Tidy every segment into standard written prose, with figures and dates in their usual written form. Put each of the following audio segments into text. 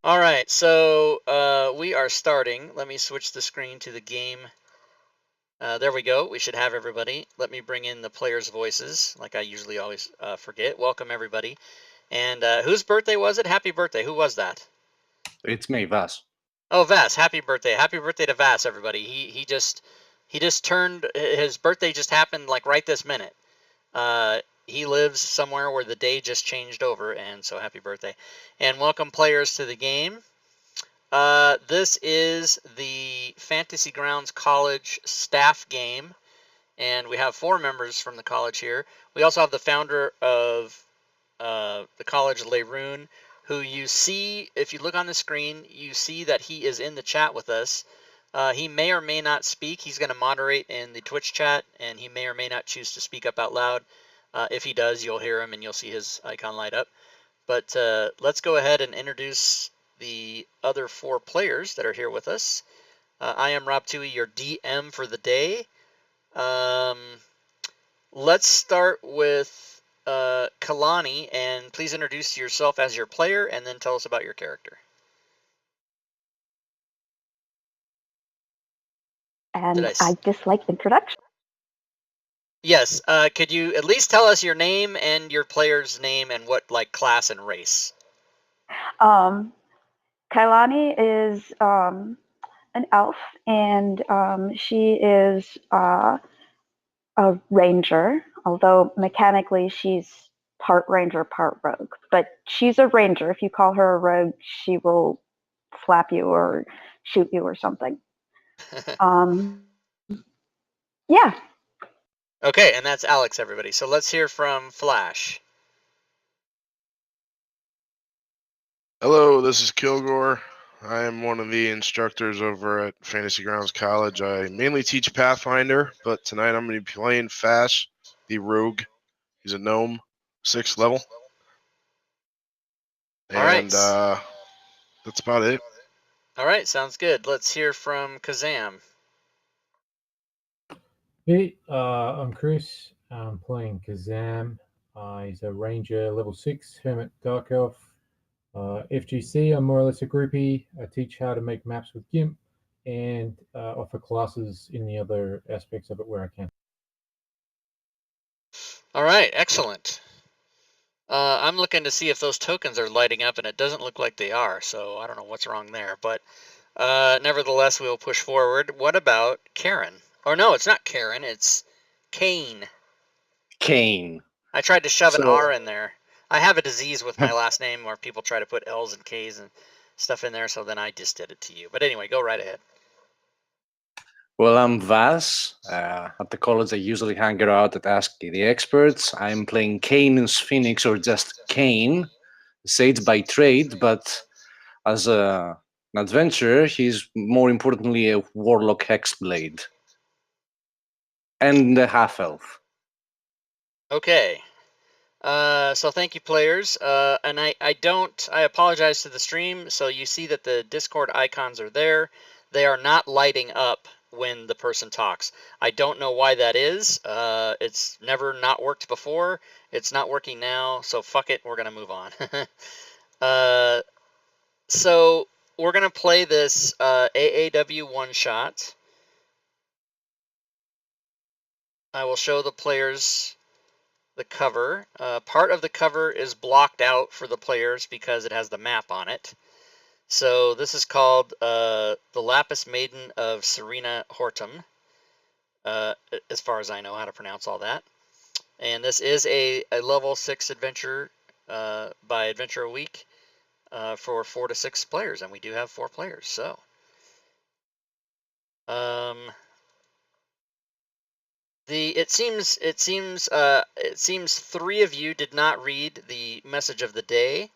All right, so we are starting. Let me switch the screen to the game. There we go. We should have everybody. Let me bring in the players' voices, like I usually always forget. Welcome, everybody. And whose birthday was it? Happy birthday. Who was that? It's me, Vas. Oh, Vass. Happy birthday. Happy birthday to Vass, everybody. He just turned, his birthday just happened like right this minute. He lives somewhere where the day just changed over, and so happy birthday. And welcome, players, to the game. This is the Fantasy Grounds College staff game, and we have 4 members from the college here. We also have the founder of the college, Leroon, who you see, if you look on the screen, you see that he is in the chat with us. He may or may not speak. He's going to moderate in the Twitch chat, and he may or may not choose to speak up out loud. If he does, you'll hear him and you'll see his icon light up. But let's go ahead and introduce the other 4 players that are here with us. I am Rob Toohey, your DM for the day. Let's start with Kalani, and please introduce yourself as your player and then tell us about your character. And I dislike introduction. Yes, could you at least tell us your name and your player's name and what, like, class and race? Kailani is an elf, and she is a ranger, although mechanically she's part ranger, part rogue. But she's a ranger. If you call her a rogue, she will slap you or shoot you or something. Yeah. Okay, and that's Alex, everybody. So let's hear from Flash. Hello, this is Kilgore. I am one of the instructors over at Fantasy Grounds College. I mainly teach Pathfinder, but tonight I'm going to be playing Fash, the rogue. He's a gnome, 6th level. All right. And that's about it. All right, sounds good. Let's hear from Kazam. Hey, I'm Chris. I'm playing Kazam. He's a ranger, level 6, hermit, dark elf. FGC, I'm more or less a groupie. I teach how to make maps with GIMP and offer classes in the other aspects of it where I can. All right, excellent. I'm looking to see if those tokens are lighting up, and it doesn't look like they are, so I don't know what's wrong there. But nevertheless, we'll push forward. What about Karen? Or no, it's not Karen, it's Kane. Kane. I tried to shove an R in there. I have a disease with my last name where people try to put L's and K's and stuff in there, so then I just did it to you. But anyway, go right ahead. Well, I'm Vas. At the college, I usually hang out at Ask the Experts. I'm playing Kane's Phoenix, or just Kane, sage by trade, but as an adventurer, he's more importantly a warlock hexblade. And a half-elf. Okay. So thank you, players. And I apologize to the stream. So you see that the Discord icons are there. They are not lighting up when the person talks. I don't know why that is. It's never not worked before. It's not working now. So fuck it. We're going to move on. So we're going to play this AAW one-shot. I will show the players the cover. Part of the cover is blocked out for the players because it has the map on it. So this is called The Lapis Maiden of Serena Hortum, as far as I know how to pronounce all that. And this is a level 6 adventure by Adventure a Week for 4 to 6 players, and we do have 4 players. So it seems 3 of you did not read the message of the day.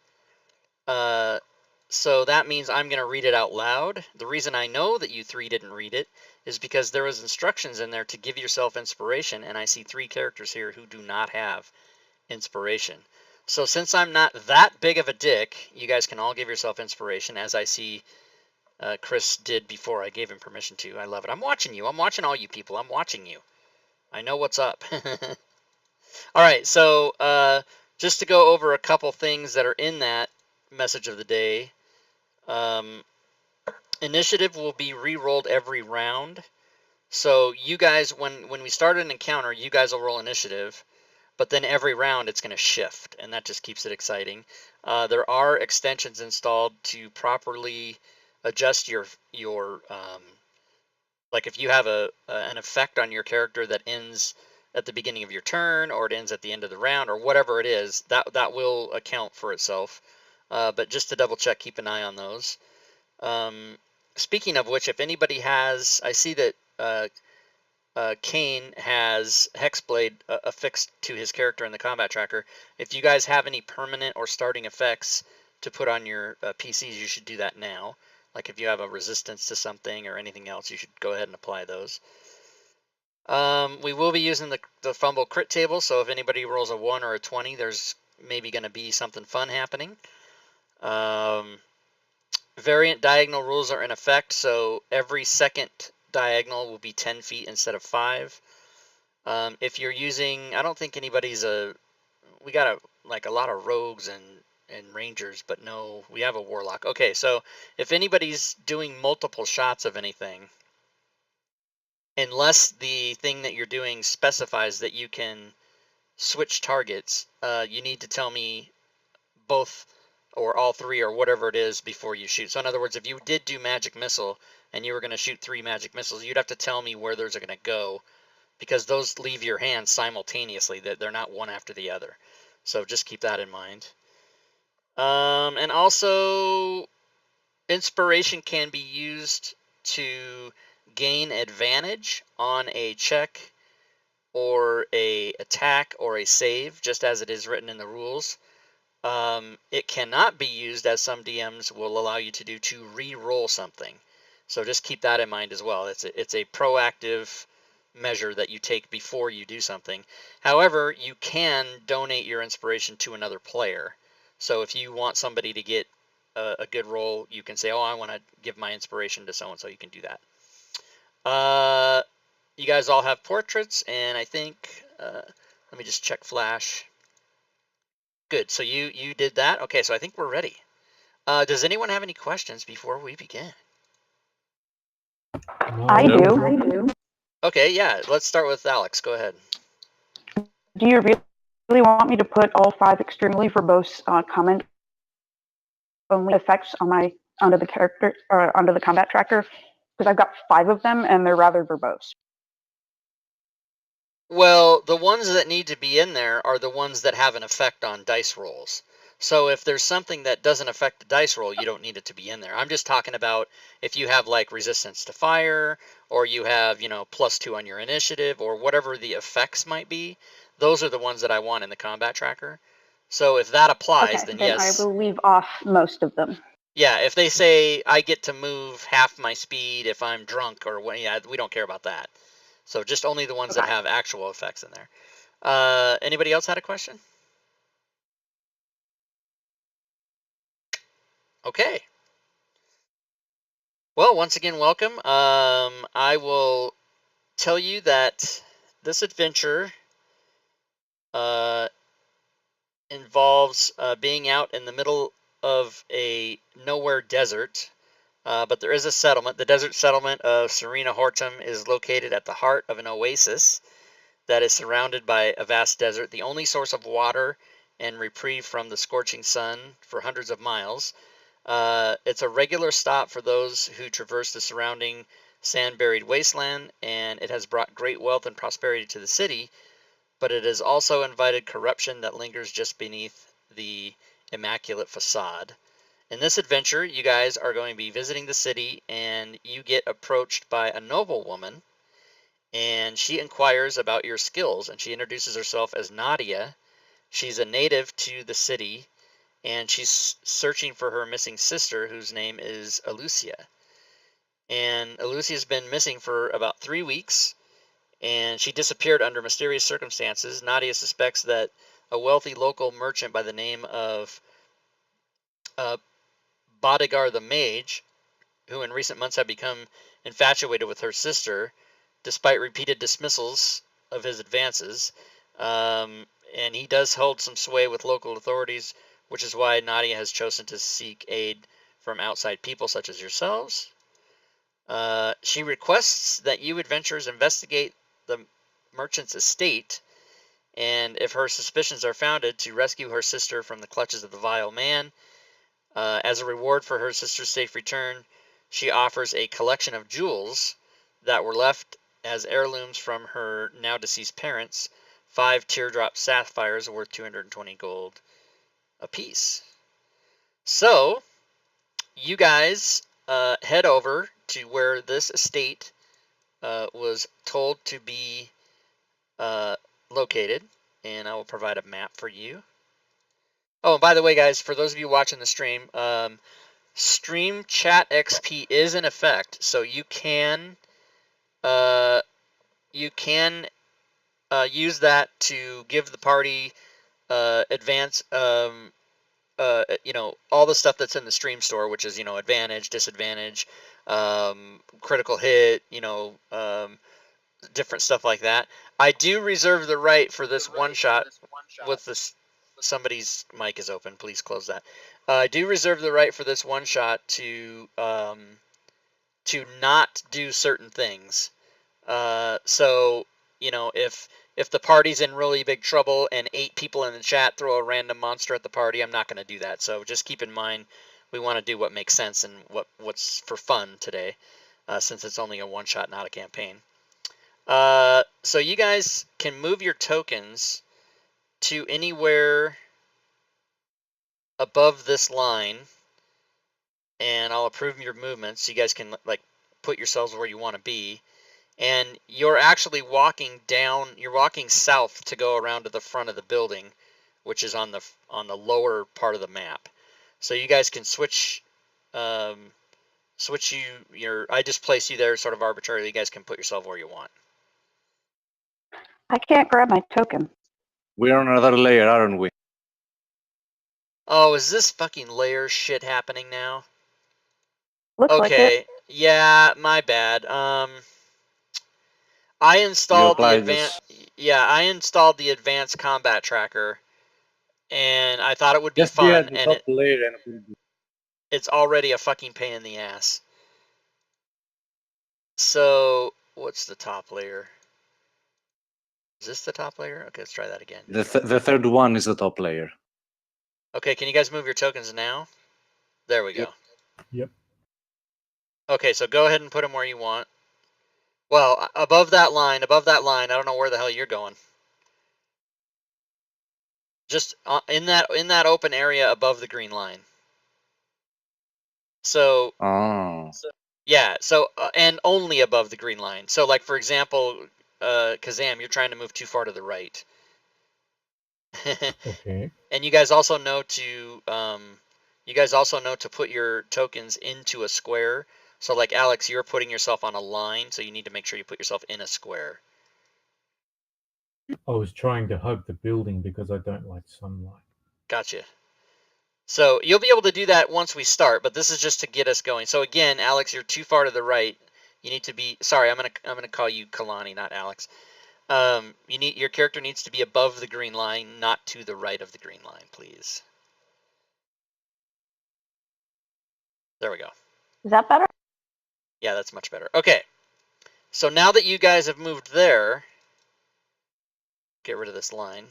So that means I'm going to read it out loud. The reason I know that you 3 didn't read it is because there was instructions in there to give yourself inspiration, and I see 3 characters here who do not have inspiration. So since I'm not that big of a dick, you guys can all give yourself inspiration, as I see Chris did before I gave him permission to. I love it. I'm watching you. I'm watching all you people. I'm watching you. I know what's up. All right, so just to go over a couple things that are in that message of the day. Initiative will be re-rolled every round. So you guys, when we start an encounter, you guys will roll initiative, but then every round it's going to shift, and that just keeps it exciting. There are extensions installed to properly adjust your like if you have an effect on your character that ends at the beginning of your turn, or it ends at the end of the round, or whatever it is, that will account for itself. But just to double check, keep an eye on those. Speaking of which, if anybody has, I see that Kane has Hexblade affixed to his character in the combat tracker. If you guys have any permanent or starting effects to put on your PCs, you should do that now. Like if you have a resistance to something or anything else, you should go ahead and apply those. We will be using the Fumble crit table, so if anybody rolls a 1 or a 20, there's maybe going to be something fun happening. Variant diagonal rules are in effect, so every second diagonal will be 10 feet instead of 5. If you're using, I don't think anybody's we got a lot of rogues and rangers, but no, we have a warlock. Okay, so if anybody's doing multiple shots of anything, unless the thing that you're doing specifies that you can switch targets, you need to tell me both or all three or whatever it is before you shoot. So in other words, if you did do magic missile and you were going to shoot 3 magic missiles, you'd have to tell me where those are going to go, because those leave your hand simultaneously, that they're not one after the other. So just keep that in mind. And also, inspiration can be used to gain advantage on a check or a attack or a save, just as it is written in the rules. It cannot be used, as some DMs will allow you to do, to re-roll something. So just keep that in mind as well. It's a proactive measure that you take before you do something. However, you can donate your inspiration to another player. So if you want somebody to get a good roll, you can say, oh, I want to give my inspiration to so-and-so. You can do that. You guys all have portraits, and I think, let me just check Flash. Good, so you did that. Okay, so I think we're ready. Does anyone have any questions before we begin? No, I Nope. do. Okay, yeah, let's start with Alex. Go ahead. Do you really want me to put all 5 extremely verbose comment only effects on onto the character or onto the combat tracker? Because I've got 5 of them and they're rather verbose. Well, the ones that need to be in there are the ones that have an effect on dice rolls. So if there's something that doesn't affect the dice roll, you don't need it to be in there. I'm just talking about if you have like resistance to fire, or you have, +2 on your initiative, or whatever the effects might be. Those are the ones that I want in the combat tracker. So if that applies, Okay, then then yes. I will leave off most of them. Yeah, if they say I get to move half my speed if I'm drunk or what, yeah, we don't care about that. So just only the ones that Okay. have actual effects in there. Anybody else had a question? Okay. Well, once again, welcome. I will tell you that this adventure involves being out in the middle of a nowhere desert. But there is a settlement. The desert settlement of Serena Hortum is located at the heart of an oasis that is surrounded by a vast desert, the only source of water and reprieve from the scorching sun for hundreds of miles. It's a regular stop for those who traverse the surrounding sand-buried wasteland, and it has brought great wealth and prosperity to the city, but it has also invited corruption that lingers just beneath the immaculate facade. In this adventure, you guys are going to be visiting the city, and you get approached by a noblewoman, and she inquires about your skills, and she introduces herself as Nadia. She's a native to the city, and she's searching for her missing sister, whose name is Alucia. And Alucia's been missing for about 3 weeks, and she disappeared under mysterious circumstances. Nadia suspects that a wealthy local merchant by the name of Bodigar the Mage, who in recent months had become infatuated with her sister, despite repeated dismissals of his advances. And he does hold some sway with local authorities, which is why Nadia has chosen to seek aid from outside people such as yourselves. She requests that you adventurers investigate the merchant's estate, and if her suspicions are founded, to rescue her sister from the clutches of the vile man. As a reward for her sister's safe return, she offers a collection of jewels that were left as heirlooms from her now deceased parents, 5 teardrop sapphires worth 220 gold apiece. So, you guys head over to where this estate was told to be located, and I will provide a map for you. Oh, and by the way, guys, for those of you watching the stream, Stream Chat XP is in effect, so you can use that to give the party advance, you know, all the stuff that's in the stream store, which is, you know, advantage, disadvantage, critical hit, you know, different stuff like that. I do reserve the right for this one shot with this. Somebody's mic is open. Please close that. I do reserve the right for this one shot to not do certain things. So, you know, if the party's in really big trouble and 8 people in the chat throw a random monster at the party, I'm not going to do that. So just keep in mind, we want to do what makes sense and what's for fun today, since it's only a one shot, not a campaign. So you guys can move your tokens to anywhere above this line, and I'll approve your movements. So you guys can like put yourselves where you want to be, and you're actually walking down. You're walking south to go around to the front of the building, which is on the lower part of the map. So you guys can switch. I just place you there sort of arbitrarily. You guys can put yourself where you want. I can't grab my token. We're on another layer, aren't we? Oh, is this fucking layer shit happening now? Looks like Okay, it. yeah, my bad. I installed the applied advanced. Yeah, I installed the advanced combat tracker, and I thought it would be Just be at fun, the and top layer and we'll be- it's already a fucking pain in the ass. So, what's the top layer? Is this the top layer? Okay, let's try that again. the third one is the top layer. Okay, can you guys move your tokens now? There we go. Yep. Okay, so go ahead and put them where you want. Well, above that line, I don't know where the hell you're going. Just in that open area above the green line. So, Oh. yeah, so and only above the green line. So like for example, Kazam, you're trying to move too far to the right. Okay. And you guys also know to put your tokens into a square. So like Alex, you're putting yourself on a line, so you need to make sure you put yourself in a square. I was trying to hug the building because I don't like sunlight. Gotcha. So you'll be able to do that once we start, but this is just to get us going. So again, Alex, you're too far to the right. You need to be. Sorry, I'm gonna call you Kalani, not Alex. Your character needs to be above the green line, not to the right of the green line, please. There we go. Is that better? Yeah, that's much better. Okay. So now that you guys have moved there, get rid of this line.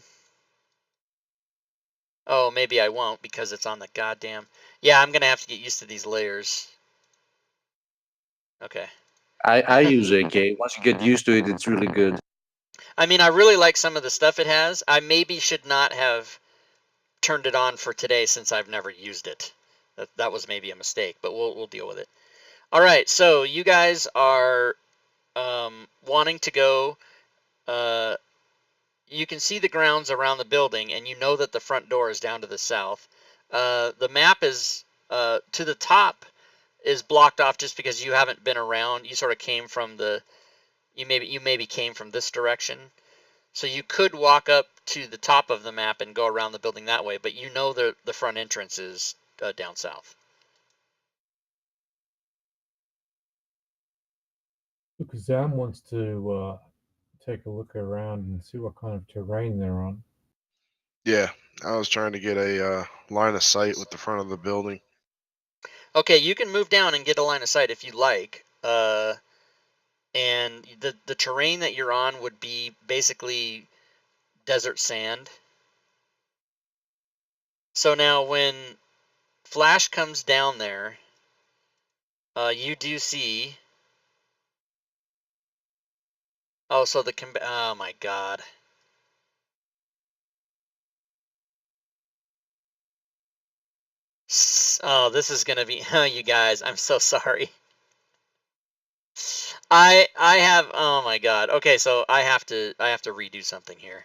Oh, maybe I won't because it's on the goddamn. Yeah, I'm gonna have to get used to these layers. Okay. I use AK. Once you get used to it, it's really good. I mean, I really like some of the stuff it has. I maybe should not have turned it on for today since I've never used it. That was maybe a mistake, but we'll deal with it. All right, so you guys are wanting to go. You can see the grounds around the building, and you know that the front door is down to the south. The map is to the top is blocked off just because you haven't been around. You sort of came from you maybe came from this direction. So you could walk up to the top of the map and go around the building that way, but you know the front entrance is down south. Look, Zam wants to take a look around and see what kind of terrain they're on. Yeah, I was trying to get a line of sight with the front of the building. Okay, you can move down and get a line of sight if you like. And the terrain that you're on would be basically desert sand. So now when Flash comes down there, you do see. Oh, so oh my God. Oh, this is gonna be. Oh, you guys, I'm so sorry. I have. Oh my God. Okay, so I have to redo something here.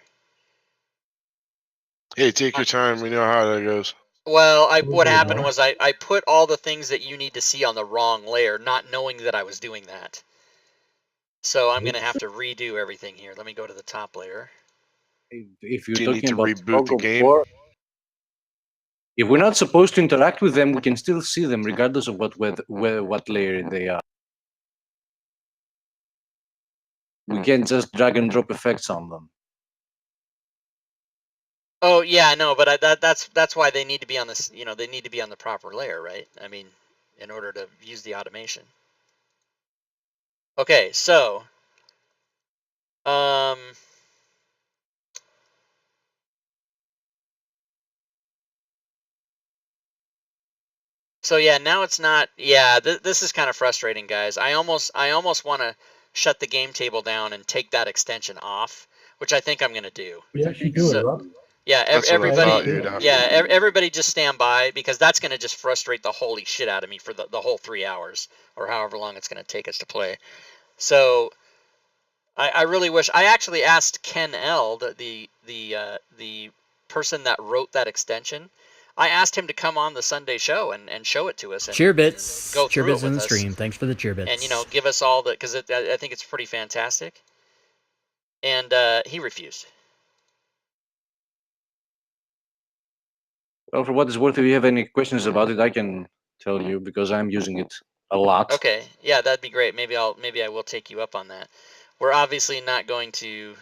Hey, take your time. We know how that goes. Well, We'll what do happened that. was I put all the things that you need to see on the wrong layer, not knowing that I was doing that. So I'm gonna have to redo everything here. Let me go to the top layer. If you're Do you need talking to about reboot the Fog of game? War, if we're not supposed to interact with them, we can still see them regardless of what layer they are. We can't just drag and drop effects on them. Oh yeah, no, but that's why they need to be on this. You know, they need to be on the proper layer, right? I mean, in order to use the automation. Okay, so so yeah, now it's not. Yeah, this is kind of frustrating, guys. I almost want to shut the game table down and take that extension off, which I think I'm gonna do. You actually do it, So Rob. yeah, That's what I everybody. thought you'd have to Yeah, do. everybody just stand by because that's gonna just frustrate the holy shit out of me for the whole 3 hours or however long it's gonna take us to play. So I really wish I actually asked Ken L, the person that wrote that extension. I asked him to come on the Sunday show and show it to us and Cheerbits. go through it Cheerbits in with the us stream. Thanks for the cheerbits. and give us all the because I think it's pretty fantastic. And he refused. Well, for what it's worth, if you have any questions about it, I can tell you because I'm using it a lot. Okay, yeah, that'd be great. Maybe I will take you up on that. We're obviously not going to.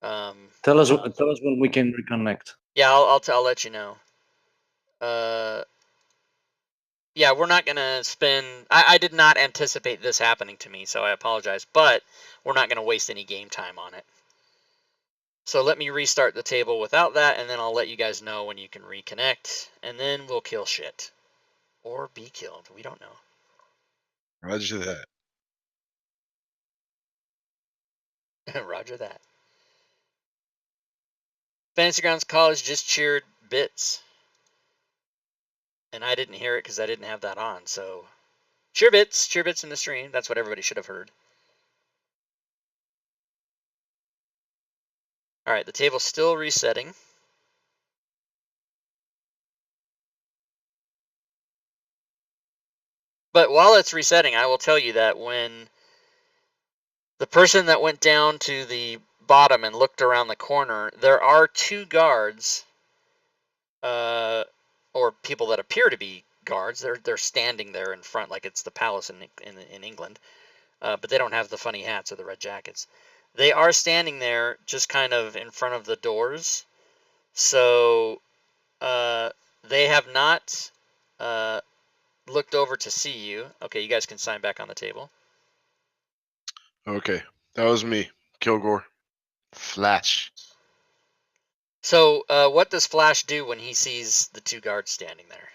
Tell us when we can reconnect. Yeah, I'll let you know. Yeah, we're not gonna spend. I did not anticipate this happening to me, so I apologize. But we're not gonna waste any game time on it. So let me restart the table without that, and then I'll let you guys know when you can reconnect, and then we'll kill shit or be killed. We don't know. Roger that. Roger that. Fantasy Grounds College just cheered bits. And I didn't hear it because I didn't have that on. So, cheer bits in the stream. That's what everybody should have heard. All right, the table's still resetting. But while it's resetting, I will tell you that when the person that went down to the bottom and looked around the corner, there are 2 guards, or people that appear to be guards. They're standing there in front like it's the palace in England, but they don't have the funny hats or the red jackets. They are standing there just kind of in front of the doors. So they have not looked over to see you. Okay, you guys can sign back on the table. Okay, that was me, Kilgore. Flash. So what does Flash do when he sees the 2 guards standing there?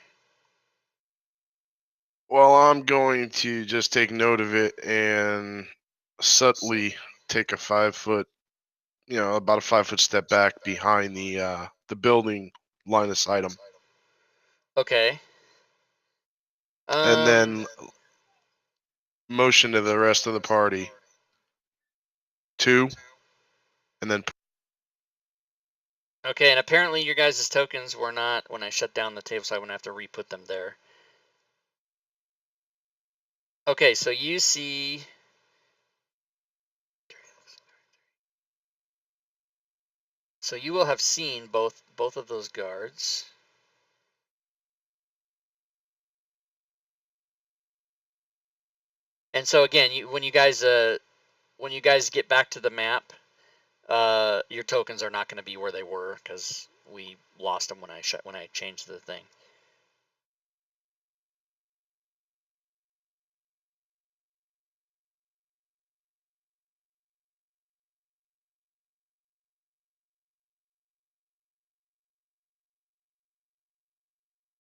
Well, I'm going to just take note of it and subtly take a 5-foot, about a 5-foot step back behind the building line of sight 'em. Okay. And then motion to the rest of the party. 2, and then Okay, and apparently your guys' tokens were not when I shut down the table, so I wouldn't have to re-put them there. Okay, so you see. So you will have seen both of those guards. And so again, when you guys get back to the map, your tokens are not going to be where they were because we lost them when I changed the thing.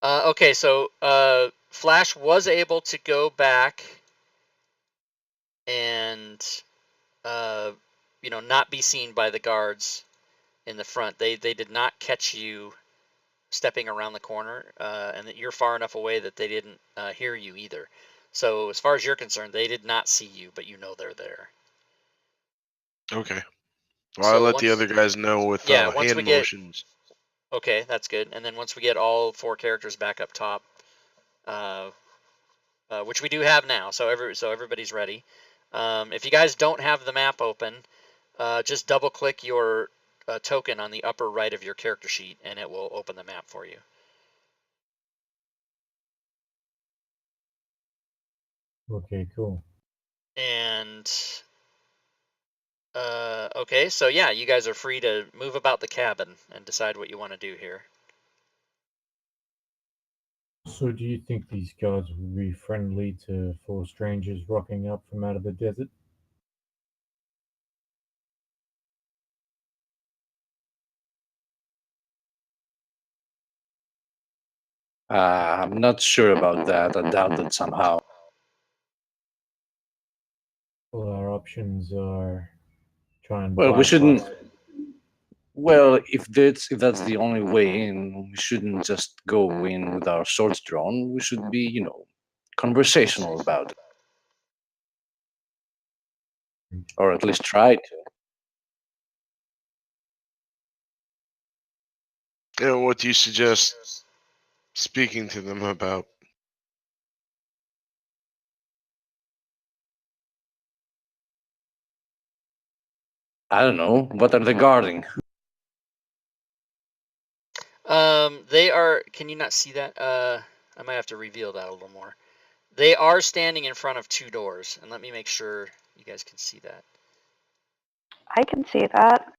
Okay, so Flash was able to go back and not be seen by the guards in the front. They did not catch you stepping around the corner, and that you're far enough away that they didn't hear you either. So as far as you're concerned, they did not see you, but you know they're there. Okay. Well, I So let the once- other guys know with Yeah, once hand we get- motions. Okay, that's good. And then once we get all 4 characters back up top, which we do have now, so everybody's ready. If you guys don't have the map open, just double click your token on the upper right of your character sheet, and it will open the map for you. Okay, cool. And okay, so yeah, you guys are free to move about the cabin and decide what you want to do here. So do you think these guards will be friendly to 4 strangers rocking up from out of the desert? I'm not sure about that. I doubt it somehow. Well, our options are try and Well, we bypass- shouldn't. Well, if that's the only way in, we shouldn't just go in with our swords drawn. We should be, conversational about it, or at least try to. What do you suggest speaking to them about? I don't know. What are they guarding? They are. Can you not see that? I might have to reveal that a little more. They are standing in front of 2 doors, and let me make sure you guys can see that. I can see that.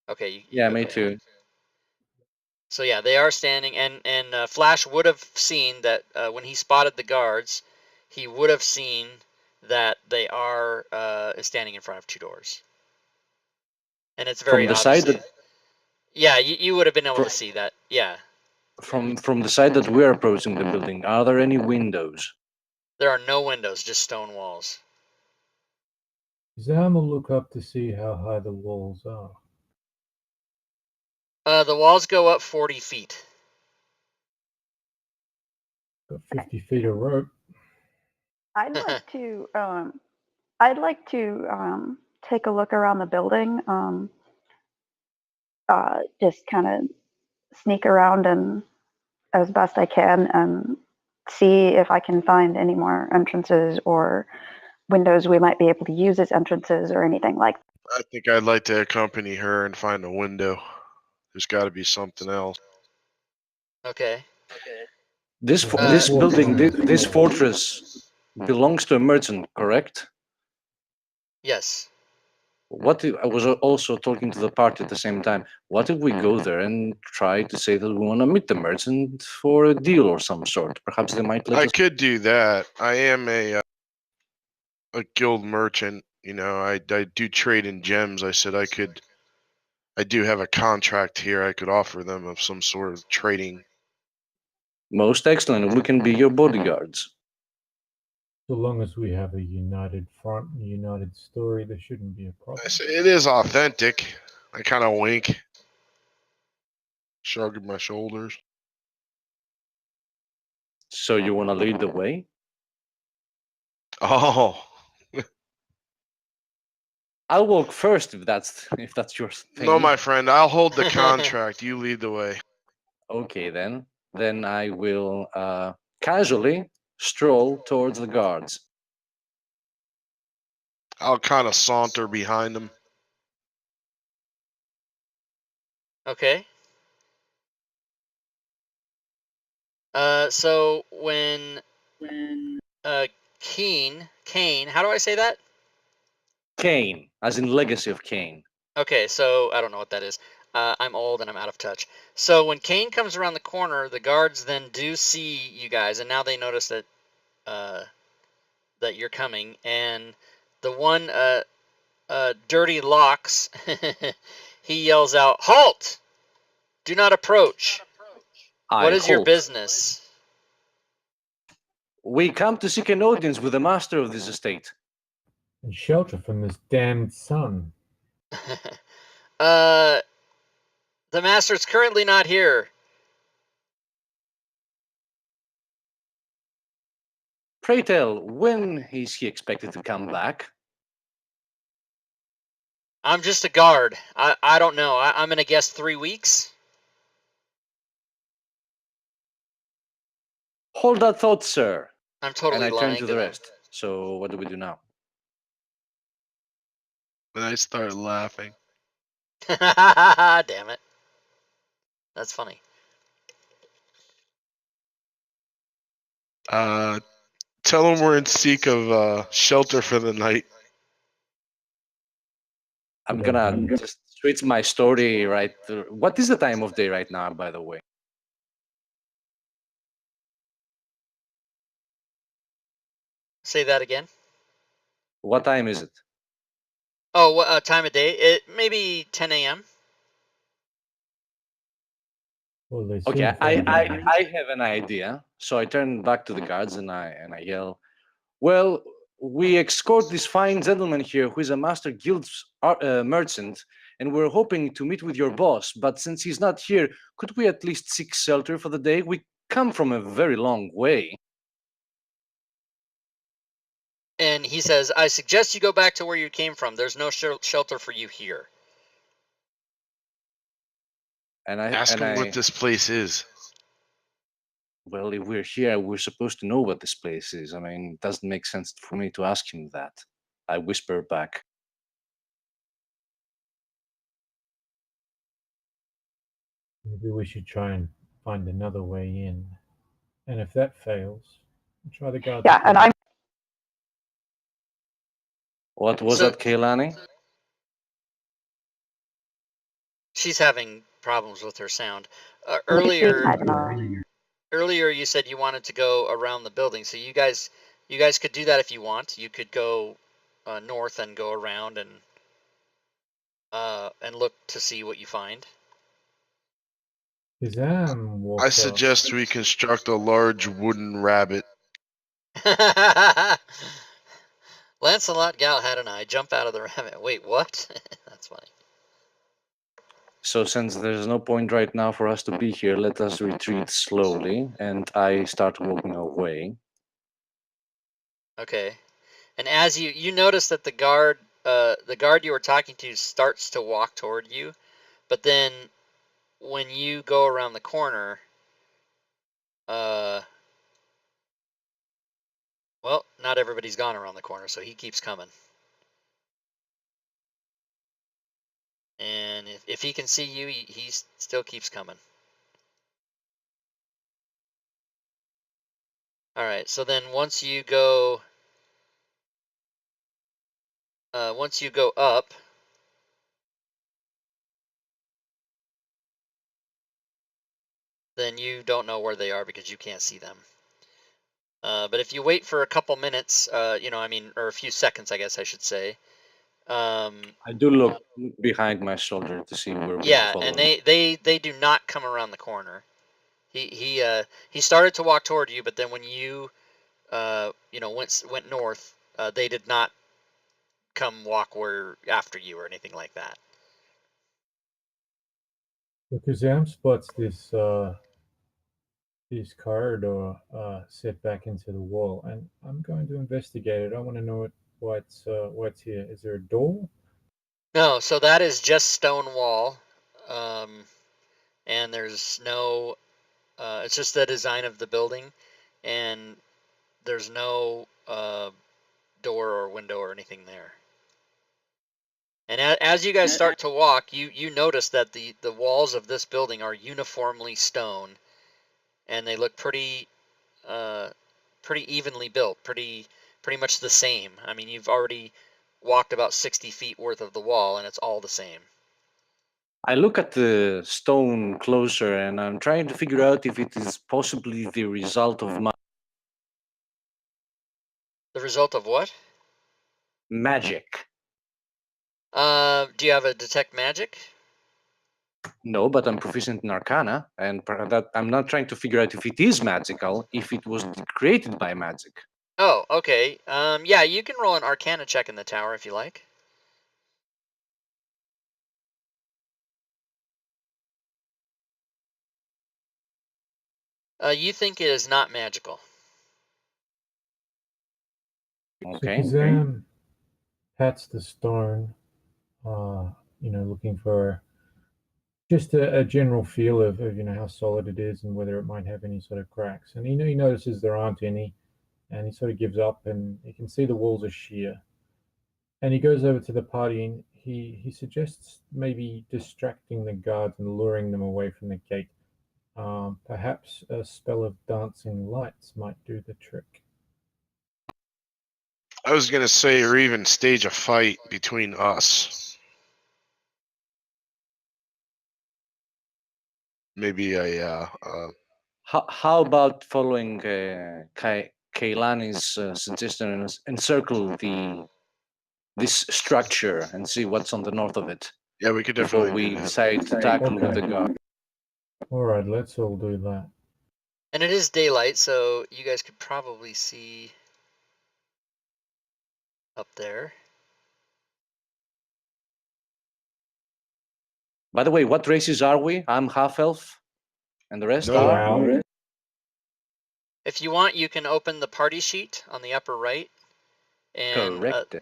Okay. Yeah, me okay. too. So yeah, they are standing, and Flash would have seen that when he spotted the guards, he would have seen that they are standing in front of 2 doors, and it's very From the side obvious. that Yeah, you would have been able Fro- to see that. Yeah, from the side that we're approaching the building, are there any windows? there are no windows, just stone walls. Zam will look up to see how high the walls are. The walls go up 40 feet. Got 50 feet of rope. I'd like to take a look around the building. Just kind of sneak around and as best I can and see if I can find any more entrances or windows we might be able to use as entrances or anything like that. I think I'd like to accompany her and find a window. There's got to be something else. Okay. This Uh, building, this fortress belongs to a merchant, correct? Yes. What if, I was also talking to the party at the same time. What if we go there and try to say that we want to meet the merchant for a deal or some sort? Perhaps they might let I us. could do that. I am a guild merchant. I do trade in gems. I said I do have a contract here. I could offer them of some sort of trading. Most excellent. We can be your bodyguards. So long as we have a united front and a united story, there shouldn't be a problem. I say it is authentic. I kind of wink, shrug my shoulders. So you want to lead the way? Oh, I'll walk first if that's your thing. no, my friend. I'll hold the contract. You lead the way. Okay then. Then I will casually stroll towards the guards. I'll kind of saunter behind them. Okay. So when Cain, how do I say that? Cain, as in legacy of Cain. Okay, so I don't know what that is. I'm old and I'm out of touch. So when Cain comes around the corner, the guards then do see you guys, and now they notice that that you're coming. And the one Dirty Locks, he yells out, "Halt! Do not approach!" What is your halt. business? We come to seek an audience with the master of this estate. And shelter from this damned sun. The master's currently not here. Pray tell, when is he expected to come back? I'm just a guard. I don't know. I'm gonna guess 3 weeks. Hold that thought, sir. I'm totally And I lying turn to the them. rest. So what do we do now? And I start laughing. Damn it. That's funny. Tell them we're in seek of shelter for the night. I'm Yeah, gonna yeah. just switch my story right. What is the time of day right now, by the way? Say that again. What time is it? Oh, what time of day? It maybe 10 a.m. Well, they Okay, soon find out. I have an idea. So I turn back to the guards and I yell, "Well, we escort this fine gentleman here who is a master guild merchant, and we're hoping to meet with your boss. But since he's not here, could we at least seek shelter for the day? We come from a very long way." And he says, I suggest you go back to where you came from. There's no shelter for you here. And Ask them what this place is. Well, if we're here, we're supposed to know what this place is. I mean, it doesn't make sense for me to ask him that. I whisper back. Maybe we should try and find another way in. And if that fails, we'll try the guards. Yeah, and I'm What was So- that, Kaylani? She's having problems with her sound. earlier. Earlier you said you wanted to go around the building, so you guys could do that if you want. You could go north and go around and look to see what you find. Kazam I suggest we construct a large wooden rabbit. Lancelot, Galahad, and I jump out of the rabbit. Wait, what? That's funny. So since there's no point right now for us to be here, let us retreat slowly, and I start walking away. Okay. And as you notice that the guard you were talking to starts to walk toward you, but then when you go around the corner, well, not everybody's gone around the corner, so he keeps coming. And if he can see you, he still keeps coming. All right, so then once you go up, then you don't know where they are because you can't see them. But if you wait for a couple minutes, or a few seconds, I guess I should say. I do look behind my shoulder to see where we're Yeah, following. and they do not come around the corner. He started to walk toward you, but then when you went north, they did not come walk after you or anything like that. Kazam spots this corridor set back into the wall, and I'm going to investigate it. I want to know what's here. Is there a door? No, so that is just stone wall, and there's no. It's just the design of the building, and there's no door or window or anything there. And as you guys start to walk, you notice that the walls of this building are uniformly stone, and they look pretty evenly built, pretty much the same. I mean, you've already walked about 60 feet worth of the wall, and it's all the same. I look at the stone closer, and I'm trying to figure out if it is possibly the result of my The result of what? magic. Do you have a detect magic? No, but I'm proficient in Arcana, and that I'm not trying to figure out if it is magical, if it was created by magic. Oh, okay. Yeah, you can roll an Arcana check in the tower if you like. You think it is not magical. Okay. So Kazam pats the stone, looking for just a general feel of how solid it is and whether it might have any sort of cracks. And he notices there aren't any, and he sort of gives up, and you can see the walls are sheer. And he goes over to the party and he suggests maybe distracting the guards and luring them away from the gate. Perhaps a spell of dancing lights might do the trick. I was gonna say, or even stage a fight between us. Maybe How about following Kailani's suggestion and encircle this structure and see what's on the north of it yeah, we could before definitely we do that. decide to tackle with the Okay. guard? All right, let's all do that. And it is daylight, so you guys could probably see up there. By the way, what races are we? I'm half elf, and the rest No. are. Wow. If you want, you can open the party sheet on the upper right, and Correct.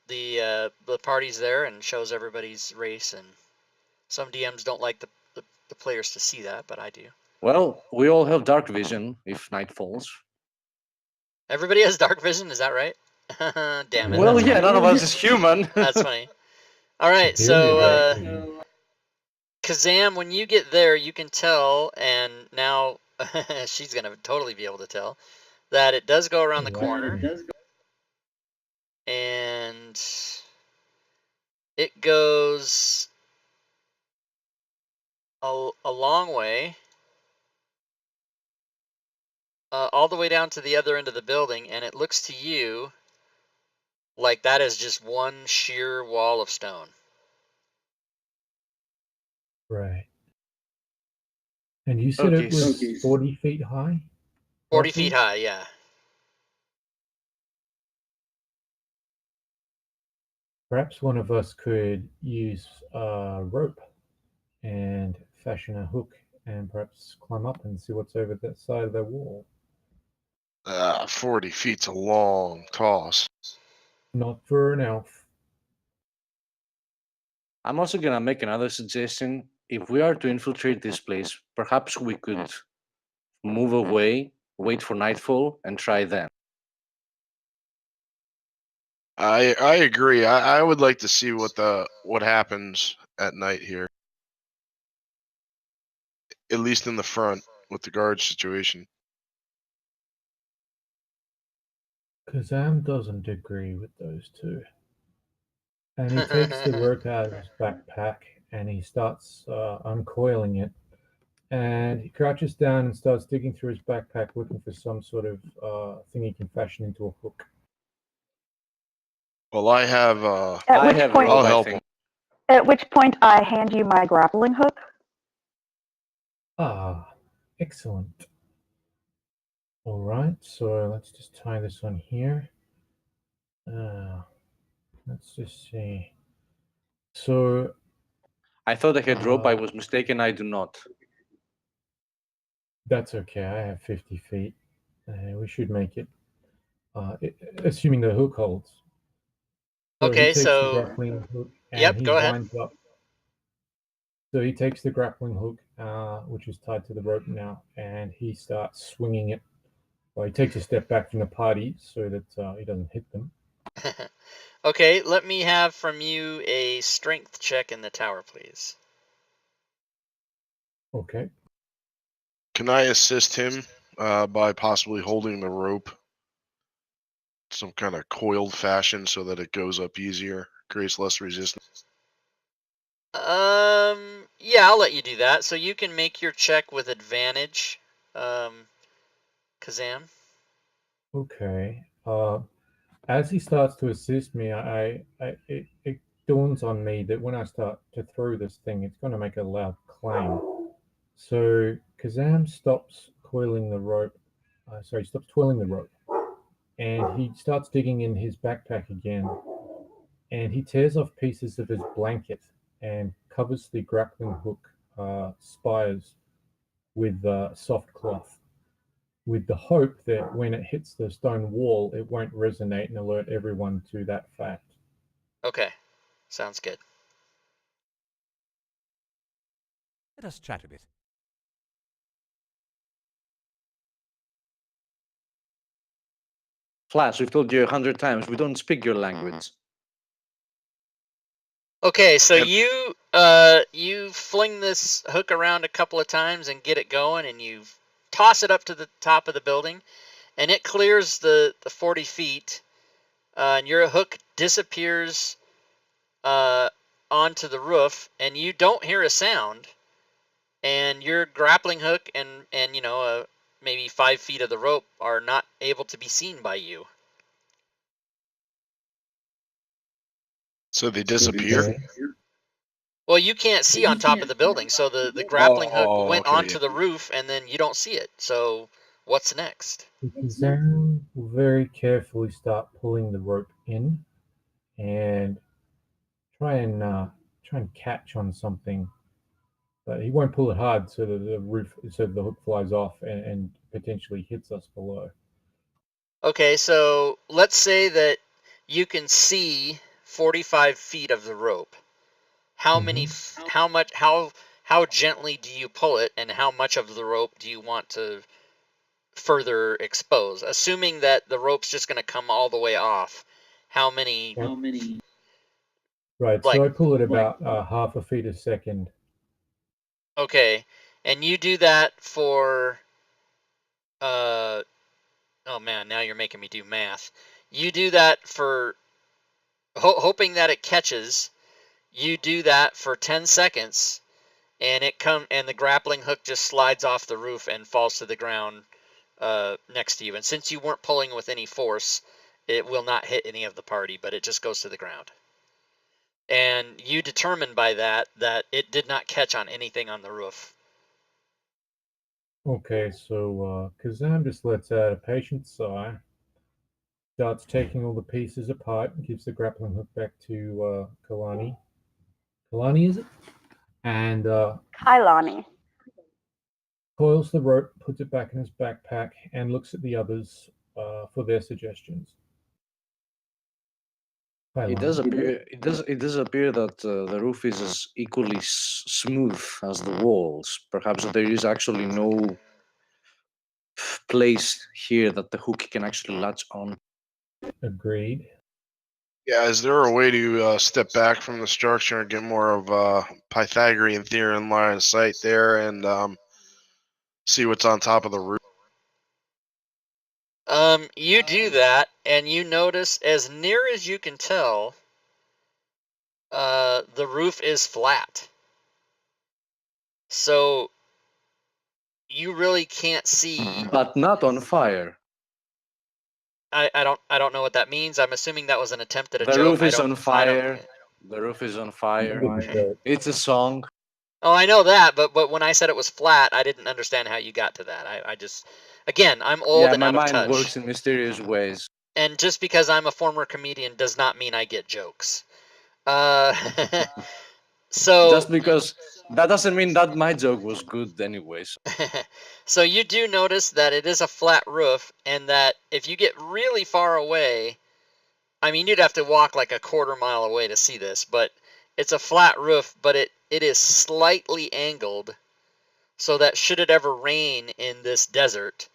the party's there and shows everybody's race. And some DMs don't like the players to see that, but I do. Well, we all have dark vision if night falls. Everybody has dark vision, is that right? Damn it. Well, that's yeah, funny. none of us is human. That's funny. All right, Superior so dark vision. Kazam, when you get there, you can tell, and now she's gonna totally be able to tell that it does go around the corner, and it goes a long way, all the way down to the other end of the building, and it looks to you like that is just one sheer wall of stone. Right. And you said Okay, it was 40 feet high? 40 roughly? feet high, yeah. Perhaps one of us could use a rope and fashion a hook and perhaps climb up and see what's over that side of the wall. 40 feet's a long toss. Not for an elf. I'm also gonna make another suggestion. If we are to infiltrate this place, perhaps we could move away, wait for nightfall, and try then. I agree. I would like to see what happens at night here. At least in the front with the guard situation. Kazam doesn't agree with those two. And he takes the rope out of his backpack and he starts uncoiling it. And he crouches down and starts digging through his backpack looking for some sort of thing he can fashion into a hook. Well, I have. At I which have point, rope, I'll I help think. at which point, I hand you my grappling hook. Ah, excellent. All right, so let's just tie this on here. Let's just see. So I thought I had rope. I was mistaken. I do not. that's okay. I have 50 feet. We should make it. Assuming the hook holds. So Okay, he takes so- the grappling hook and Yep, he go ahead. winds up. So he takes the grappling hook, which is tied to the rope now, and he starts swinging it. Well, he takes a step back from the party so that he doesn't hit them. Okay, let me have from you a strength check in the tower, please. Okay. Can I assist him by possibly holding the rope some kind of coiled fashion so that it goes up easier, creates less resistance? Yeah, I'll let you do that. So you can make your check with advantage, Kazam. Okay. As he starts to assist me, it dawns on me that when I start to throw this thing, it's going to make a loud clang. So Kazam stops coiling the rope. Stops twirling the rope, and he starts digging in his backpack again, and he tears off pieces of his blanket and covers the grappling hook spires with soft cloth, with the hope that when it hits the stone wall, it won't resonate and alert everyone to that fact. Okay, sounds good. Let us chat a bit. Flash, we've told you 100 times, we don't speak your language. Okay, so Yep. you fling this hook around a couple of times and get it going, and you toss it up to the top of the building, and it clears the 40 feet, and your hook disappears onto the roof, and you don't hear a sound, and your grappling hook and maybe 5 feet of the rope are not able to be seen by you. So they disappear? Well, you can't see on top of the building, so the grappling hook went okay, onto yeah. the roof, and then you don't see it. So what's next? Kazam will very carefully start pulling the rope in and try and catch on something, but he won't pull it hard so that the hook flies off and potentially hits us below. Okay, so let's say that you can see 45 feet of the rope. How many? How gently do you pull it, and how much of the rope do you want to further expose? Assuming that the rope's just going to come all the way off, how many? Right, Like- so I pull it about half a feet a second. Okay, and you do that for. Oh man, now you're making me do math. You do that for hoping that it catches. You do that for 10 seconds, and the grappling hook just slides off the roof and falls to the ground next to you. And since you weren't pulling with any force, it will not hit any of the party, but it just goes to the ground. And you determine by that it did not catch on anything on the roof. Okay, so Kazam just lets out a patient sigh, starts taking all the pieces apart, and gives the grappling hook back to Kalani. Kalani, is it? And Hi, Lonnie. coils the rope, puts it back in his backpack, and looks at the others for their suggestions. Hi, It Lonnie. does appear. It does appear that the roof is as equally smooth as the walls. Perhaps there is actually no place here that the hook can actually latch on. Agreed. Yeah, is there a way to step back from the structure and get more of a Pythagorean theorem line of sight there and see what's on top of the roof? You do that, and you notice, as near as you can tell, the roof is flat. So you really can't see. But not on fire. I don't know what that means. I'm assuming that was an attempt at a The joke. roof is I don't- on fire. The roof is on fire. So, It's a song. Oh, I know that, but when I said it was flat, I didn't understand how you got to that. I just, again, I'm old Yeah, and my out of mind touch. works in mysterious ways. And just because I'm a former comedian does not mean I get jokes. So Just because that doesn't mean that my joke was good anyways. so you do notice that it is a flat roof, and that if you get really far away, I mean, you'd have to walk like a quarter mile away to see this, but it's a flat roof, but it is slightly angled, so that should it ever rain in this desert,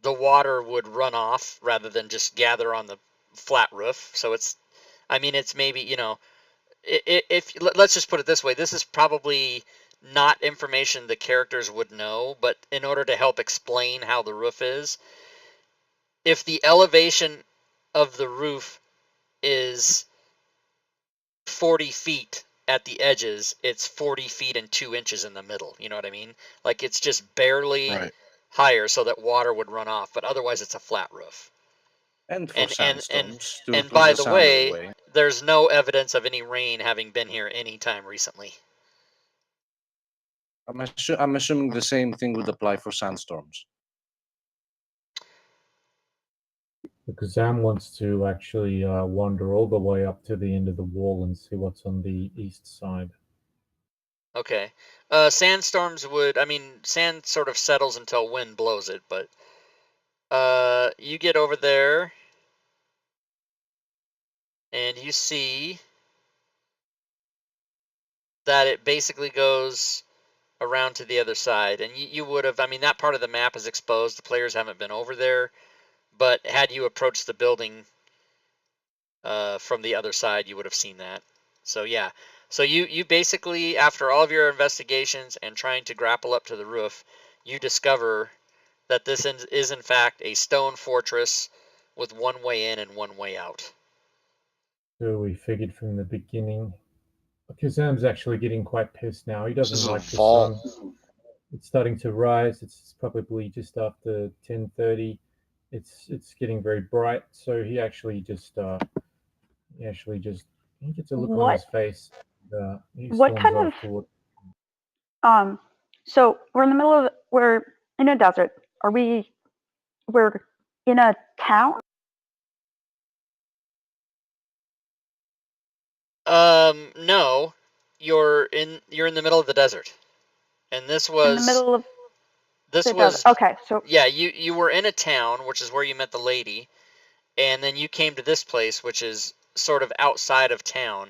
the water would run off rather than just gather on the flat roof. So it's maybe, if let's just put it this way, this is probably not information the characters would know, but in order to help explain how the roof is, if the elevation of the roof is 40 feet at the edges, it's 40 feet and 2 inches in the middle. You know what I mean? Like, it's just barely Right. higher so that water would run off, but otherwise it's a flat roof. And for And sandstorms to and push by the the sound way, away. there's no evidence of any rain having been here any time recently. I'm assuming the same thing would apply for sandstorms. Because Sam wants to actually wander all the way up to the end of the wall and see what's on the east side. Okay. Sandstorms would, I mean, sand sort of settles until wind blows it, but you get over there and you see that it basically goes around to the other side. And you would have, I mean, that part of the map is exposed. The players haven't been over there, but had you approached the building from the other side, you would have seen that. So yeah. So you basically, after all of your investigations and trying to grapple up to the roof, you discover that this is in fact a stone fortress with one way in and one way out. So we figured from the beginning. Kazam's actually getting quite pissed now. He doesn't This is a like the vault. sun. It's starting to rise. It's probably just after 10:30. It's getting very bright. So he gets a look on his face. He What storms kind off of- toward. So we're in a desert. We're in a town? No, you're in the middle of the desert, and this In was the middle of this the was desert. Okay, so yeah. You were in a town, which is where you met the lady, and then you came to this place, which is sort of outside of town,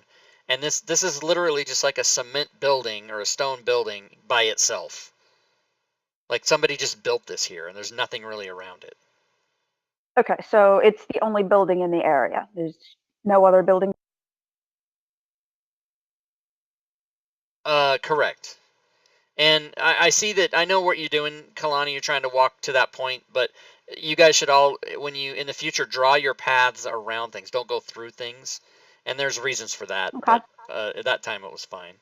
and this is literally just like a cement building or a stone building by itself. Like somebody just built this here, and there's nothing really around it. okay, so it's the only building in the area. There's no other building. Correct. And I see that, I know what you're doing, Kalani. You're trying to walk to that point, but you guys should all, when you in the future, draw your paths around things. Don't go through things, and there's reasons for that. Okay. But at that time, it was fine.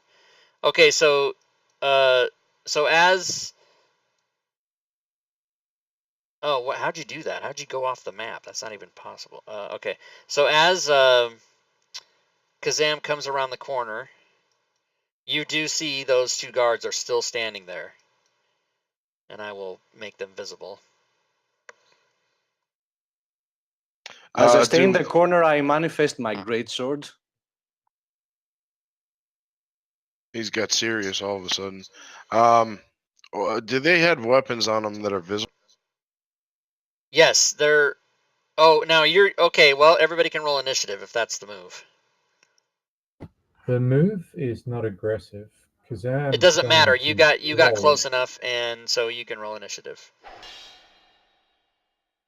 Okay, so as oh, how'd you do that? How'd you go off the map? That's not even possible. Okay, so as Kazam comes around the corner, you do see those two guards are still standing there. And I will make them visible. As I stay in do- the corner, I manifest my greatsword. He's got serious all of a sudden. Do they have weapons on them that are visible? Yes, they're. Oh, now you're okay. Well, everybody can roll initiative if that's the move. The move is not aggressive. Kazam. It doesn't matter. You got close enough, and so you can roll initiative.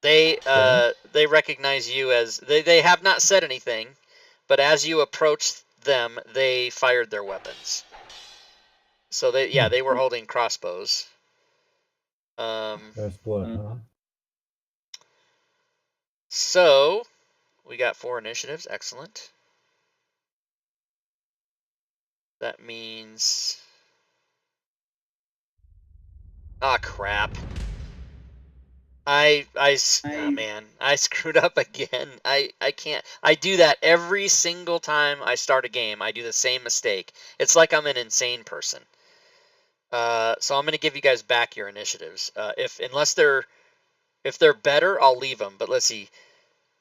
They recognize you as they have not said anything, but as you approach them, they fired their weapons. So they were holding crossbows. First blood, huh? So we got 4 initiatives. Excellent. That means. Ah, crap. Oh, man, I screwed up again. I can't. I do that every single time I start a game. I do the same mistake. It's like I'm an insane person. So I'm going to give you guys back your initiatives. Unless they're better, I'll leave them. But let's see.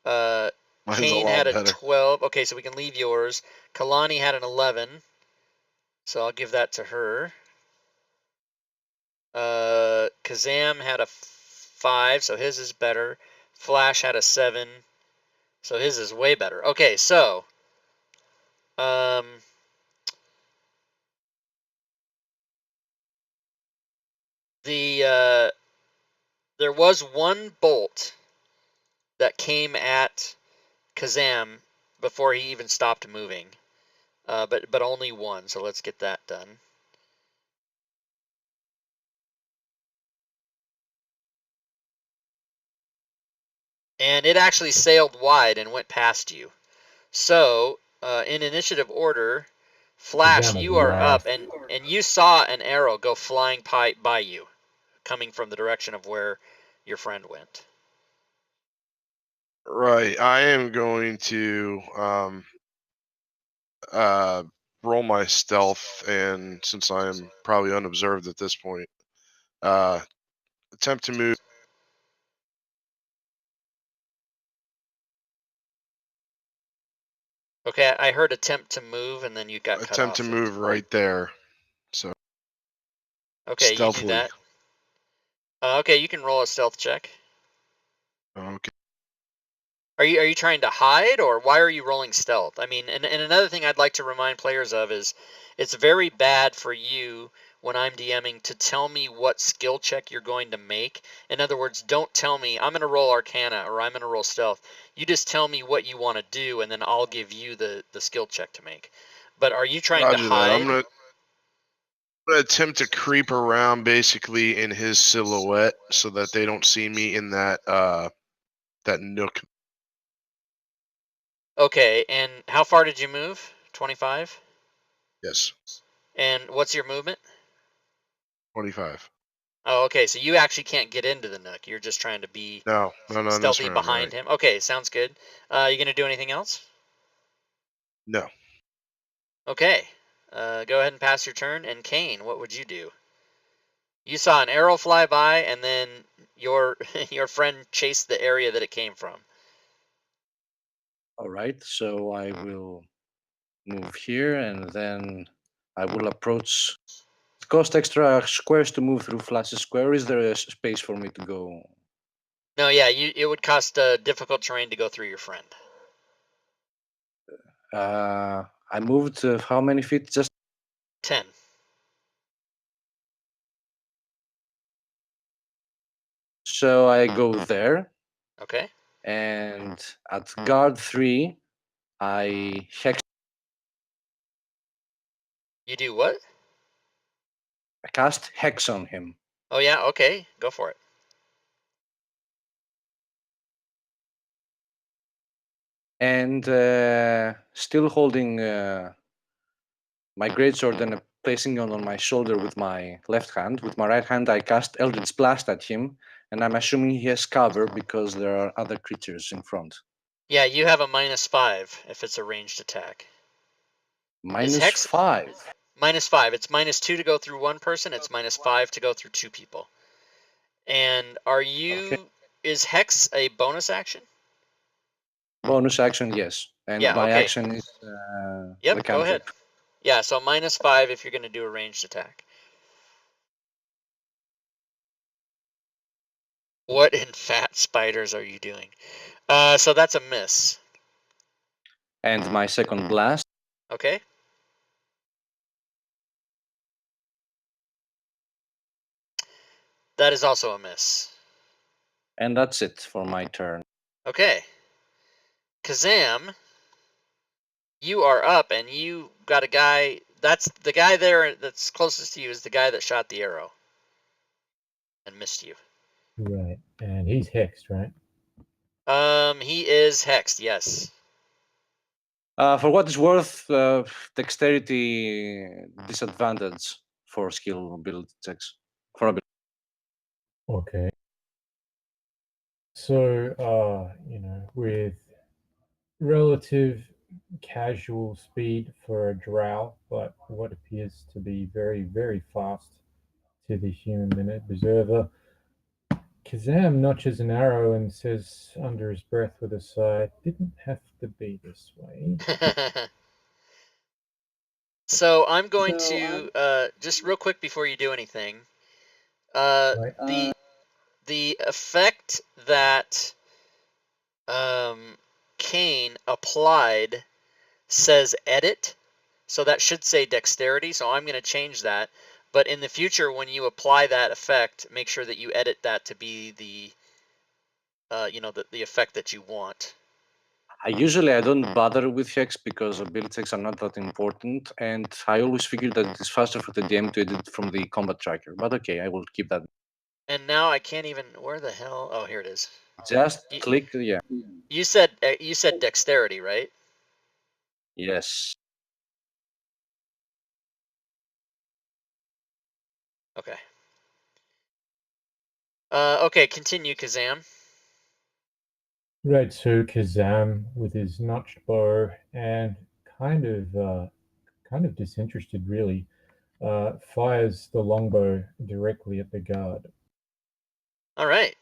Mine's a Kane lot had a better. 12. Okay, so we can leave yours. Kalani had an 11. So I'll give that to her. Kazam had a 5, so his is better. Flash had a 7, so his is way better. Okay, so there was one bolt that came at Kazam before he even stopped moving, but only one. So let's get that done. And it actually sailed wide and went past you. So, in initiative order, Flash, you are up, and you saw an arrow go flying by you, coming from the direction of where your friend went. Right. I am going to roll my stealth, and since I'm probably unobserved at this point, attempt to move. Okay, I heard attempt to move, and then you got cut Attempt off. to move right there. So Okay, you do stealthily. that. Okay, you can roll a stealth check. Okay. Are you trying to hide, or why are you rolling stealth? I mean, and another thing I'd like to remind players of is it's very bad for you when I'm DMing to tell me what skill check you're going to make. In other words, don't tell me I'm going to roll Arcana or I'm going to roll stealth. You just tell me what you want to do, and then I'll give you the skill check to make. But are you trying Roger to that. hide? I'm gonna attempt to creep around basically in his silhouette so that they don't see me in that that nook. Okay, and how far did you move? 25? Yes, And what's your movement? 25. Oh, okay, so you actually can't get into the nook. You're just trying to be No, this stealthy round, behind right. him. Okay, sounds good. You gonna do anything else? No. Okay. Go ahead and pass your turn. And Kane, what would you do? You saw an arrow fly by, and then your your friend chased the area that it came from. All right, so I will move here, and then I will approach. It costs extra squares to move through Flash's square. Is there a space for me to go? No, yeah, it would cost difficult terrain to go through your friend. I moved how many feet? Just 10. so I go there, Okay. and at guard 3, I hex. You do what? I cast hex on him. Oh yeah. Okay. Go for it. And still holding my greatsword and placing it on my shoulder with my left hand. With my right hand, I cast Eldritch Blast at him, and I'm assuming he has cover because there are other creatures in front. Yeah, you have a -5 if it's a ranged attack. Minus Hex 5. -5. It's -2 to go through one person. It's -5 to go through 2 people. And are you? Okay. Is Hex a bonus action? Bonus action, yes. And Yeah, my okay. action is Yep, the go ahead. cantrip. Yeah, so -5 if you're going to do a ranged attack. What in fat spiders are you doing? So that's a miss. And my second blast. Okay. That is also a miss. And that's it for my turn. Okay. Kazam, you are up, and you got a guy. That's the guy there that's closest to you is the guy that shot the arrow and missed you. Right, and he's hexed, right? He is hexed, yes. For what it's worth, dexterity disadvantage for skill build checks. For ability. Okay. So, with relative casual speed for a drow, but what appears to be very, very fast to the human minute berserker, Kazam notches an arrow and says under his breath with a sigh, "Didn't have to be this way." So I'm going to just real quick before you do anything. Right. The effect that Kane applied says edit, so that should say dexterity. So I'm going to change that. But in the future, when you apply that effect, make sure that you edit that to be the the effect that you want. I don't bother with hex because ability checks are not that important, and I always figure that it's faster for the DM to edit from the combat tracker. But okay, I will keep that. And now I can't even. Where the hell? Oh, here it is. Just click, yeah. You said dexterity, right? Yes. Okay. Okay, continue, Kazam. Right, so Kazam with his notched bow and kind of disinterested, really. Fires the longbow directly at the guard. All right.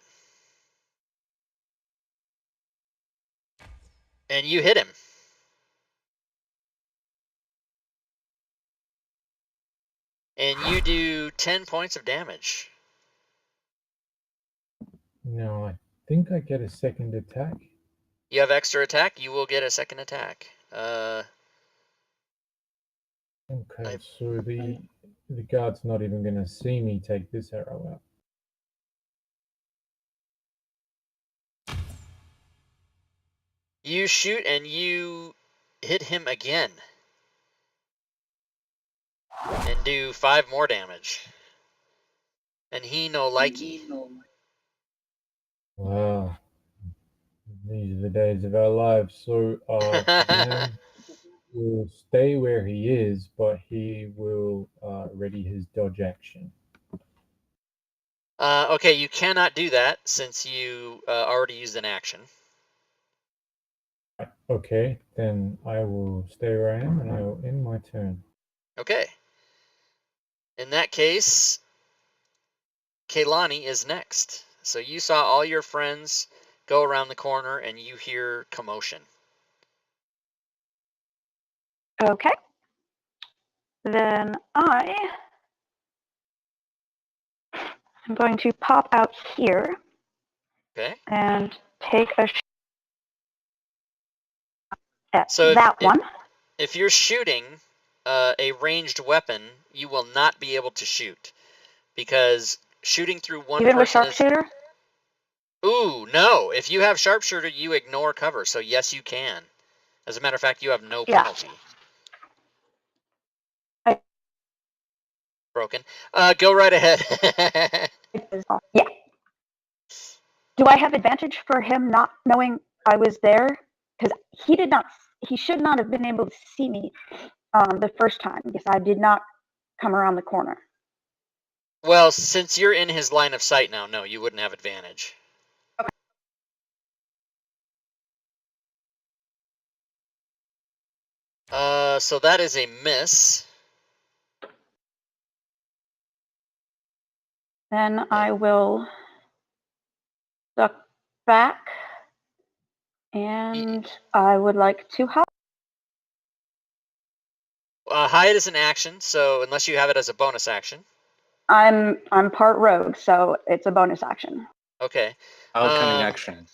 And you hit him. And you do 10 points of damage. Now, I think I get a second attack. You have extra attack, you will get a second attack. Okay, so the guard's not even going to see me take this arrow out. You shoot and you hit him again. And do 5 more damage. And he no likey. Wow. These are the days of our lives. So Kazam will stay where he is, but he will ready his dodge action. Okay, you cannot do that since you already used an action. Okay, then I will stay where I am and I will end my turn. Okay. In that case, Kaylani is next. So you saw all your friends go around the corner and you hear commotion. Okay. Then I'm going to pop out here Okay. and take a shot at So that one. If you're shooting a ranged weapon, you will not be able to shoot because shooting through one Even with person sharpshooter? Ooh, no. If you have sharpshooter, you ignore cover. So yes, you can. As a matter of fact, you have no Yeah. penalty. I- Broken. Go right ahead. Yeah. Do I have advantage for him not knowing I was there? Because he should not have been able to see me the first time because I did not come around the corner. Well, since you're in his line of sight now, no, you wouldn't have advantage. Okay. So that is a miss. Then I will duck back and I would like to hide. Hide is an action, so unless you have it as a bonus action. I'm part rogue, so it's a bonus action. Okay. How cunning action?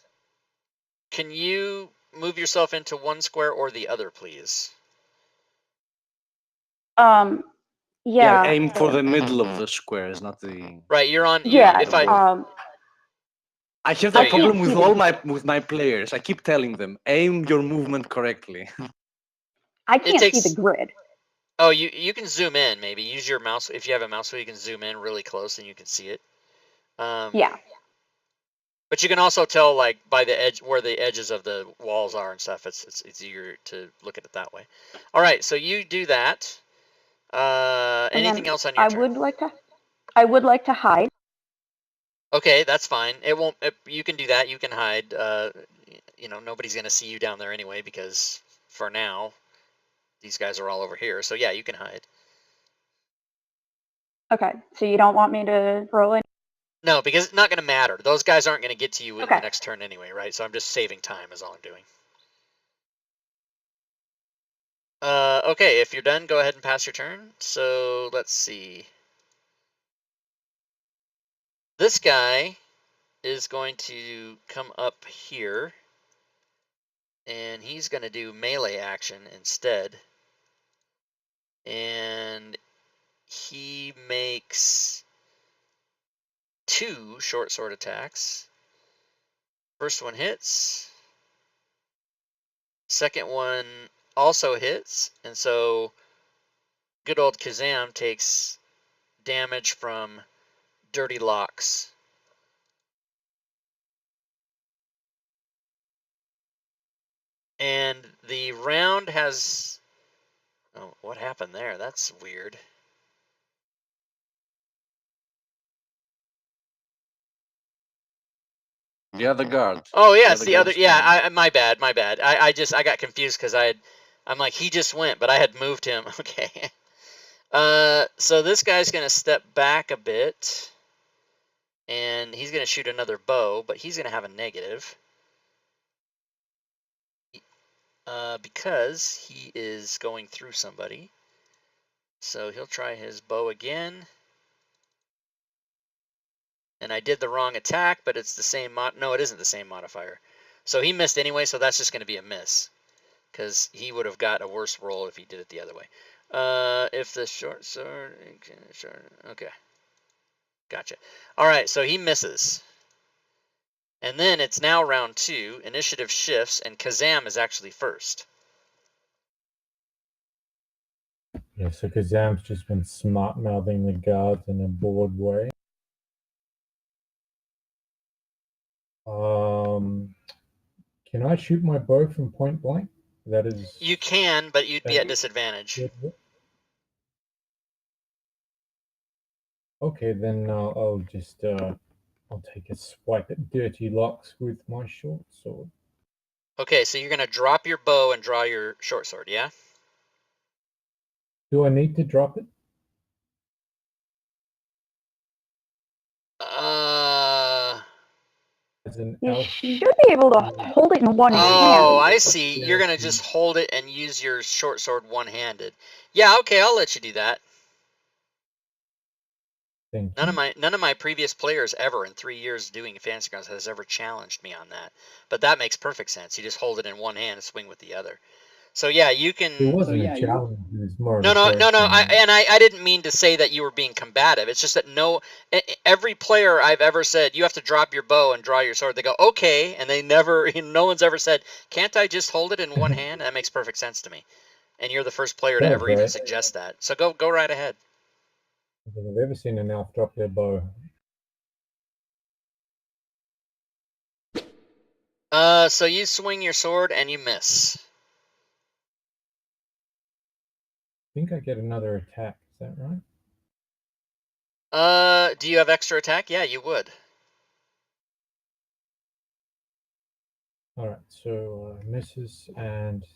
Can you move yourself into one square or the other, please? Yeah. Aim for the middle of the squares, not the. Right, you're on. Yeah. If I I have There that you go. problem with my players. I keep telling them, aim your movement correctly. I can't takes- see the grid. Oh, you can zoom in. Maybe use your mouse if you have a mouse wheel. You can zoom in really close and you can see it. Yeah. But you can also tell like by the edge where the edges of the walls are and stuff. It's easier to look at it that way. All right, so you do that. And Anything then else on your turn? I would like to hide. Okay, that's fine. It won't. You can do that. You can hide. You know, nobody's gonna see you down there anyway because for now, these guys are all over here. So yeah, you can hide. Okay. So you don't want me to roll in? No, because it's not gonna matter. Those guys aren't gonna get to you in the Okay. next turn anyway, right? So I'm just saving time is all I'm doing. Okay, if you're done, go ahead and pass your turn. So let's see. This guy is going to come up here, and he's going to do melee action instead. And he makes 2 short sword attacks. First one hits. Second one also hits, and so good old Kazam takes damage from Dirty Locks. And the round has... Oh, what happened there? That's weird. The other guard. Oh yeah, it's the other. guard's Yeah, turn. my bad. I got confused because I I'm like, he just went, but I had moved him. Okay. So this guy's going to step back a bit. And he's going to shoot another bow, but he's going to have a negative. Because he is going through somebody. So he'll try his bow again. And I did the wrong attack, but it's the same no, it isn't the same modifier. So he missed anyway, so that's just going to be a miss. Because he would have got a worse roll if he did it the other way. If the short sword... Okay. Gotcha. Alright, so he misses. And then it's now round 2. Initiative shifts, and Kazam is actually first. Yeah, so Kazam's just been smart mouthing the guards in a bored way. Can I shoot my bow from point blank? That is. You can, but you'd be at disadvantage. Okay, then I'll just I'll take a swipe at Dirty Locks with my short sword. Okay, so you're gonna drop your bow and draw your short sword, yeah? Do I need to drop it? As an You elf. should be able to hold it in one hand. Oh, I see. You're gonna just hold it and use your short sword one-handed. Yeah, okay, I'll let you do that. Thank None you. of my previous players ever in 3 years doing Fantasy Grounds has ever challenged me on that. But that makes perfect sense. You just hold it in one hand and swing with the other. So yeah, you can. It wasn't a challenge. It was more of No, a no, no, no. joke. I didn't mean to say that you were being combative. It's just that every player I've ever said you have to drop your bow and draw your sword. They go okay, and they never. No one's ever said, "Can't I just hold it in one hand?" That makes perfect sense to me. And you're the first player to Yeah, ever even right. suggest that. So go right ahead. I don't think I've ever seen an elf drop their bow. So you swing your sword and you miss. I think I get another attack. Is that right? Do you have extra attack? Yeah, you would. All right. So misses, and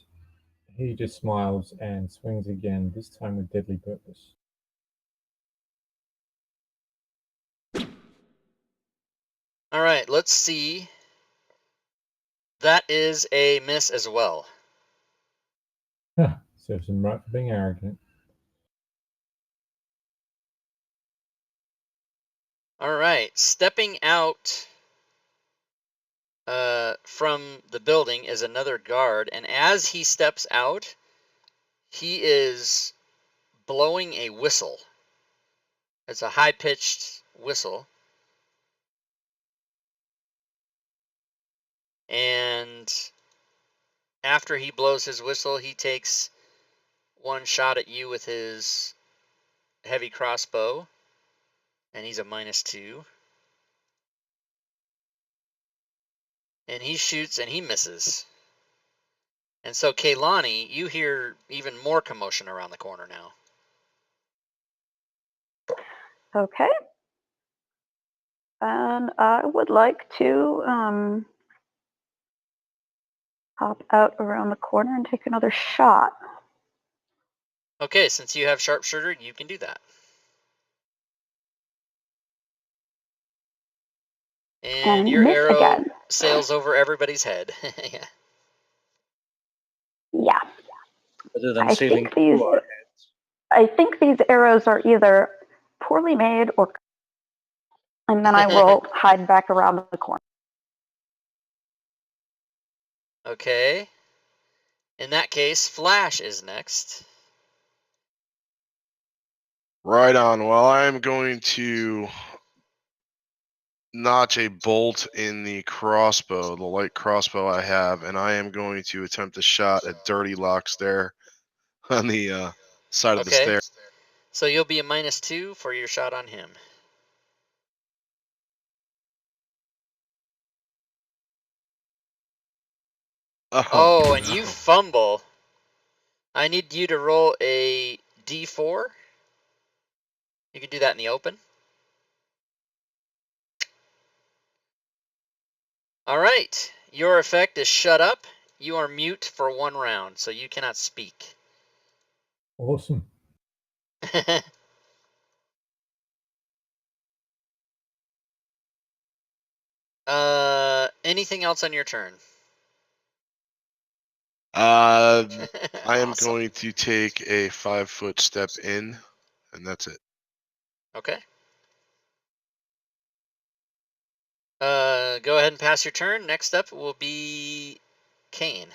he just smiles and swings again. This time with deadly purpose. All right, let's see. That is a miss as well. Serves him right for being arrogant. All right, stepping out from the building is another guard, and as he steps out, he is blowing a whistle. It's a high-pitched whistle. And after he blows his whistle, he takes one shot at you with his heavy crossbow, and he's a -2. And he shoots and he misses. And so, Kaylani, you hear even more commotion around the corner now. Okay. And I would like to hop out around the corner and take another shot. Okay, since you have sharpshooter, you can do that. And your miss arrow again. sails over everybody's head. Yeah. Yeah. Better than I sailing think these. through our I think these arrows are either poorly made or. And then I will hide back around the corner. Okay. In that case, Flash is next. Right on. Well, I'm going to notch a bolt in the crossbow, the light crossbow I have, and I am going to attempt a shot at Dirty Locks there on the side of the Okay. stair. So you'll be a -2 for your shot on him. Oh, and you fumble. I need you to roll a d4. You can do that in the open. All right. Your effect is shut up, you are mute for 1 round, so you cannot speak. Awesome. Anything else on your turn? I am Awesome. going to take a 5-foot step in, and that's it. Okay. Go ahead and pass your turn. Next up will be Kane.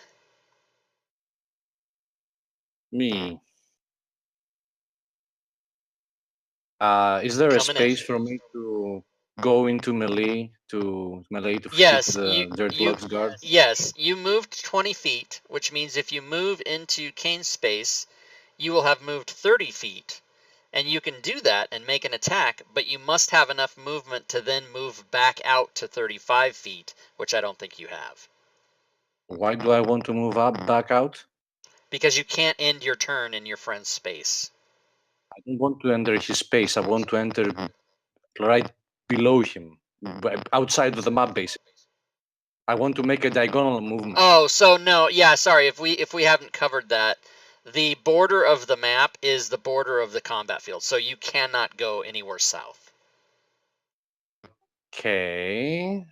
Me. Is there a Coming in. space for me to go into melee to hit Yes, the Dirty Locks guard? Yes, you moved 20 feet, which means if you move into Kane's space, you will have moved 30 feet. And you can do that and make an attack, but you must have enough movement to then move back out to 35 feet, which I don't think you have. Why do I want to move up, back out? Because you can't end your turn in your friend's space. I don't want to enter his space. I want to enter right below him, outside of the map, basically. I want to make a diagonal movement. Oh, so no, yeah, sorry, if we haven't covered that, the border of the map is the border of the combat field, so you cannot go anywhere south. Okay.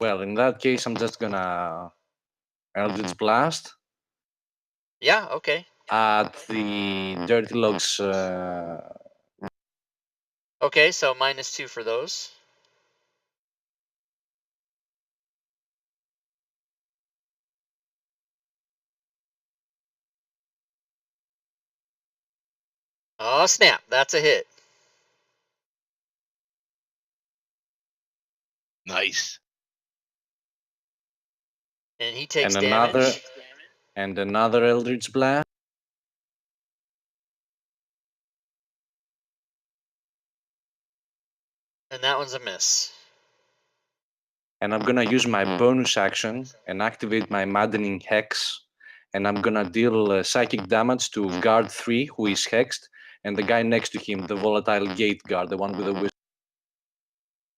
Well, in that case, I'm just gonna Eldritch Blast Yeah, okay. at the Dirty Locks. Okay, so -2 for those. Oh, snap, that's a hit. Nice. And he takes and damage. another Eldritch Blast. And that one's a miss. And I'm gonna use my bonus action and activate my Maddening Hex. And I'm gonna deal psychic damage to guard 3, who is hexed, and the guy next to him, the volatile gate guard, the one with the whistle.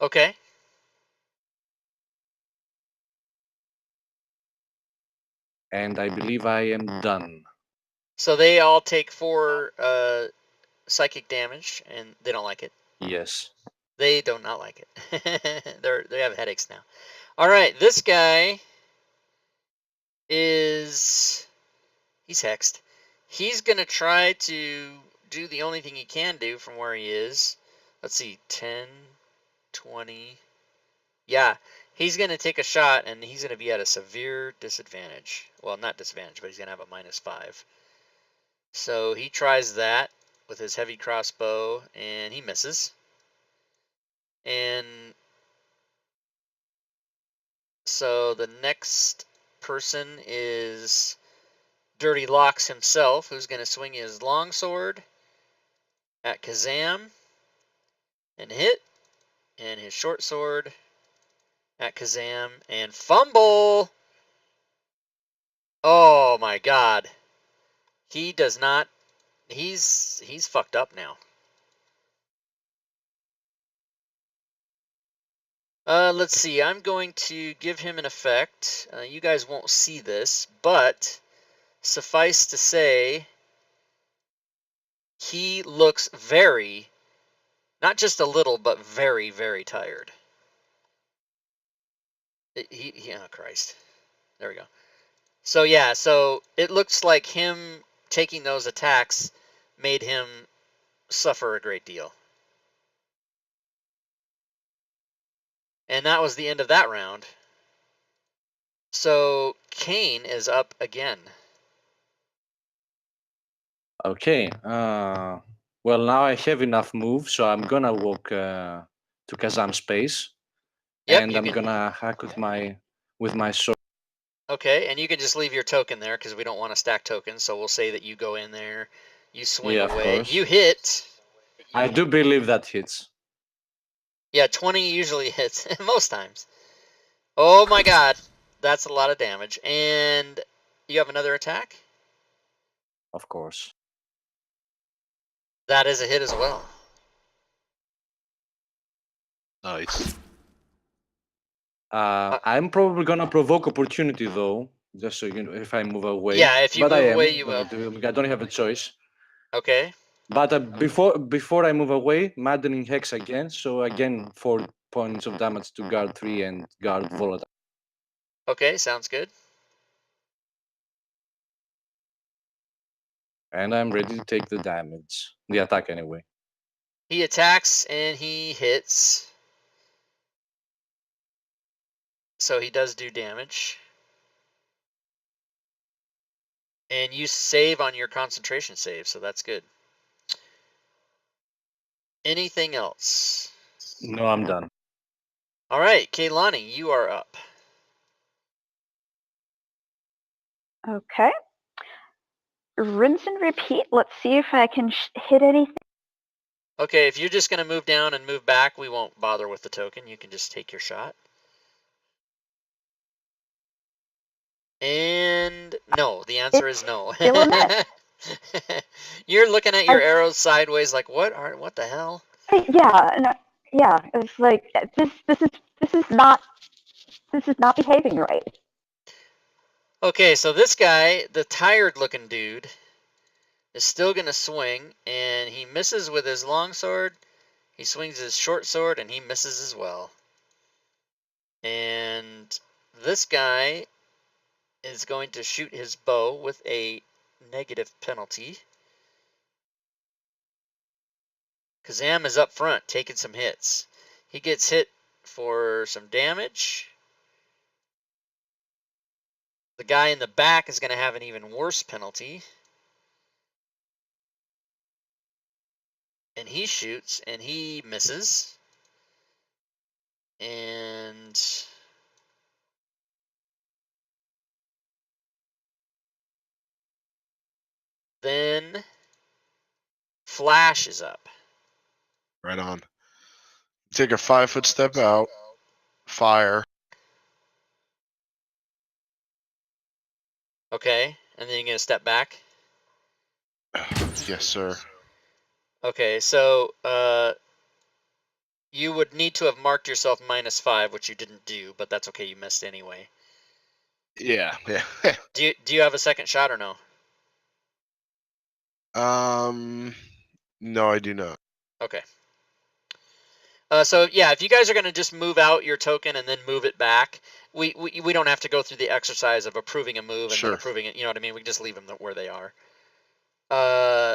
Okay. And I believe I am done. So they all take 4 psychic damage, and they don't like it. Yes. They do not like it. They have headaches now. All right, this guy he's hexed. He's gonna try to do the only thing he can do from where he is. Let's see, 10, 20. Yeah, he's gonna take a shot, and he's gonna be at a severe disadvantage. Well, not disadvantage, but he's gonna have a -5. So he tries that with his heavy crossbow, and he misses. And so the next person is Dirty Locks himself, who's going to swing his longsword at Kazam and hit, and his short sword at Kazam and fumble. Oh my God. He does not, he's fucked up now. Let's see, I'm going to give him an effect. You guys won't see this, but suffice to say, he looks very, not just a little, but very, very tired. Oh Christ. There we go. So yeah, so it looks like him taking those attacks made him suffer a great deal. And that was the end of that round. So Kane is up again. Okay. Well, now I have enough move, so I'm gonna walk to Kazam's space, Yep, and I'm gonna hack with my sword. Okay, and you can just leave your token there because we don't want to stack tokens. So we'll say that you go in there, you swing Yeah, of away, course. you hit. I do believe that hits. Yeah, 20 usually hits most times. Oh my God, that's a lot of damage. And you have another attack? Of course. That is a hit as well. Nice. I'm probably gonna provoke opportunity though, just so you know, if I move away. Yeah, if you but I move am. away, you will. I don't have a choice. Okay. But before I move away, maddening hex again. So again, 4 points of damage to guard 3 and guard volatile. Okay, sounds good. And I'm ready to take the damage, the attack anyway. He attacks and he hits. So he does do damage. And you save on your concentration save, so that's good. Anything else? No, I'm done. All right, Kaylani, you are up. Okay. Rinse and repeat. Let's see if I can hit anything. Okay, if you're just going to move down and move back, we won't bother with the token. You can just take your shot. And no, the answer is no. Still a miss. You're looking at your arrows sideways like, what the hell? Yeah, no, yeah. It's like this is not behaving right. Okay, so this guy, the tired looking dude, is still going to swing, and he misses with his long sword. He swings his short sword, and he misses as well. And this guy is going to shoot his bow with a negative penalty. Kazam is up front, taking some hits. He gets hit for some damage. The guy in the back is going to have an even worse penalty. And he shoots, and he misses. And then Flash is up. Right on. Take a 5-foot step out. Fire. Okay, and then you're going to step back. Yes, sir. Okay, so you would need to have marked yourself -5, which you didn't do, but that's okay. You missed anyway. Yeah. Do you have a second shot or no? No, I do not. Okay. So yeah, if you guys are going to just move out your token and then move it back, we don't have to go through the exercise of approving a move and then approving it. You know what I mean? We can just leave them where they are.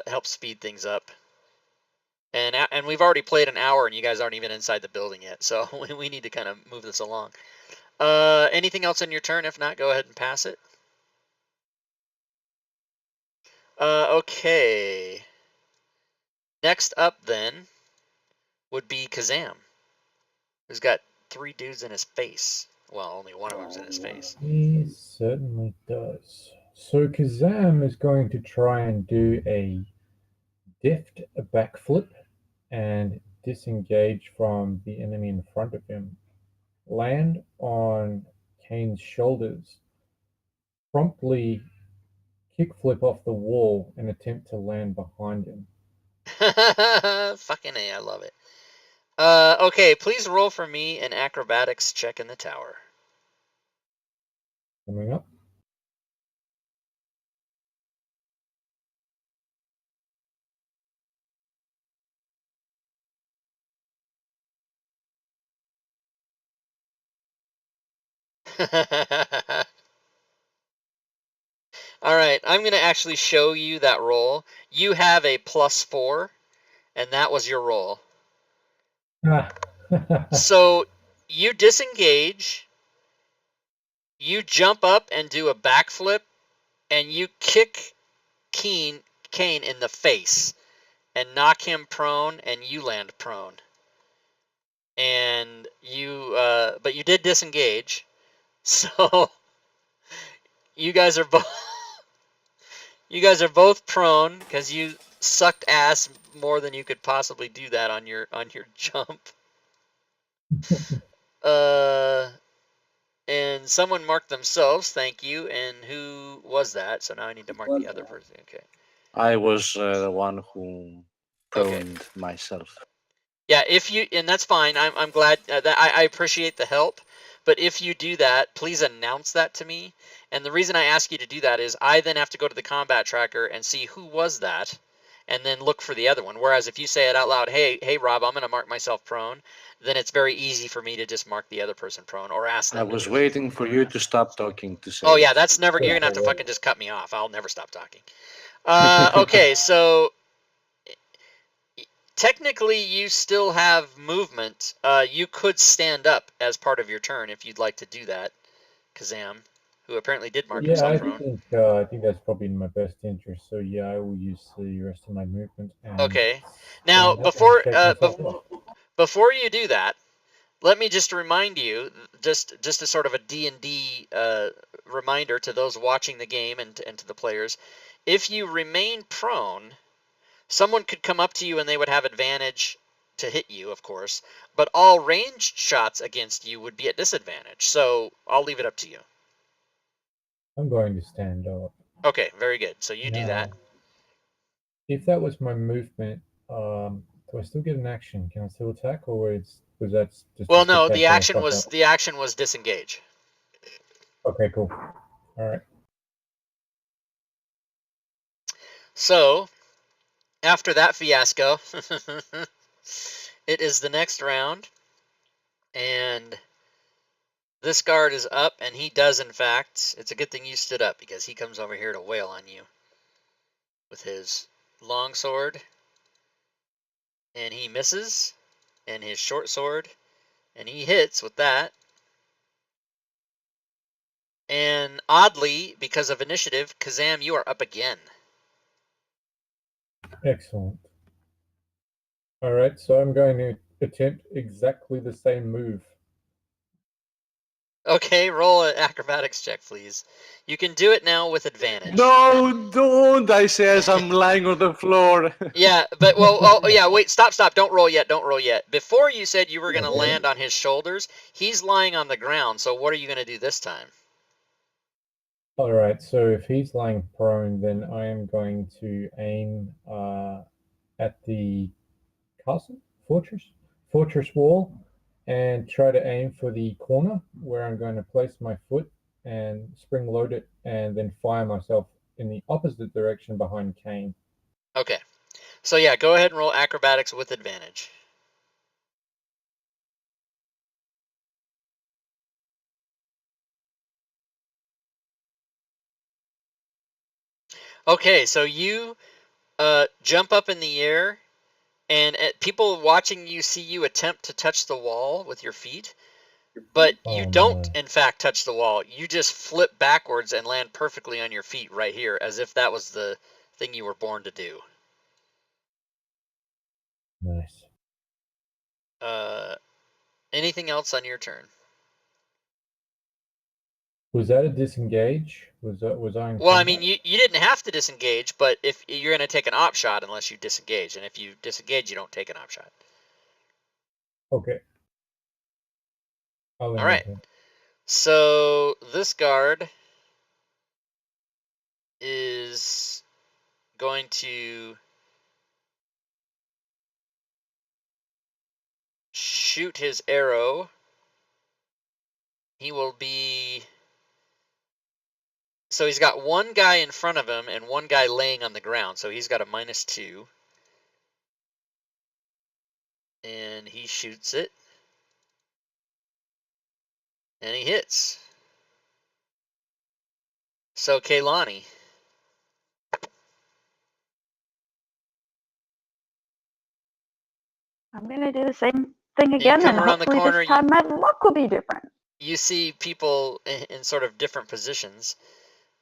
Helps speed things up. And we've already played an hour and you guys aren't even inside the building yet, so we need to kind of move this along. Anything else in your turn? If not, go ahead and pass it. Okay. Next up then would be Kazam, who's got 3 dudes in his face. Well, only one of them's in his face. He certainly does. So Kazam is going to try and do a deft backflip and disengage from the enemy in front of him. Land on Kane's shoulders. Promptly kickflip off the wall and attempt to land behind him. Fucking A, I love it. Okay, please roll for me an acrobatics check in the tower. Coming up. All right, I'm going to actually show you that roll. You have a +4, and that was your roll. So you disengage, you jump up and do a backflip, and you kick Kane in the face and knock him prone, and you land prone. And you, but you did disengage, so you guys are both prone because you sucked ass more than you could possibly do that on your jump. And someone marked themselves, thank you. And who was that? So now I need to mark the other person. Okay. I was the one who proned myself. Yeah, and that's fine. I'm glad that I appreciate the help. But if you do that, please announce that to me. And the reason I ask you to do that is I then have to go to the combat tracker and see who was that, and then look for the other one. Whereas if you say it out loud, hey Rob, I'm going to mark myself prone, then it's very easy for me to just mark the other person prone or ask I them. was waiting for you to stop talking to say. Oh yeah, that's never. You're gonna have to fucking just cut me off. I'll never stop talking. Okay, so technically you still have movement. You could stand up as part of your turn if you'd like to do that, Kazam, who apparently did mark Yeah, himself prone. I think that's probably in my best interest. So yeah, I will use the rest of my movement. And Okay. Now stand up and take myself off. before you do that, let me just remind you, just a sort of a D&D reminder to those watching the game and to the players. If you remain prone, someone could come up to you and they would have advantage to hit you, of course, but all ranged shots against you would be at disadvantage. So I'll leave it up to you. I'm going to stand up. Okay, very good. So you do that. Now, if that was my movement, do I still get an action? Can I still attack, or was that just? Well, no, the action was disengage. Okay, cool. All right. So after that fiasco, it is the next round, and this guard is up, and he does, in fact. It's a good thing you stood up, because he comes over here to wail on you with his long sword, and he misses, and his short sword, and he hits with that. And oddly, because of initiative, Kazam, you are up again. Excellent. All right, so I'm going to attempt exactly the same move. Okay, roll an acrobatics check, please. You can do it now with advantage. No, don't! I say as I'm lying on the floor. Yeah, but oh yeah, wait, stop, don't roll yet, Before you said you were going to land on his shoulders, he's lying on the ground, so what are you going to do this time? All right, so if he's lying prone, then I am going to aim at the fortress wall, and try to aim for the corner where I'm going to place my foot and spring load it, and then fire myself in the opposite direction behind Kane. Okay, so yeah, go ahead and roll acrobatics with advantage. Okay, so you jump up in the air, and people watching you see you attempt to touch the wall with your feet, but you don't, in fact, touch the wall. You just flip backwards and land perfectly on your feet right here, as if that was the thing you were born to do. Nice. Anything else on your turn? Was that a disengage? Was I? Well, I mean, you didn't have to disengage, but if you're going to take an op shot unless you disengage, and if you disengage, you don't take an op shot. Okay. All right. So this guard is going to shoot his arrow. He will be... So he's got one guy in front of him and one guy laying on the ground. So he's got a -2. And he shoots it. And he hits. So Kaylani. I'm going to do the same thing again, and hopefully this time my luck will be different. You see people in sort of different positions.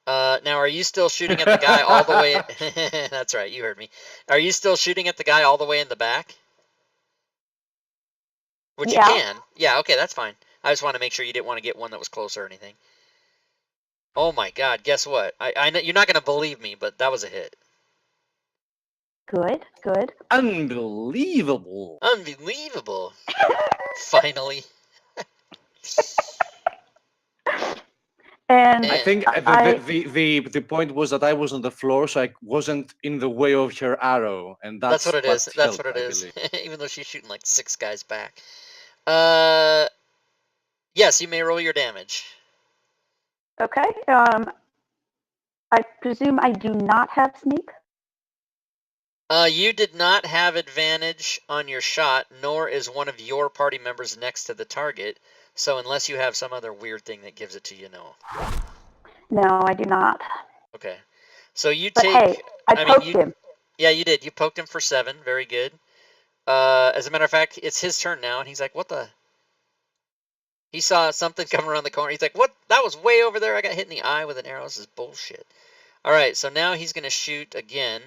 Now, are you still shooting at the guy all the way? That's right, you heard me. Are you still shooting at the guy all the way in the back? Which you can. Yeah, okay, that's fine. I just want to make sure you didn't want to get one that was close or anything. Oh my God, guess what? I know you're not going to believe me, but that was a hit. Good. Unbelievable. Unbelievable. Finally. And I think the point was that I was on the floor, so I wasn't in the way of her arrow, and that's what it is. That's what it is. Even though she's shooting like 6 guys back. Yeah, Yes, you may roll your damage. Okay. I presume I do not have sneak. You did not have advantage on your shot, nor is one of your party members next to the target. So unless you have some other weird thing that gives it to you, no. No, I do not. Okay. So you But take. hey, I I mean, poked you. him. Yeah, you did. You poked him for 7. Very good. As a matter of fact, it's his turn now, and he's like, "What the?" He saw something come around the corner. He's like, "What? That was way over there. I got hit in the eye with an arrow. This is bullshit." All right, so now he's gonna shoot again,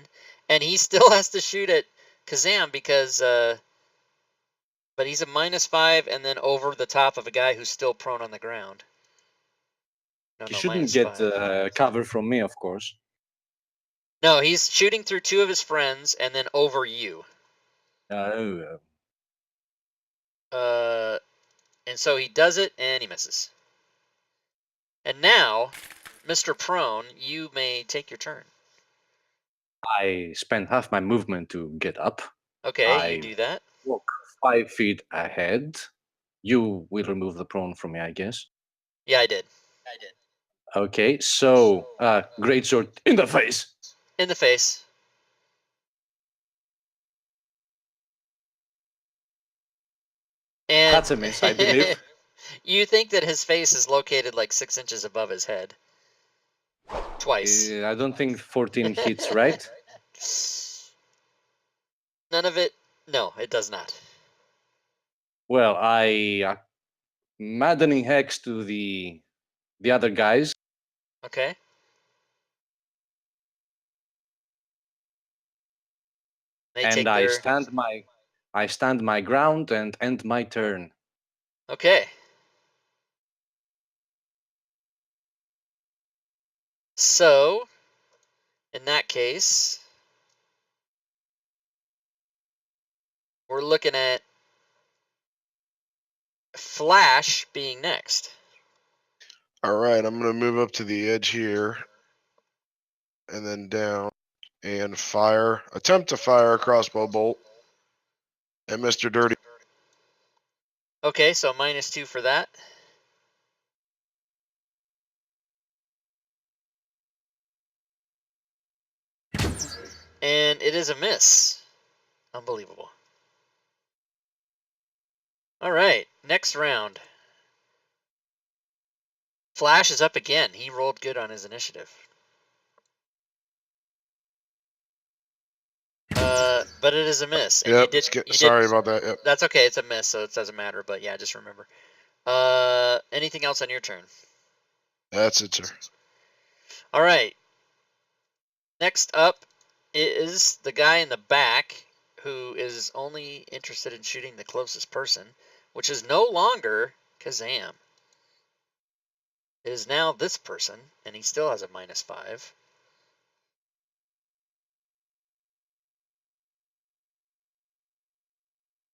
and he still has to shoot at Kazam because, but he's a -5 and then over the top of a guy who's still prone on the ground. No, He no, shouldn't get -5. cover from me, of course. No, he's shooting through 2 of his friends and then over you. Oh, And so he does it and he misses. And now, Mr. Prone, you may take your turn. I spent half my movement to get up. Okay, you I do that. walk 5 feet ahead. You will remove the prone from me, I guess. Yeah, I did. Okay, so great sword in the face. In the face. And That's a miss, I believe. you think that his face is located like 6 inches above his head. Twice. I don't think 14 hits, right? None of it. No, it does not. Well, I maddening hex to the other guys. Okay. They take And I their. stand my ground and end my turn. Okay. So, in that case, we're looking at Flash being next. All right, I'm gonna move up to the edge here, and then down, and fire. Attempt to fire a crossbow bolt at Mr. Dirty. Okay, so -2 for that. And it is a miss. Unbelievable. All right, next round. Flash is up again. He rolled good on his initiative. But it is a miss. And Yep. you did, Sorry about that. Yep. That's okay. It's a miss, so it doesn't matter. But yeah, just remember. Anything else on your turn? That's it, sir. All right. Next up is the guy in the back who is only interested in shooting the closest person, which is no longer Kazam. It is now this person, and he still has a -5.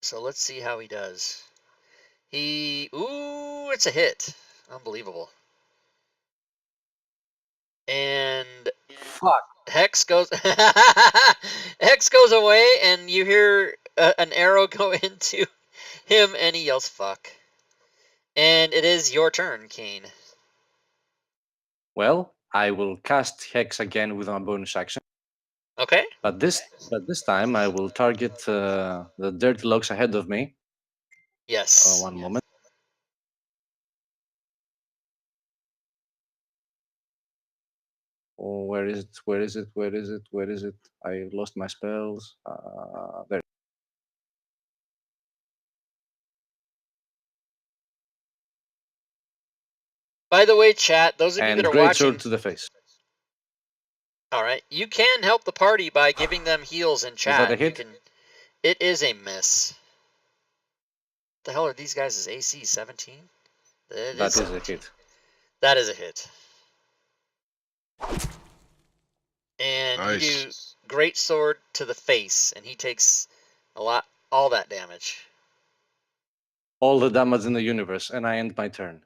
So let's see how he does. Ooh, it's a hit. Unbelievable. And Fuck. Hex goes Hex goes away, and you hear an arrow go into him, and he yells "fuck." And it is your turn, Kane. Well, I will cast hex again with my bonus action. Okay. But this time I will target the dirty logs ahead of me. Yes. One moment. Oh, where is it? Where is it? Where is it? Where is it? I lost my spells. There. By the way, chat, those of you And that are great watching, sword to the face. all right, you can help the party by giving them heals in chat. Is that a hit? It is a miss. What the hell are these guys' AC 17? That is a hit. That is a hit. And Nice. you do great sword to the face, and he takes all that damage. All the damage in the universe, and I end my turn.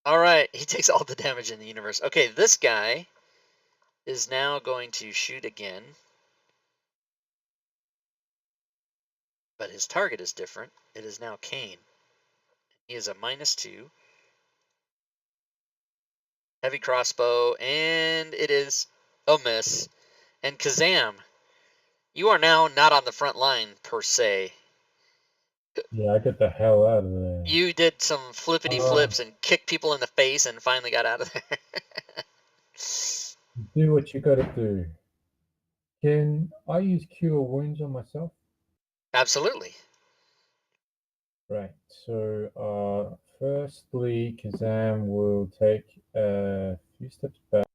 All right, he takes all the damage in the universe. Okay, this guy is now going to shoot again. but his target is different. It is now Kane. He is a -2. Heavy crossbow, and it is a miss. And Kazam, you are now not on the front line per se. Yeah, I get the hell out of there. You did some flippity flips and kicked people in the face and finally got out of there. Do what you gotta do. Can I use Cure Wounds on myself? Absolutely. Right. So, firstly, Kazam will take a few steps back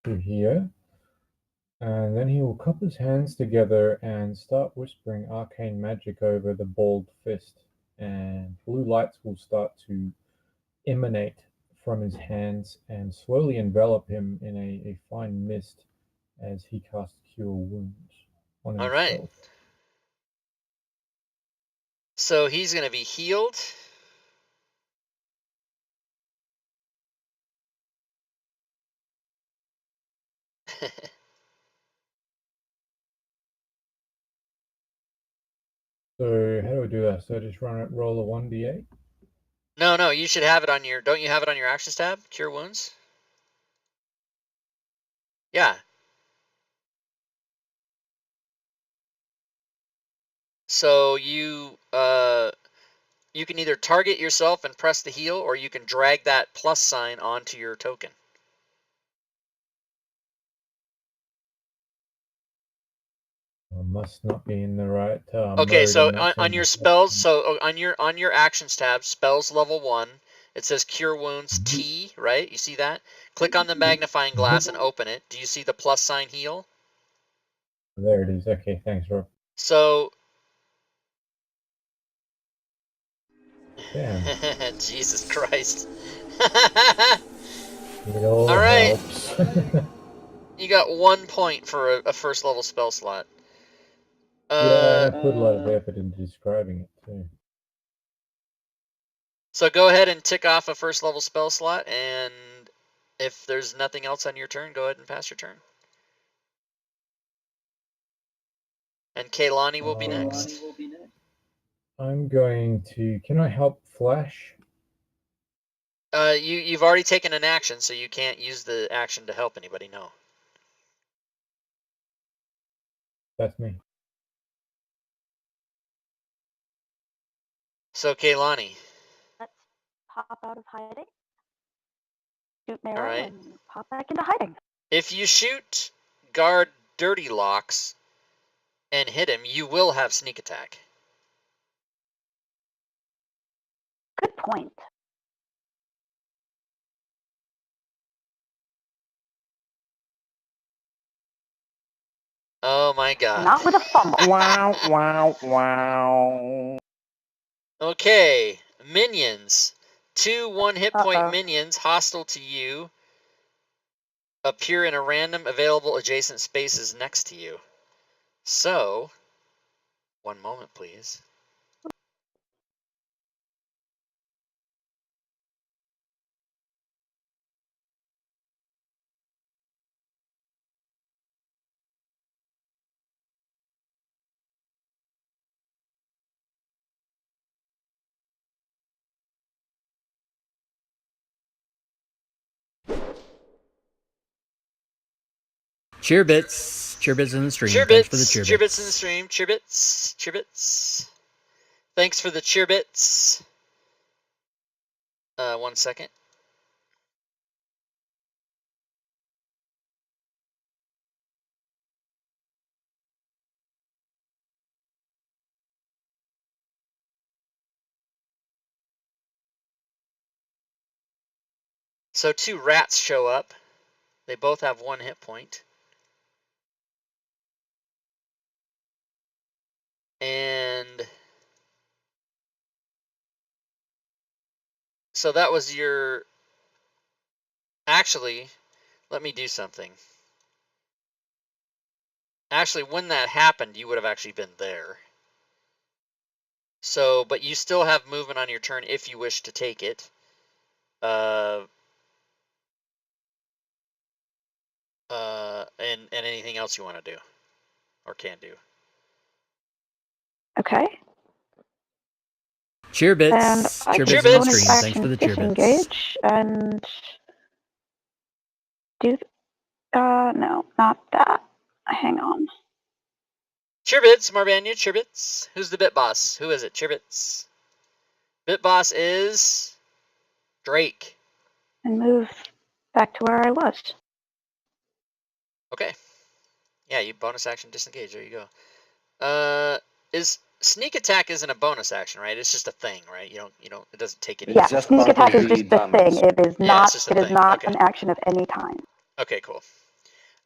to here, and then he will cup his hands together and start whispering arcane magic over the balled fist, and blue lights will start to emanate from his hands and slowly envelop him in a fine mist as he casts Cure Wounds on All right. himself. So he's going to be healed. So how do I do that? So I just roll a 1d8? No, you should have it on your, don't you have it on your actions tab? Cure Wounds? Yeah. So you can either target yourself and press the heal, or you can drag that plus sign onto your token. I must not be in the right Okay, mode. so I'm not on seeing your the spells, section. so on your actions tab, spells level 1, it says Cure Wounds Mhm. T, right? You see that? Click on the magnifying glass and open it. Do you see the plus sign heal? There it is. Okay, thanks, Rob. So Damn. Jesus Christ. It all All right. helps. You got 1 point for a first level spell slot. Yeah, and I put a lot of effort into describing it too. So go ahead and tick off a first level spell slot, and if there's nothing else on your turn, go ahead and pass your turn. And Kaylani will be next. I'm going to. Can I help Flash? You've already taken an action, so you can't use the action to help anybody. No. That's me. So Kaylani. Let's pop out of hiding, shoot an All arrow, right. and pop back into hiding. If you shoot guard Dirty Locks and hit him, you will have sneak attack. Good point. Oh my god. Not with a fumble. Wow, wow, wow. Okay, minions. 2 1-hit point Uh-oh. minions hostile to you appear in a random available adjacent spaces next to you. So, 1 moment, please. Cheerbits. Cheerbits in the stream. Thanks for the cheerbits. Cheerbits in the stream. Cheerbits. Thanks for the cheerbits. 1 second. So 2 rats show up. They both have 1 hit point. And so that was your... Actually, let me do something. Actually, when that happened, you would have actually been there. So, but you still have movement on your turn if you wish to take it. And anything else you want to do or can do. Okay. Cheerbits. And I Cheerbits can on the bonus stream. Thanks action for the cheerbits. disengage and do. No, not that. Hang on. Cheerbits, Marbanya, Cheerbits. Who's the bit boss? Who is it? Cheerbits. Bit boss is Drake. And move back to where I was. Okay. Yeah, you bonus action disengage. There you go. Is sneak attack isn't a bonus action, right? It's just a thing, right? You don't. It doesn't take any. Yeah, just sneak part of attack is the just the damage. thing. It is Yeah, not. it's just a It is thing. not Okay. an action of any time. Okay, cool.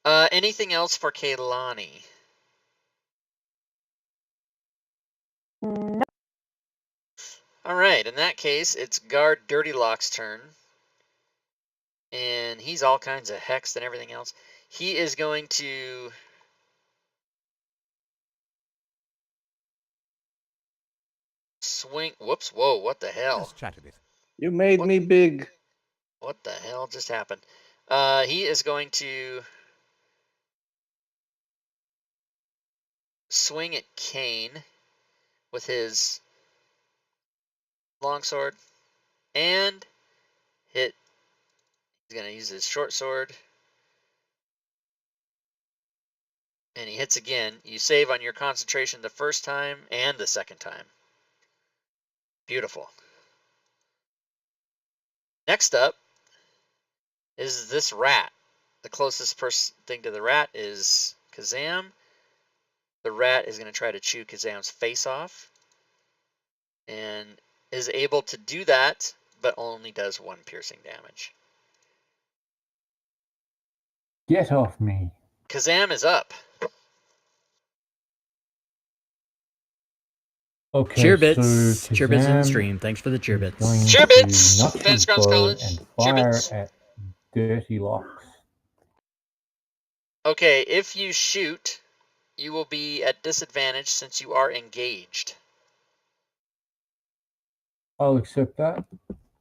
Anything else for Kaylani? Nope. All right. In that case, it's guard Dirty Lock's turn, and he's all kinds of hexed and everything else. He is going to swing. Whoops! Whoa! What the Let hell? us chat a bit. You made me big. What the hell just happened? He is going to swing at Kane with his longsword and hit. He's going to use his short sword. And he hits again. You save on your concentration the first time and the second time. Beautiful. Next up is this rat. The closest thing to the rat is Kazam. The rat is going to try to chew Kazam's face off. And is able to do that, but only does 1 piercing damage. Get off me. Kazam is up. Okay, Cheerbits. so Cheerbits on the Kazam stream. Thanks for the is going cheerbits. to Cheerbits! notch Fantasy his Grounds bow College. and fire Cheerbits. at Dirty Locks. Okay, if you shoot, you will be at disadvantage since you are engaged. I'll accept that,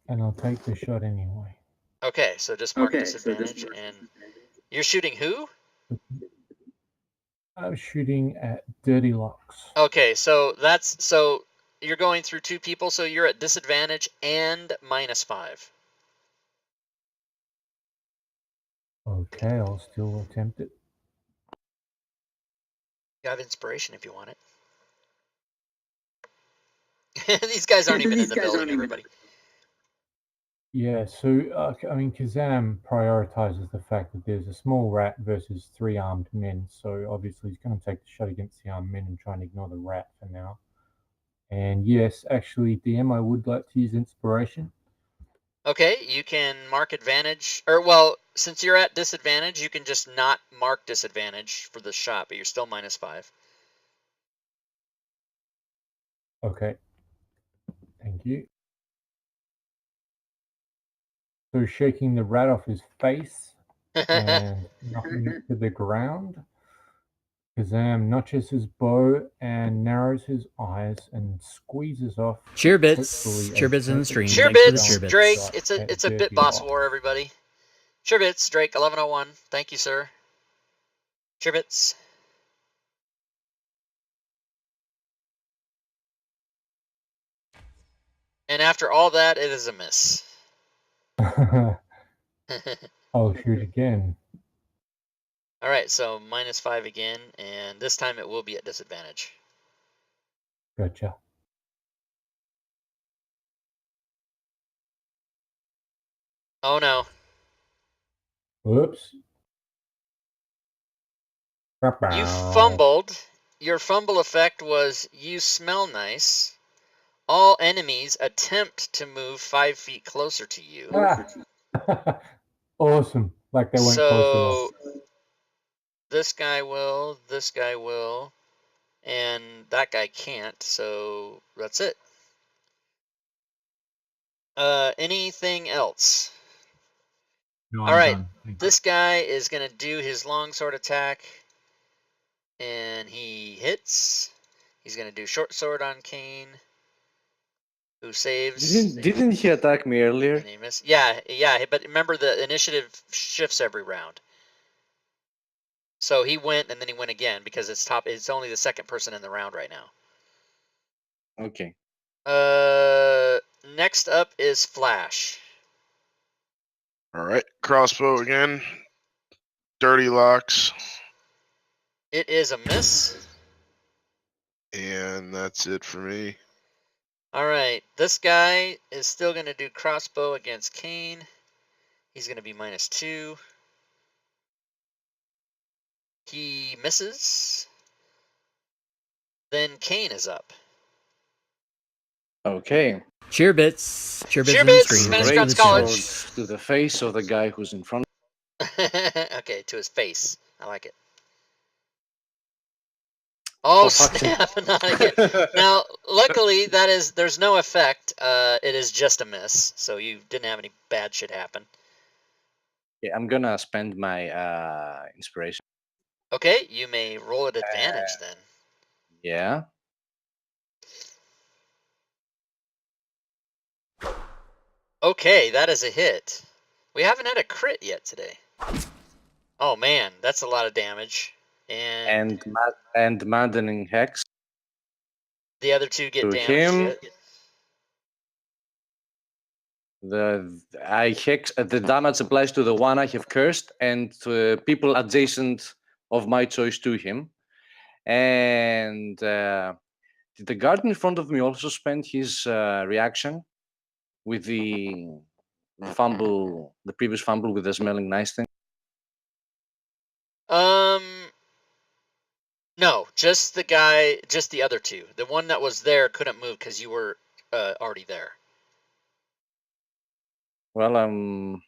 and I'll take the shot anyway. Okay, so just mark disadvantage, and you're shooting who? I'm shooting at Dirty Locks. Okay, so you're going through 2 people, so you're at disadvantage and -5. Okay, I'll still attempt it. You have inspiration if you want it. These guys aren't even in the building, everybody. Yeah, so I mean, Kazam prioritizes the fact that there's a small rat versus 3 armed men, so obviously he's going to take the shot against the armed men and try and ignore the rat for now. And yes, actually, DM, I would like to use inspiration. Okay, you can mark advantage, or well, since you're at disadvantage, you can just not mark disadvantage for the shot, but you're still -5. Okay, thank you. So shaking the rat off his face and knocking it to the ground. Kazam notches his bow and narrows his eyes and squeezes off. Cheerbits. hopefully a Cheerbits in the stream. Thanks for the Cheerbits, cheerbits. Drake. shot It's at a bit Dirty boss Locks. war, everybody. Cheerbits, Drake, 1101. Thank you, sir. Cheerbits. And after all that, it is a miss. I'll shoot again. All right, so -5 again, and this time it will be at disadvantage. Gotcha. Oh no. Whoops. You fumbled. Your fumble effect was you smell nice. All enemies attempt to move 5 feet closer to you. Ah. Awesome. Like they weren't So close enough. this guy will, and that guy can't, so that's it. Anything else? No, All I'm right, done. Thank you. this guy is going to do his longsword attack, and he hits. He's going to do short sword on Kane, who saves. Didn't he attack me earlier? And he missed. Yeah, but remember the initiative shifts every round. So he went and then he went again because it's only the second person in the round right now. Okay. Next up is Flash. All right, crossbow again. Dirty locks, It is a miss. and that's it for me. All right, this guy is still going to do crossbow against Kane. He's going to be -2. He misses. Then Kane is up. Okay. Cheerbits. Cheerbits Cheerbits, in the screen. Spanish Thanks for Grounds the College. cheers. To the face of the guy who's in front. Okay, to his face. I like it. Oh, fuck. snap! Not again. Now, luckily, there's no effect. It is just a miss, so you didn't have any bad shit happen. Yeah, I'm gonna spend my inspiration. Okay, you may roll at advantage then. Yeah. Okay, that is a hit. We haven't had a crit yet today. Oh man, that's a lot of damage. And And maddening hex the other two get to damaged him. yet? The damage applies to the one I have cursed and to people adjacent of my choice to him. And did the guard in front of me also spend his reaction with the fumble, the previous fumble with the smelling nice thing? No, just the guy, just the other two. The one that was there couldn't move because you were already there. Well, I'm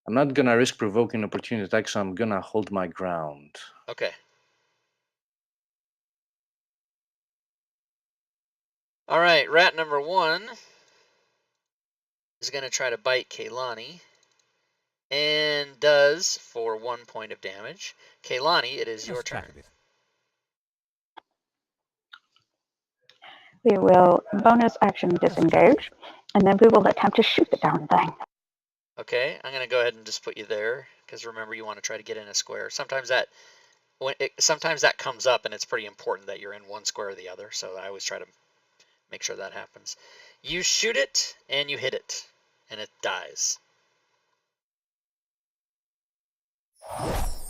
not gonna risk provoking opportunity attack, so I'm gonna hold my ground. Okay. All right, rat number 1 is going to try to bite Kaylani, and does for 1 point of damage. Kaylani, it is Let your us chat turn. a bit. We will bonus action disengage, and then we will attempt to shoot the darn thing. Okay, I'm going to go ahead and just put you there, because remember you want to try to get in a square. Sometimes that comes up, and it's pretty important that you're in one square or the other, so I always try to make sure that happens. You shoot it, and you hit it, and it dies.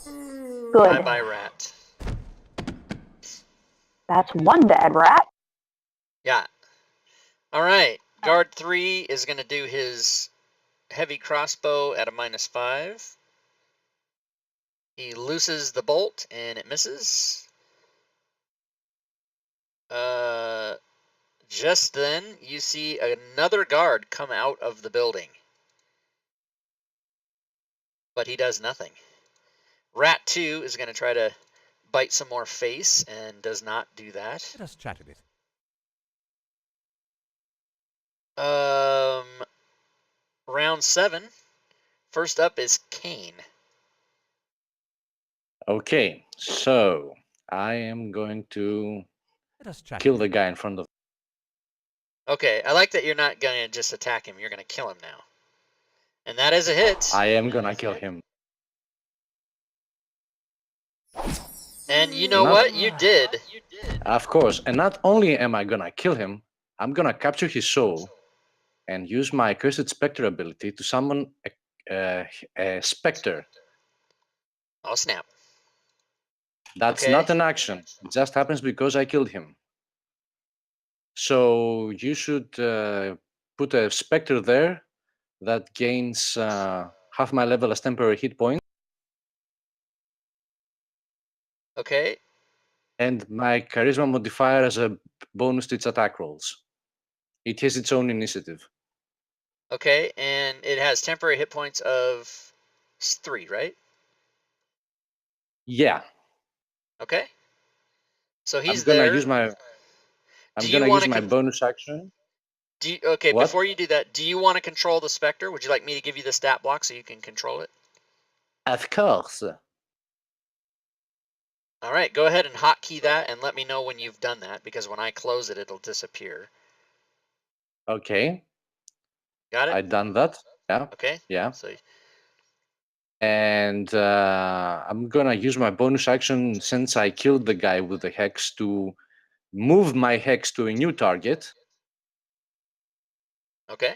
Good. Bye-bye, rat. That's one dead rat. Yeah. All right. Guard 3 is going to do his heavy crossbow at a -5. He looses the bolt, and it misses. Just then, you see another guard come out of the building. But he does nothing. Rat 2 is going to try to bite some more face, and does not do that. Let us chat a bit. Round 7. First up is Kane. Okay, so I am going to Let us chat. kill the guy in front of. Okay, I like that you're not going to just attack him. You're going to kill him now. And that is a hit. I am gonna kill him. And you know Not- what? You did. Of course, and not only am I gonna kill him, I'm gonna capture his soul and use my Cursed Spectre ability to summon a spectre. Oh, snap. That's Okay. not an action. It just happens because I killed him. So you should put a spectre there that gains half my level as temporary hit point, Okay. and my charisma modifier as a bonus to its attack rolls. It has its own initiative. Okay, and it has temporary hit points of 3, right? Yeah, Okay. So he's I'm gonna there. use my. I'm Do you gonna wanna use my con- bonus action. Okay, What? before you do that, do you want to control the Spectre? Would you like me to give you the stat block so you can control it? Of course. All right, go ahead and hotkey that and let me know when you've done that, because when I close it, it'll disappear. Okay, Got it? I done that. Yeah, Okay. yeah. So And I'm gonna use my bonus action since I killed the guy with the hex to move my hex to a new target. Okay.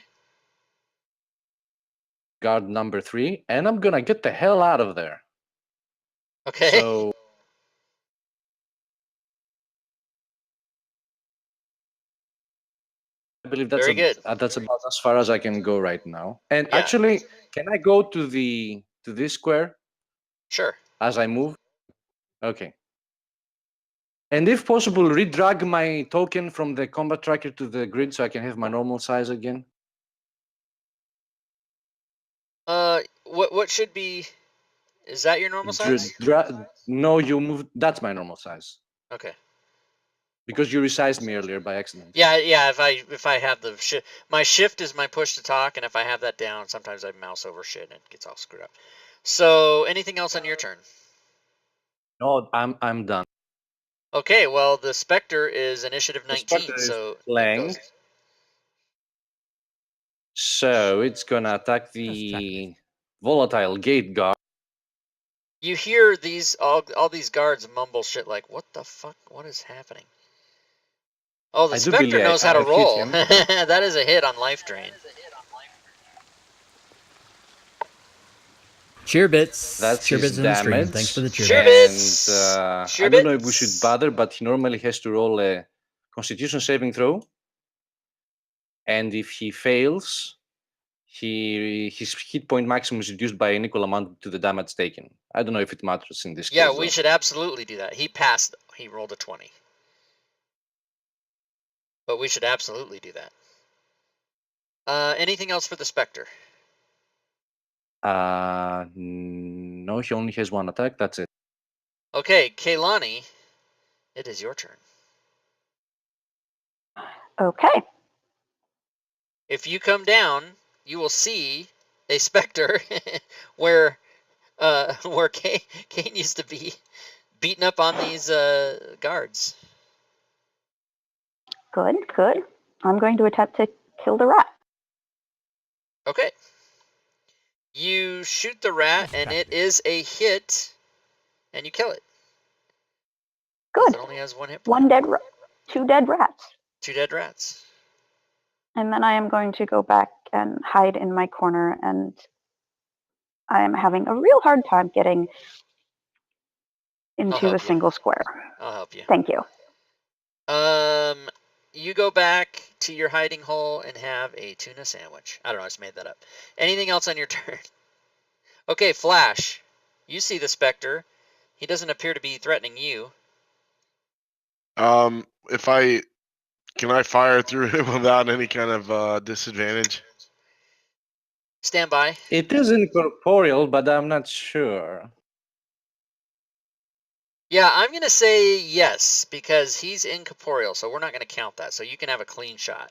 Guard number 3, and I'm gonna get the hell out of there. Okay. So I believe Very good. that's about as far as I can go right now. And Yeah. actually, can I go to this square Sure. as I move? Okay. And if possible, redrag my token from the combat tracker to the grid so I can have my normal size again. What should be? Is that your normal size? No, you moved. That's my normal size Okay. because you resized me earlier by accident. Yeah, yeah. If I have the shift, my shift is my push to talk, and if I have that down, sometimes I mouse over shit and it gets all screwed up. So, anything else on your turn? No, I'm done. Okay. Well, the Spectre is initiative The 19, Spectre is so it playing. goes. So it's gonna attack the volatile gate guard. You hear these all these guards mumble shit like, "What the fuck? What is happening?" Oh, the I do Spectre believe knows how to I've hit roll. him. That is a hit on life drain. Cheer bits. That's Cheer his bits in the stream. damage. Thanks for the cheer Cheer bits. And bits. Cheer I don't know if we bits. should bother, but he normally has to roll a Constitution saving throw. And if he fails, his hit point maximum is reduced by an equal amount to the damage taken. I don't know if it matters in this Yeah, case. we though. should absolutely do that. He passed. He rolled a 20. But we should absolutely do that. Anything else for the Spectre? No, he only has one attack. That's it. Okay, Kaylani, it is your turn. Okay. If you come down, you will see a Spectre where Kane used to be beating up on these guards. Good, good. I'm going to attempt to kill the rat. Okay. You shoot the rat, and it is a hit, and you kill it. 'Cause Good. It only has one hit point. Two dead rats. 2 dead rats. And then I am going to go back and hide in my corner, and I am having a real hard time getting into help a you. single square. I'll help you. Thank you. You go back to your hiding hole and have a tuna sandwich. I don't know, I just made that up. Anything else on your turn? Okay, Flash. You see the Spectre. He doesn't appear to be threatening you. Can I fire through him without any kind of disadvantage? Stand by. It is incorporeal, but I'm not sure. Yeah, I'm going to say yes, because he's incorporeal, so we're not going to count that. So you can have a clean shot.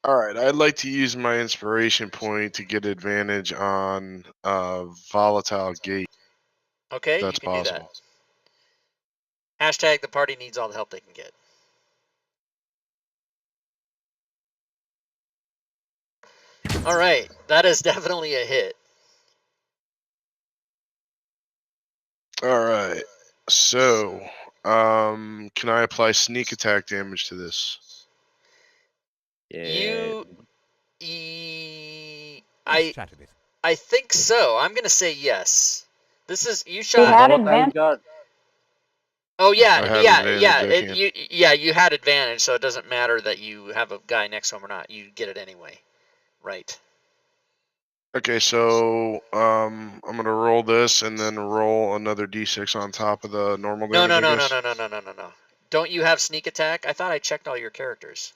All right, I'd like to use my inspiration point to get advantage on volatile gate. Okay, That's you can possible. do that. Hashtag the party needs all the help they can get. All right, that is definitely a hit. All right, so can I apply sneak attack damage to this? You, Let's chat a bit. I think so. I'm gonna say yes. This is you You shot. had Volatile advantage. guard. Oh I yeah, have yeah, advantage, yeah. I can't. You had advantage, so it doesn't matter that you have a guy next to him or not. You get it anyway, right? Okay, so I'm gonna roll this and then roll another d6 on top of the normal No, damage. no, I no, no, guess. no. Don't you have sneak attack? I thought I checked all your characters.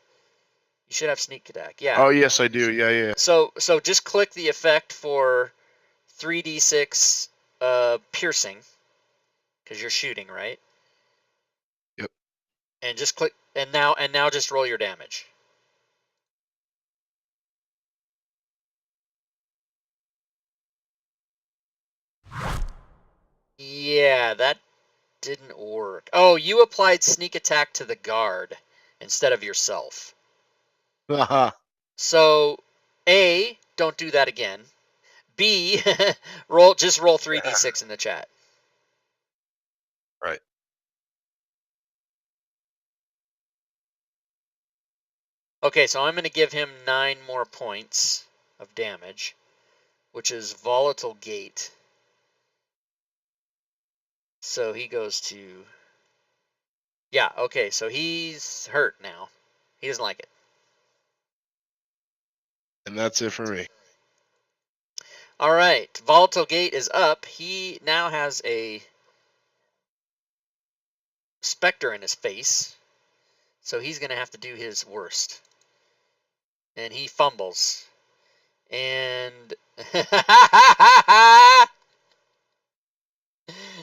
You should have sneak attack. Yeah. Oh yes, I do. Yeah. So just click the effect for 3d6 piercing, because you're shooting, right? Yep. And just click and now just roll your damage. Yeah, that didn't work. Oh, you applied sneak attack to the guard instead of yourself. Haha. So, A, don't do that again. B, just roll 3d6 in the chat. Right. Okay, so I'm going to give him 9 more points of damage, which is Volatile Gate. So he goes to... Yeah, okay, so he's hurt now. He doesn't like it. And that's it for me. All right, Volatile Gate is up. He now has a specter in his face, so he's going to have to do his worst. And he fumbles. And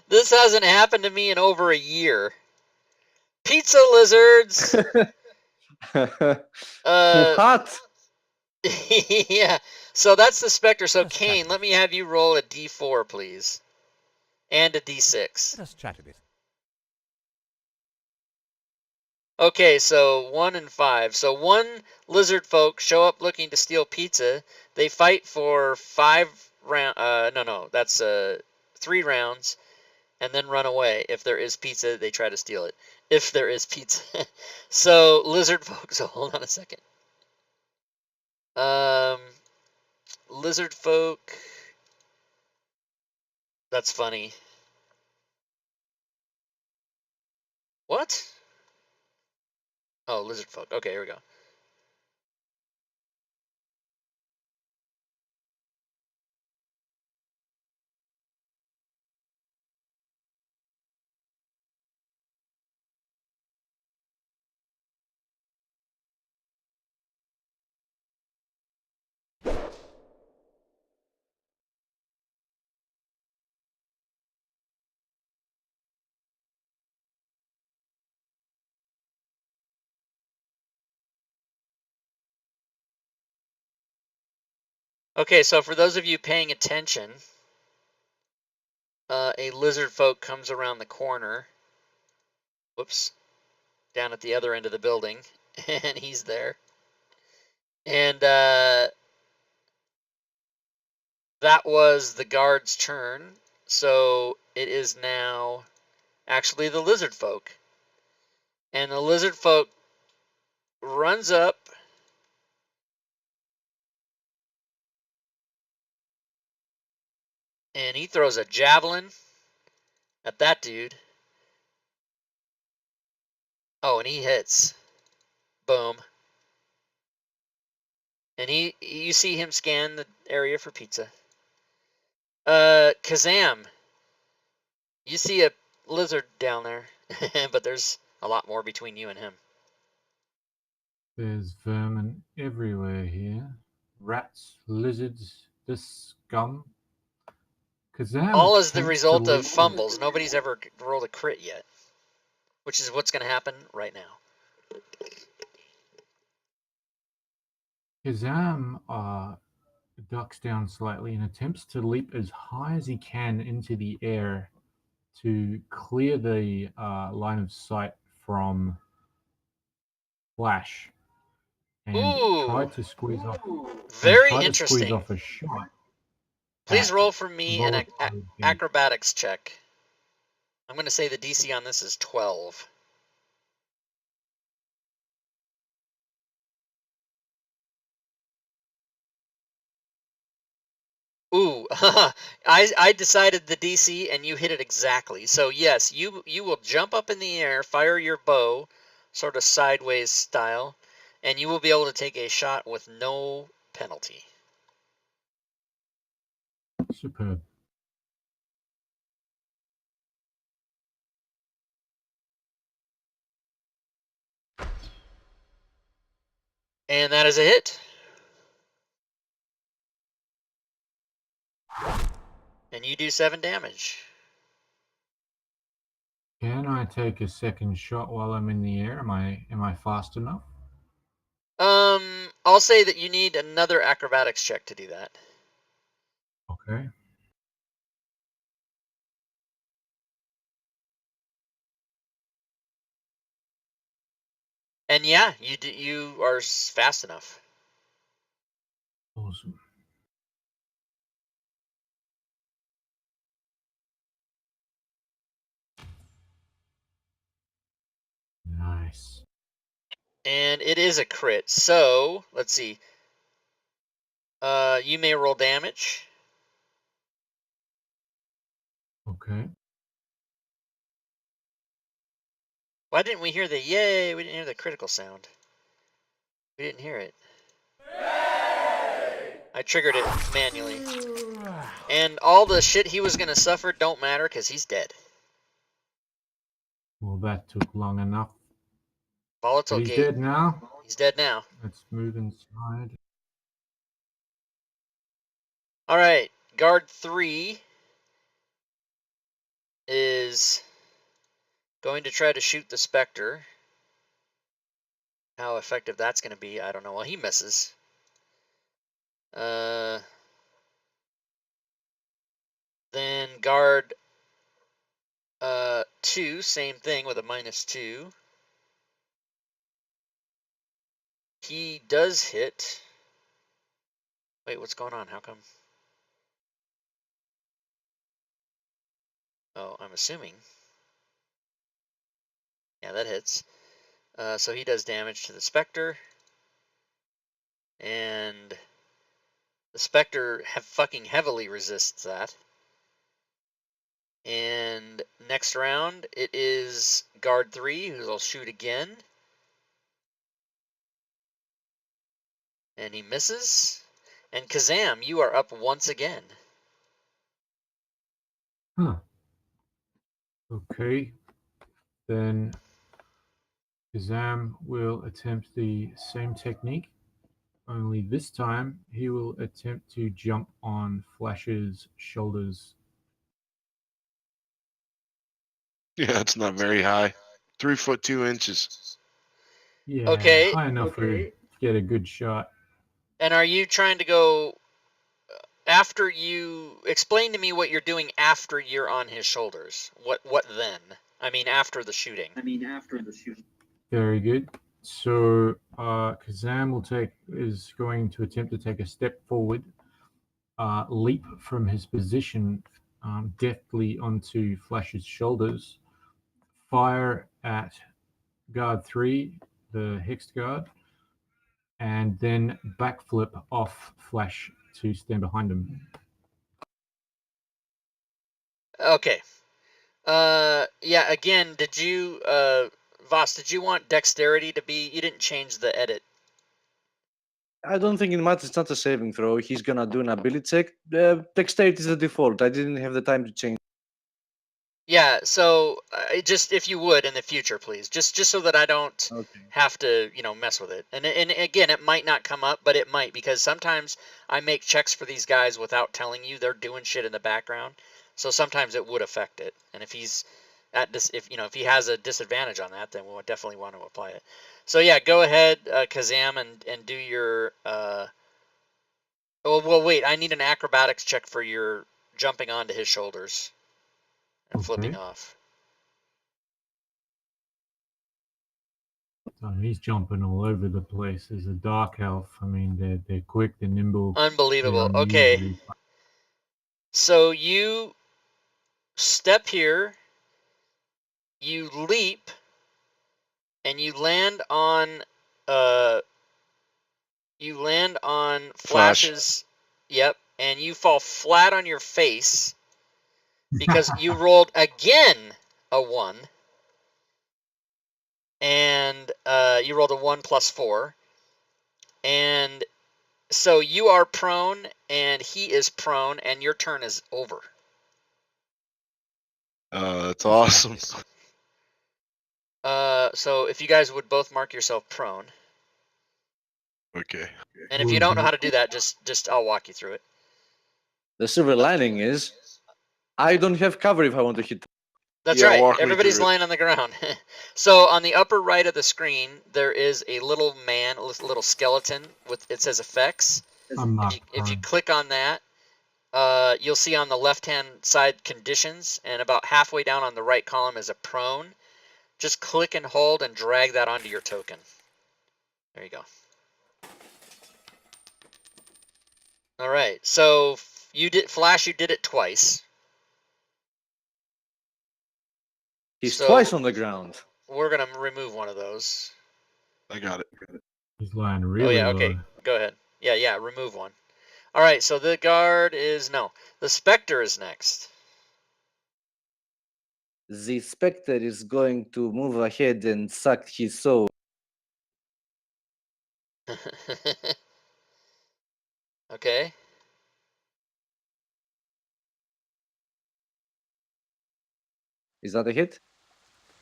this hasn't happened to me in over a year. Pizza lizards. What? Yeah. So that's the specter. So Let's Kane, chat. let me have you roll a D4, please, and a D6. Let us chat a bit. Okay, so 1 and 5. So 1 lizard folk show up looking to steal pizza. They fight for 5 round. No, that's 3 rounds, and then run away. If there is pizza, they try to steal it. If there is pizza. So lizard folk. So hold on a second. Lizard folk. That's funny. What? Oh, lizard folk. Okay, here we go. Okay, so for those of you paying attention, a lizard folk comes around the corner. Whoops. Down at the other end of the building, and he's there. And that was the guard's turn. So it is now actually the lizard folk. And the lizard folk runs up and he throws a javelin at that dude. Oh, and he hits. Boom. And you see him scan the area for pizza. Kazam, you see a lizard down there, but there's a lot more between you and him. There's vermin everywhere here. Rats, lizards, this scum. Kazam All as the attempts result to of leap- fumbles. Nobody's ever rolled a crit yet, which is what's going to happen right now. Kazam ducks down slightly and attempts to leap as high as he can into the air to clear the line of sight from Flash and try Ooh, to squeeze off. very Try to squeeze interesting. off a shot. Please at roll for me an Volatile Gate. acrobatics check. I'm going to say the DC on this is 12. Ooh, I decided the DC and you hit it exactly. So yes, you will jump up in the air, fire your bow, sort of sideways style, and you will be able to take a shot with no penalty. Superb. And that is a hit. And you do 7 damage. Can I take a second shot while I'm in the air? Am I fast enough? I'll say that you need another acrobatics check to do that. Okay. And yeah, you are fast enough. Awesome. Nice. And it is a crit. So, let's see. You may roll damage. Okay. Why didn't we hear the yay? We didn't hear the critical sound. We didn't hear it. I triggered it manually. And all the shit he was gonna suffer don't matter because he's dead. Well, that took long enough. Volatile He's gate. dead now. He's dead now. Let's move inside. All right, guard 3 is going to try to shoot the Spectre. How effective that's going to be, I don't know. Well, he misses. Then guard 2, same thing with a -2. He does hit. Wait, what's going on? How come? Oh, I'm assuming. Yeah, that hits. So he does damage to the Spectre. And the Spectre fucking heavily resists that. And next round, it is guard 3 who will shoot again. And he misses. And Kazam, you are up once again. Huh. Okay. Then Kazam will attempt the same technique, only this time he will attempt to jump on Flash's shoulders. Yeah, it's not very high. 3 foot 2 inches. Yeah, Okay. high enough to get a good shot. And are you trying to go after you explain to me what you're doing after you're on his shoulders? What then? I mean after the shooting. Very good. So Kazam is going to attempt to take a step forward, leap from his position deftly onto Flash's shoulders, fire at guard 3, the hexed guard, and then backflip off Flash to stand behind him. Okay. Yeah, again, did you Voss, did you want dexterity to be, you didn't change the edit. I don't think it matters. It's not a saving throw. He's gonna do an ability check. Dexterity is the default. I didn't have the time to change. Yeah, so just if you would in the future, please, just so that I don't Okay. have to, mess with it. And again, it might not come up, but it might, because sometimes I make checks for these guys without telling you they're doing shit in the background. So sometimes it would affect it. And if he's at this, if he has a disadvantage on that, then we'll definitely want to apply it. So yeah, go ahead, Kazam, and do your. Oh well, wait. I need an acrobatics check for your jumping onto his shoulders and flipping Okay. off. So he's jumping all over the place as a dark elf. I mean, they're quick, they're nimble. Unbelievable. they're Okay. unusually So you step here, you leap, and you land on Flash. Flash's. Yep, and you fall flat on your face because you rolled again a 1. And you rolled a 1 + 4. And so you are prone, and he is prone, and your turn is over. That's awesome. So if you guys would both mark yourself prone. Okay. And if you don't know how to do that, just I'll walk you through it. The silver lining is, I don't have cover if I want to hit. That's Yeah, right. walk me Everybody's through it. lying on the ground. So on the upper right of the screen, there is a little man, a little skeleton with, it says effects. I'm not If you prone. click on that, you'll see on the left-hand side conditions, and about halfway down on the right column is a prone. Just click and hold and drag that onto your token. There you go. All right. So Flash, you did it twice. He's So- twice on the ground. We're gonna remove one of those. I got it. He's lying really oh yeah, okay. low. Go ahead. Yeah, remove one. All right, so the guard is no. The Spectre is next. The Spectre is going to move ahead and suck his soul. Okay. Is that a hit?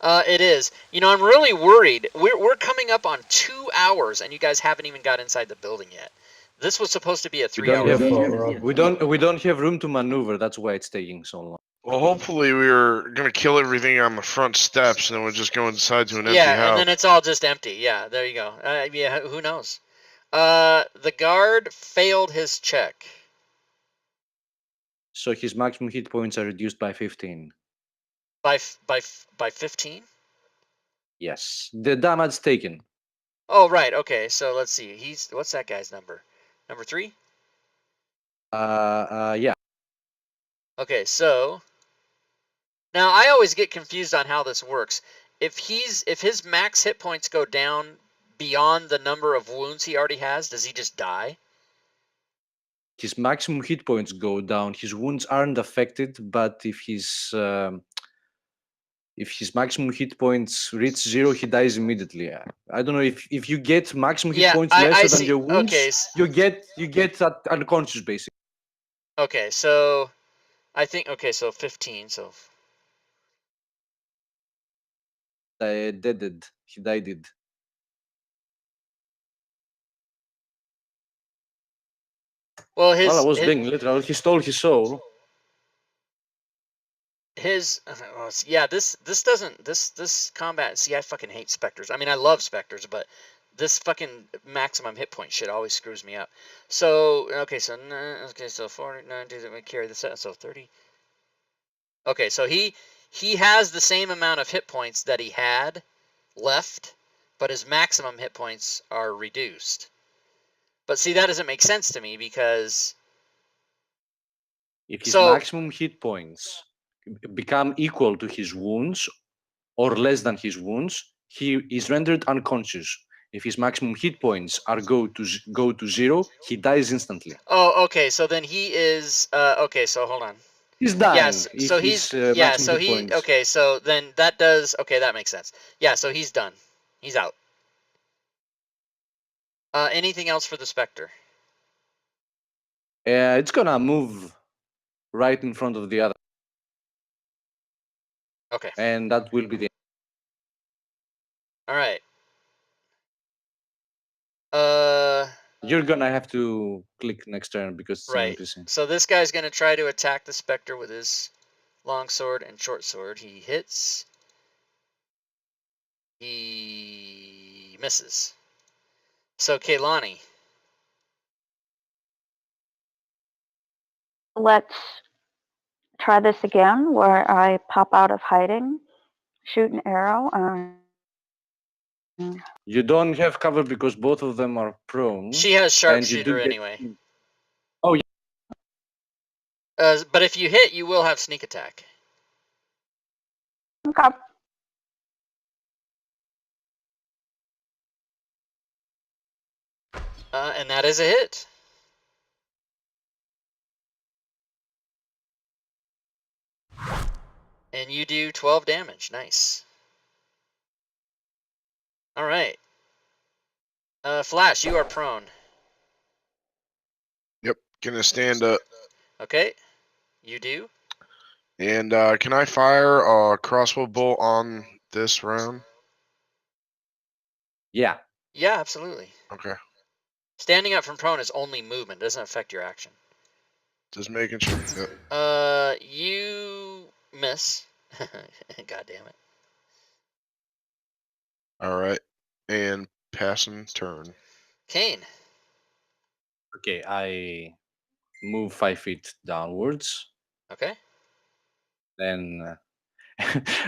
It is. You know, I'm really worried. We're coming up on 2 hours, and you guys haven't even got inside the building yet. This was supposed to be a 3 hour. Your have- fault, Rob. We don't have room to maneuver. That's why it's taking so long. Well, hopefully we were gonna kill everything on the front steps, and then we'll just go inside to an empty Yeah, house. and then it's all just empty. Yeah, there you go. Yeah, who knows? The guard failed his check. So his maximum hit points are reduced by 15. By 15? Yes. The damage taken. Oh, right. Okay, so let's see. What's that guy's number? Number 3? Yeah. Okay, so now I always get confused on how this works. If his max hit points go down beyond the number of wounds he already has, does he just die? His maximum hit points go down. His wounds aren't affected, but if his maximum hit points reach 0, he dies immediately. I don't know if you get maximum hit Yeah, points I lesser see. than your wounds, Okay, you get unconscious basically. Okay, so I think so 15. So Deaded. He died. well, I was being literal. He stole his soul. This combat. See, I fucking hate specters. I mean, I love specters, but this fucking maximum hit point shit always screws me up. So so 49 that we carry this out. So 30. Okay, so he has the same amount of hit points that he had left, but his maximum hit points are reduced. But see, that doesn't make sense to me because if his maximum hit points become equal to his wounds or less than his wounds, he is rendered unconscious. If his maximum hit points go to 0, he dies instantly. Oh, okay. So then he is okay. So hold on. He's dying. Yes. So he's okay. So then that does that makes sense. Yeah. So he's done. He's out. Anything else for the Spectre? It's gonna move right in front of the other. Okay. And that will be the. All right. You're gonna have to click next turn because it's right. an NPC. So this guy's gonna try to attack the Spectre with his long sword and short sword. He hits. He misses. So Kaylani. Let's try this again, where I pop out of hiding, shoot an arrow. You don't have cover because both of them are prone. She has sharpshooter anyway. Oh yeah. But if you hit, you will have sneak attack. Okay. And that is a hit. And you do 12 damage. Nice. All right. Flash, you are prone. Yep, gonna stand up. Okay. You do. And can I fire a crossbow bolt on this round? Yeah. Yeah, absolutely. Okay. Standing up from prone is only movement. It doesn't affect your action. Just making sure. Yep. You miss. God damn it. All right. And passing turn. Kane. Okay, I move 5 feet downwards. Okay. Then,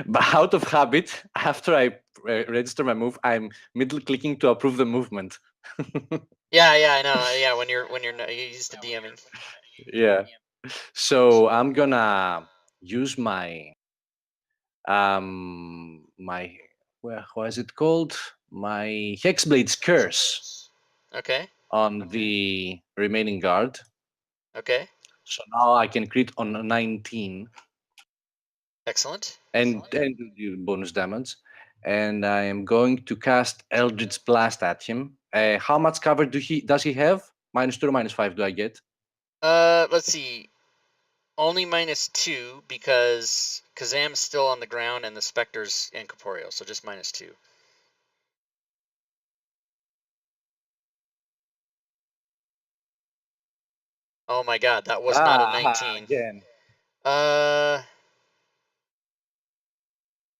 but out of habit, after I register my move, I'm middle clicking to approve the movement. Yeah, I know. Yeah, when you're used to DMing. Yeah. So I'm gonna use my what is it called? my Hexblade's Curse Okay. on the remaining guard. Okay. So now I can crit on a 19 Excellent. and do bonus damage. And I am going to cast Eldritch Blast at him. How much cover does he have? -2 or -5 do I get? Let's see. Only -2 because Kazam's still on the ground and the Spectre's incorporeal, so just -2. Oh my god, that was not a 19. Again.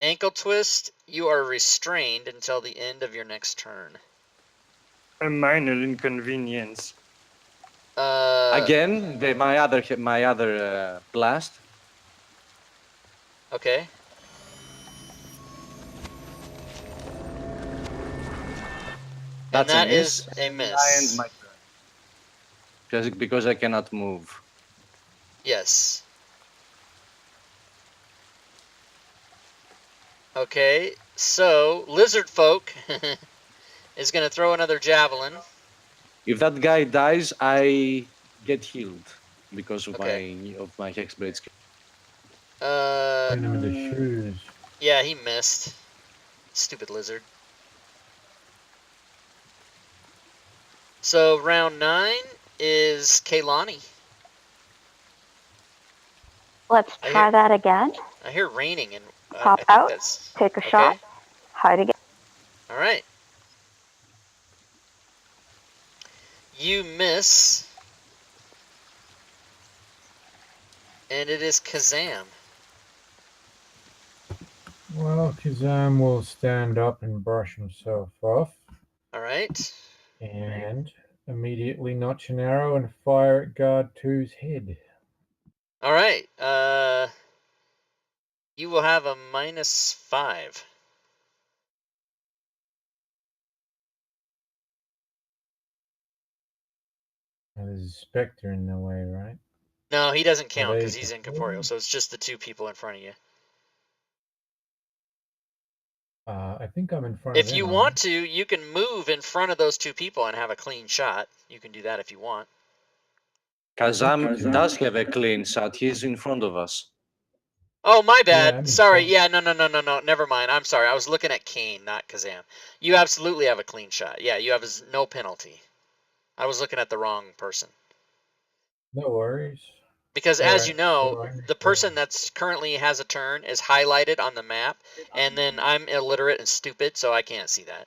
Ankle twist, you are restrained until the end of your next turn. A minor inconvenience. Again, my other blast. Okay. And That's that a miss. is a miss. I end my turn. Because I cannot move. Yes. Okay, so Lizard Folk is going to throw another javelin. If that guy dies, I get healed because of Okay. my Hexblade skill. Putting him in the shoes. Yeah, he missed. Stupid lizard. So round 9 is Kaylani. Let's I try hear- that again. I hear raining and Pop I think out, that's take a okay. shot, hide again. All right. You miss. And it is Kazam. Well, Kazam will stand up and brush himself off All right. and immediately notch an arrow and fire at guard 2's head. All right. You will have a -5. Now, there's a specter in the way, right? No, he doesn't count they because he's incorporeal, incorporeal? so it's just the 2 people in front of you. I think I'm in front of If them. you want to, you can move in front of those 2 people and have a clean shot. You can do that if you want. Kazam does have a clean shot. He's in front of us. Oh, my Yeah, bad. I'm in Sorry. front. Yeah, no. Never mind. I'm sorry. I was looking at Kane, not Kazam. You absolutely have a clean shot. Yeah, you have no penalty. I was looking at the wrong person. No worries. Because as Alright, you know, so I'm the person that's currently has a turn is highlighted on the map, and then I'm illiterate and stupid, so I can't see that.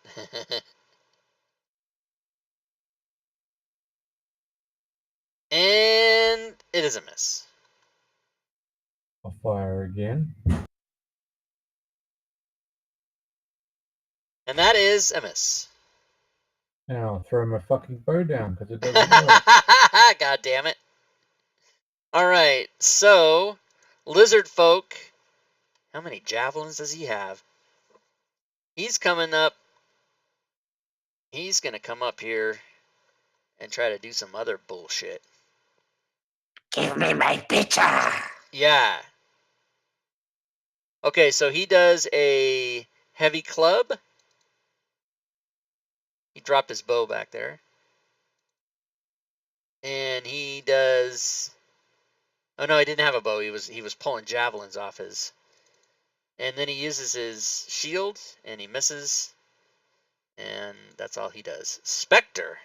And it is a miss. I'll fire again. And that is a miss. And I'll throw my fucking bow down because it doesn't work. God damn it. Alright, so Lizard Folk, how many javelins does he have? He's coming up. He's gonna come up here and try to do some other bullshit. Give me my pizza. Yeah. Okay, so he does a heavy club. He dropped his bow back there. And he does. Oh no, he didn't have a bow. He was pulling javelins off his. And then he uses his shield and he misses. And that's all he does. Spectre.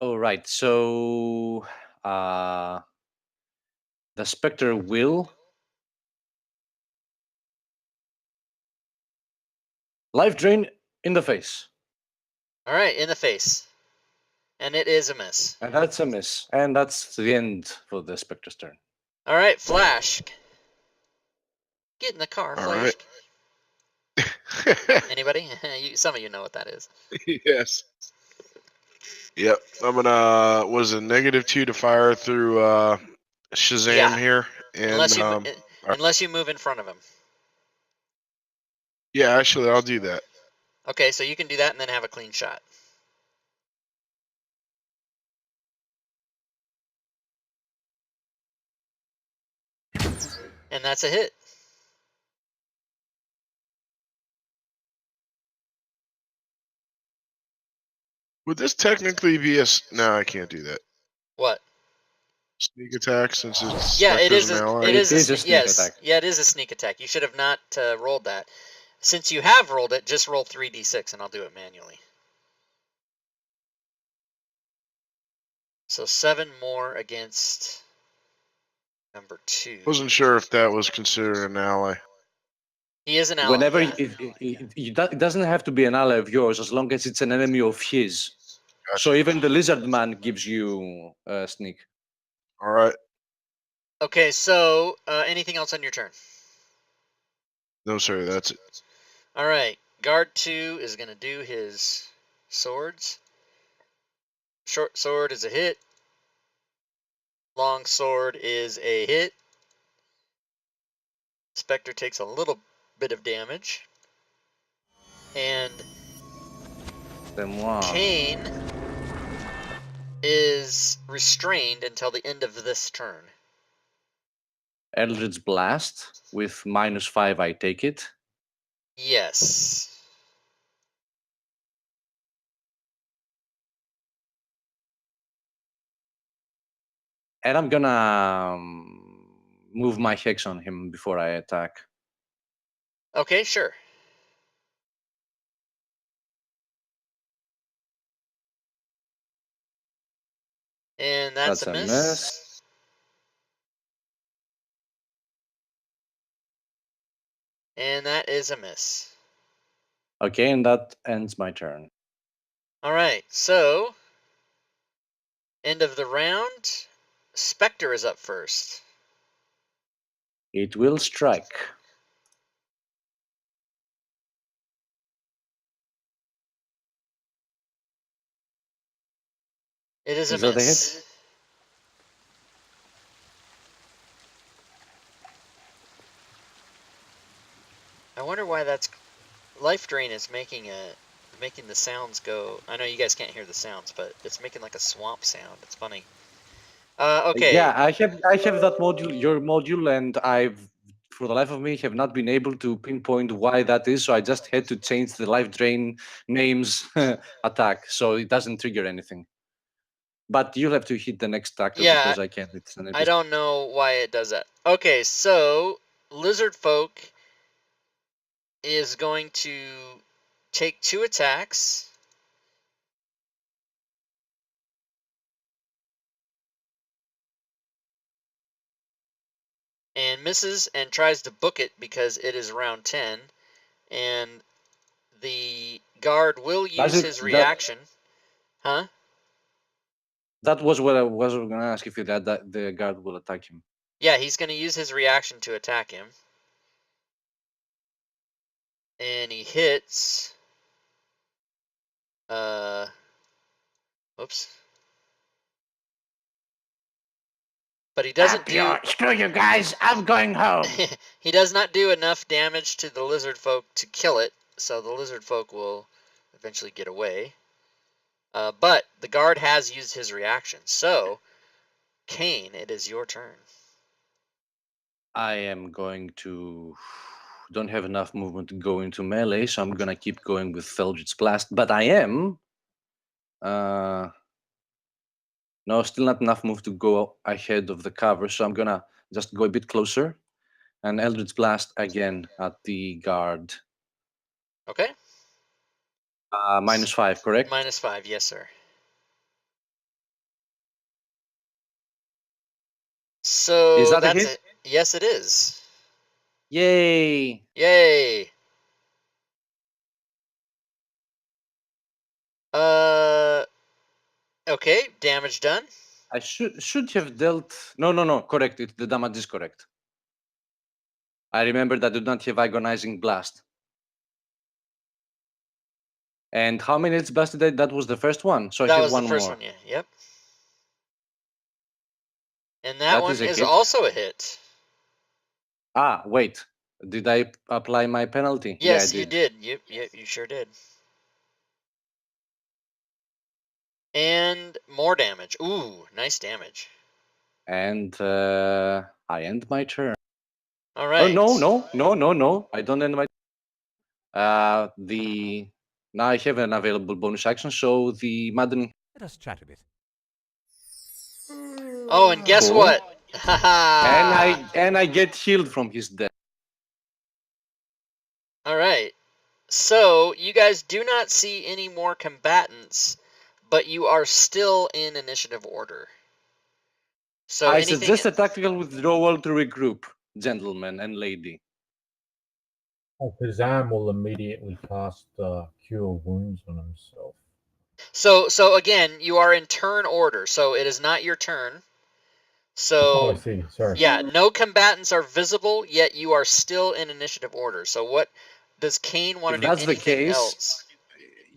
All right. So the Spectre will life drain in the face. All right, in the face. And it is a miss. And that's a miss. And that's the end for the Spectre's turn. All right, Flash. Get in the car, All Flash. right. Anybody? Some of you know what that is. Yes. Yep. I'm gonna was a -2 to fire through Shazam Yeah. here. And Unless you move in front of him. yeah, actually I'll do that. Okay, so you can do that and then have a clean shot. And that's a hit. Would this technically be no, I can't do that. What? Sneak attack since it's Yeah, it Spectre's is. an ally? It is It is a sneak sneak yes. attack. Yeah, it is a sneak attack. You should have not rolled that. Since you have rolled it, just roll 3d6, and I'll do it manually. So 7 more against number 2. Wasn't sure if that was considered an ally. He is an ally. Whenever yeah. it doesn't have to be an ally of yours, as long as it's an enemy of his. Gotcha. So even the lizard man gives you a sneak. All right. Okay, so anything else on your turn? No, sir. That's it. All right. Guard 2 is going to do his swords. Short sword is a hit. Long sword is a hit. Spectre takes a little bit of damage. And Kane is restrained until the end of this turn. Eldritch Blast with -5, I take it. Yes. And I'm gonna move my hex on him before I attack. Okay, sure. And that's a miss. And that is a miss. Okay, and that ends my turn. All right, so end of the round. Spectre is up first. It will strike. It is a Is that a miss. hit? I wonder why that's Life Drain is making the sounds go. I know you guys can't hear the sounds, but it's making like a swamp sound. It's funny. Okay. Yeah, I have that module, your module, and I've, for the life of me, have not been able to pinpoint why that is. So I just had to change the life drain names attack, so it doesn't trigger anything. But you'll have to hit the next tactic because I can't. It's an I don't know why it does that. Okay, so Lizard Folk is going to take 2 attacks. And misses and tries to book it because it is round 10. And the guard will use his reaction. Huh? That was what I was going to ask, if that the guard will attack him. Yeah, he's going to use his reaction to attack him. And he hits. Oops. But he doesn't do. Screw you guys, I'm going home. He does not do enough damage to the lizard folk to kill it, so the lizard folk will eventually get away. But the guard has used his reaction. So, Kane, it is your turn. I am going to. Don't have enough movement to go into melee, so I'm gonna keep going with Eldritch Blast. But I am. No, still not enough move to go ahead of the cover, so I'm gonna just go a bit closer. And Eldritch Blast again at the guard. Okay. -5, correct? -5, yes, sir. So is that that's a hit? it. Yes, it is. Yay! Yay! Okay, damage done. I should have dealt. No. Correct. The damage is correct. I remember that I do not have agonizing blast. And how many hits blasted? That was the first one. So I have one more. That was the first one, yeah. Yep. And that one is also a hit. Ah, wait. Did I apply my penalty? Yes, yeah, you did. Yep, you sure did. And more damage. Ooh, nice damage. And I end my turn. All right. Oh no! I don't end my. Now I have an available bonus action, so the Madden. Let us chat a bit. Oh, and guess Cool. what? Haha. And I get healed from his death. All right. So you guys do not see any more combatants, but you are still in initiative order. So I anything. suggest a tactical withdrawal to regroup, gentlemen and lady. Oh, Kazam will immediately cast Cure Wounds on himself. So again, you are in turn order, so it is not your turn. Oh, I So see. Sorry. yeah, no combatants are visible, yet you are still in initiative order. So what does Kane want If to do? that's the Anything case, else?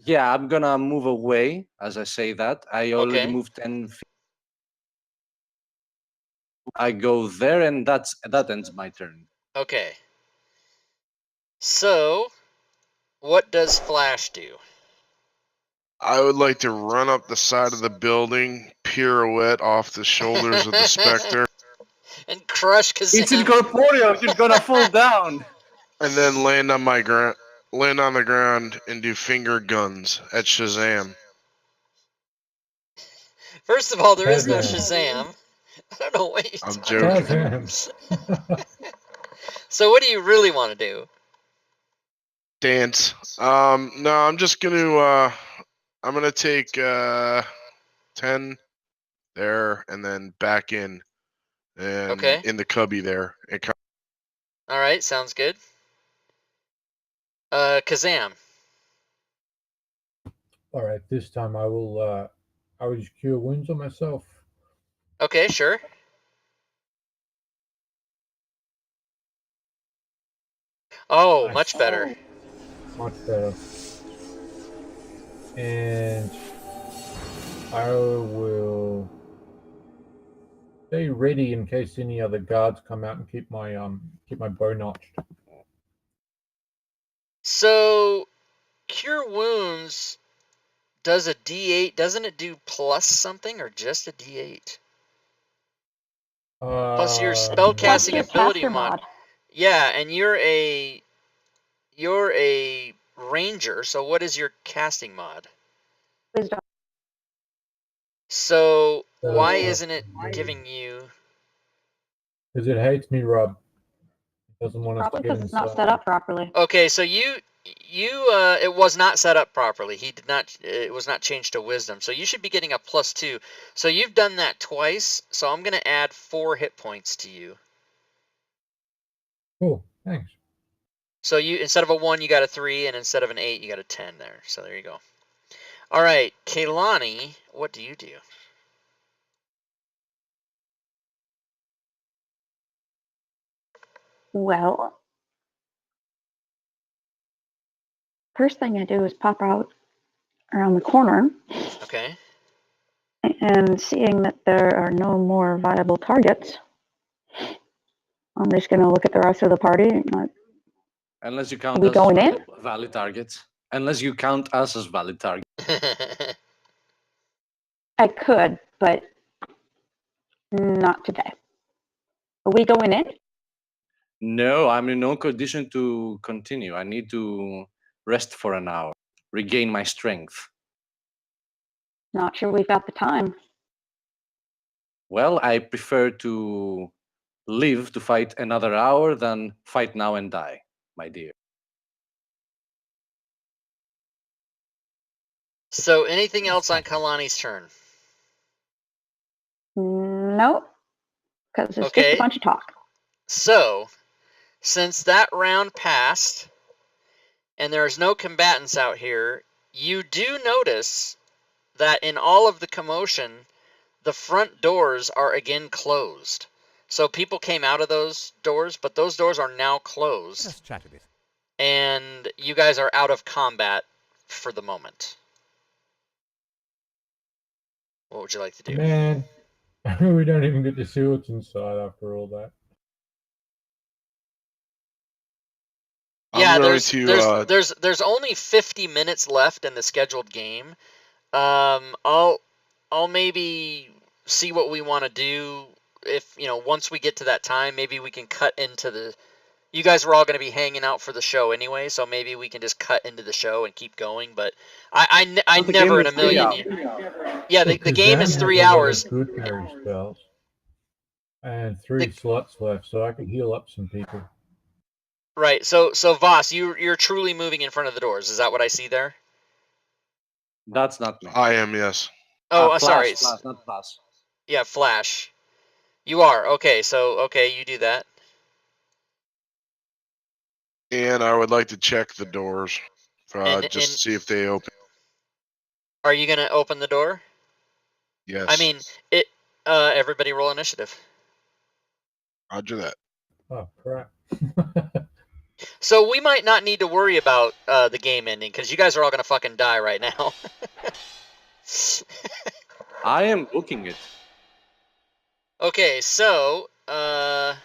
yeah, I'm gonna move away as I say that. I already Okay. moved 10 feet. I go there, and that ends my turn. Okay. So what does Flash do? I would like to run up the side of the building, pirouette off the shoulders of the Spectre, And crush It's Kazam. incorporeal. You're gonna fall down. and then land on the ground and do finger guns at Shazam. First of all, there is no Shazam. Shazam. I don't know what you're I'm talking joking. about. Shazam. So what do you really want to do? Dance. No, I'm just gonna I'm gonna take 10 there and then back in and Okay. in the cubby there. And All right, sounds good. Kazam. All right, this time I will use Cure Wounds on myself. Okay, sure. Oh, Nice. much better. Much better. And I will stay ready in case any other guards come out and keep my bow notched. So, Cure Wounds does a D8. Doesn't it do plus something or just a D8? Plus your Plus spellcasting your ability caster mod. mod. Yeah, and you're a ranger. So what is your casting mod? Wisdom. So why Uh, isn't it giving you? Because it hates me, Rob. It doesn't want us Probably to get because it's not inside. set up properly. Okay, so it was not set up properly. It was not changed to wisdom. So you should be getting a +2. So you've done that twice. So I'm gonna add 4 hit points to you. Cool, thanks. So you instead of a 1, you got a 3, and instead of an 8, you got a 10 there. So there you go. All right, Kaylani, what do you do? Well, first thing I do is pop out around the corner, Okay. and seeing that there are no more viable targets, I'm just going to look at the rest of the party. Unless you count we us going as in? valid targets. Unless you count us as valid targets. I could, but not today. Are we going in? No, I'm in no condition to continue. I need to rest for an hour, regain my strength. Not sure we've got the time. Well, I prefer to live to fight another hour than fight now and die, my dear. So anything else on Kalani's turn? Nope, because it's just Okay. a bunch of talk. So, since that round passed, and there's no combatants out here, you do notice that in all of the commotion, the front doors are again closed. So people came out of those doors, but those doors are now Let closed. us chat a bit. And you guys are out of combat for the moment. What would you like to do? Man, we don't even get to see what's inside after all that. Yeah, I'm going there's only 50 minutes left in the scheduled game. I'll maybe see what we want to do. If once we get to that time, maybe we can cut into you guys were all going to be hanging out for the show anyway, so maybe we can just cut into the show and keep going. But I But the never game in a is 3 million hours. years. Yeah, the Well, game Kazam is has 3 a lot hours. of good parry spells and 3 slots left, so I can heal up some people. Right. So Voss, you're truly moving in front of the doors. Is that what I see there? That's not me. I am, yes. Oh, Flash, sorry. not Flash. Yeah, Flash. You are. Okay, so okay, you do that. And I would like to check the doors, And just to see if they open. are you gonna open the door? Yes. I mean, everybody roll initiative. Roger that. Oh, crap. So we might not need to worry about the game ending because you guys are all gonna fucking die right now. I am booking it. Okay, so the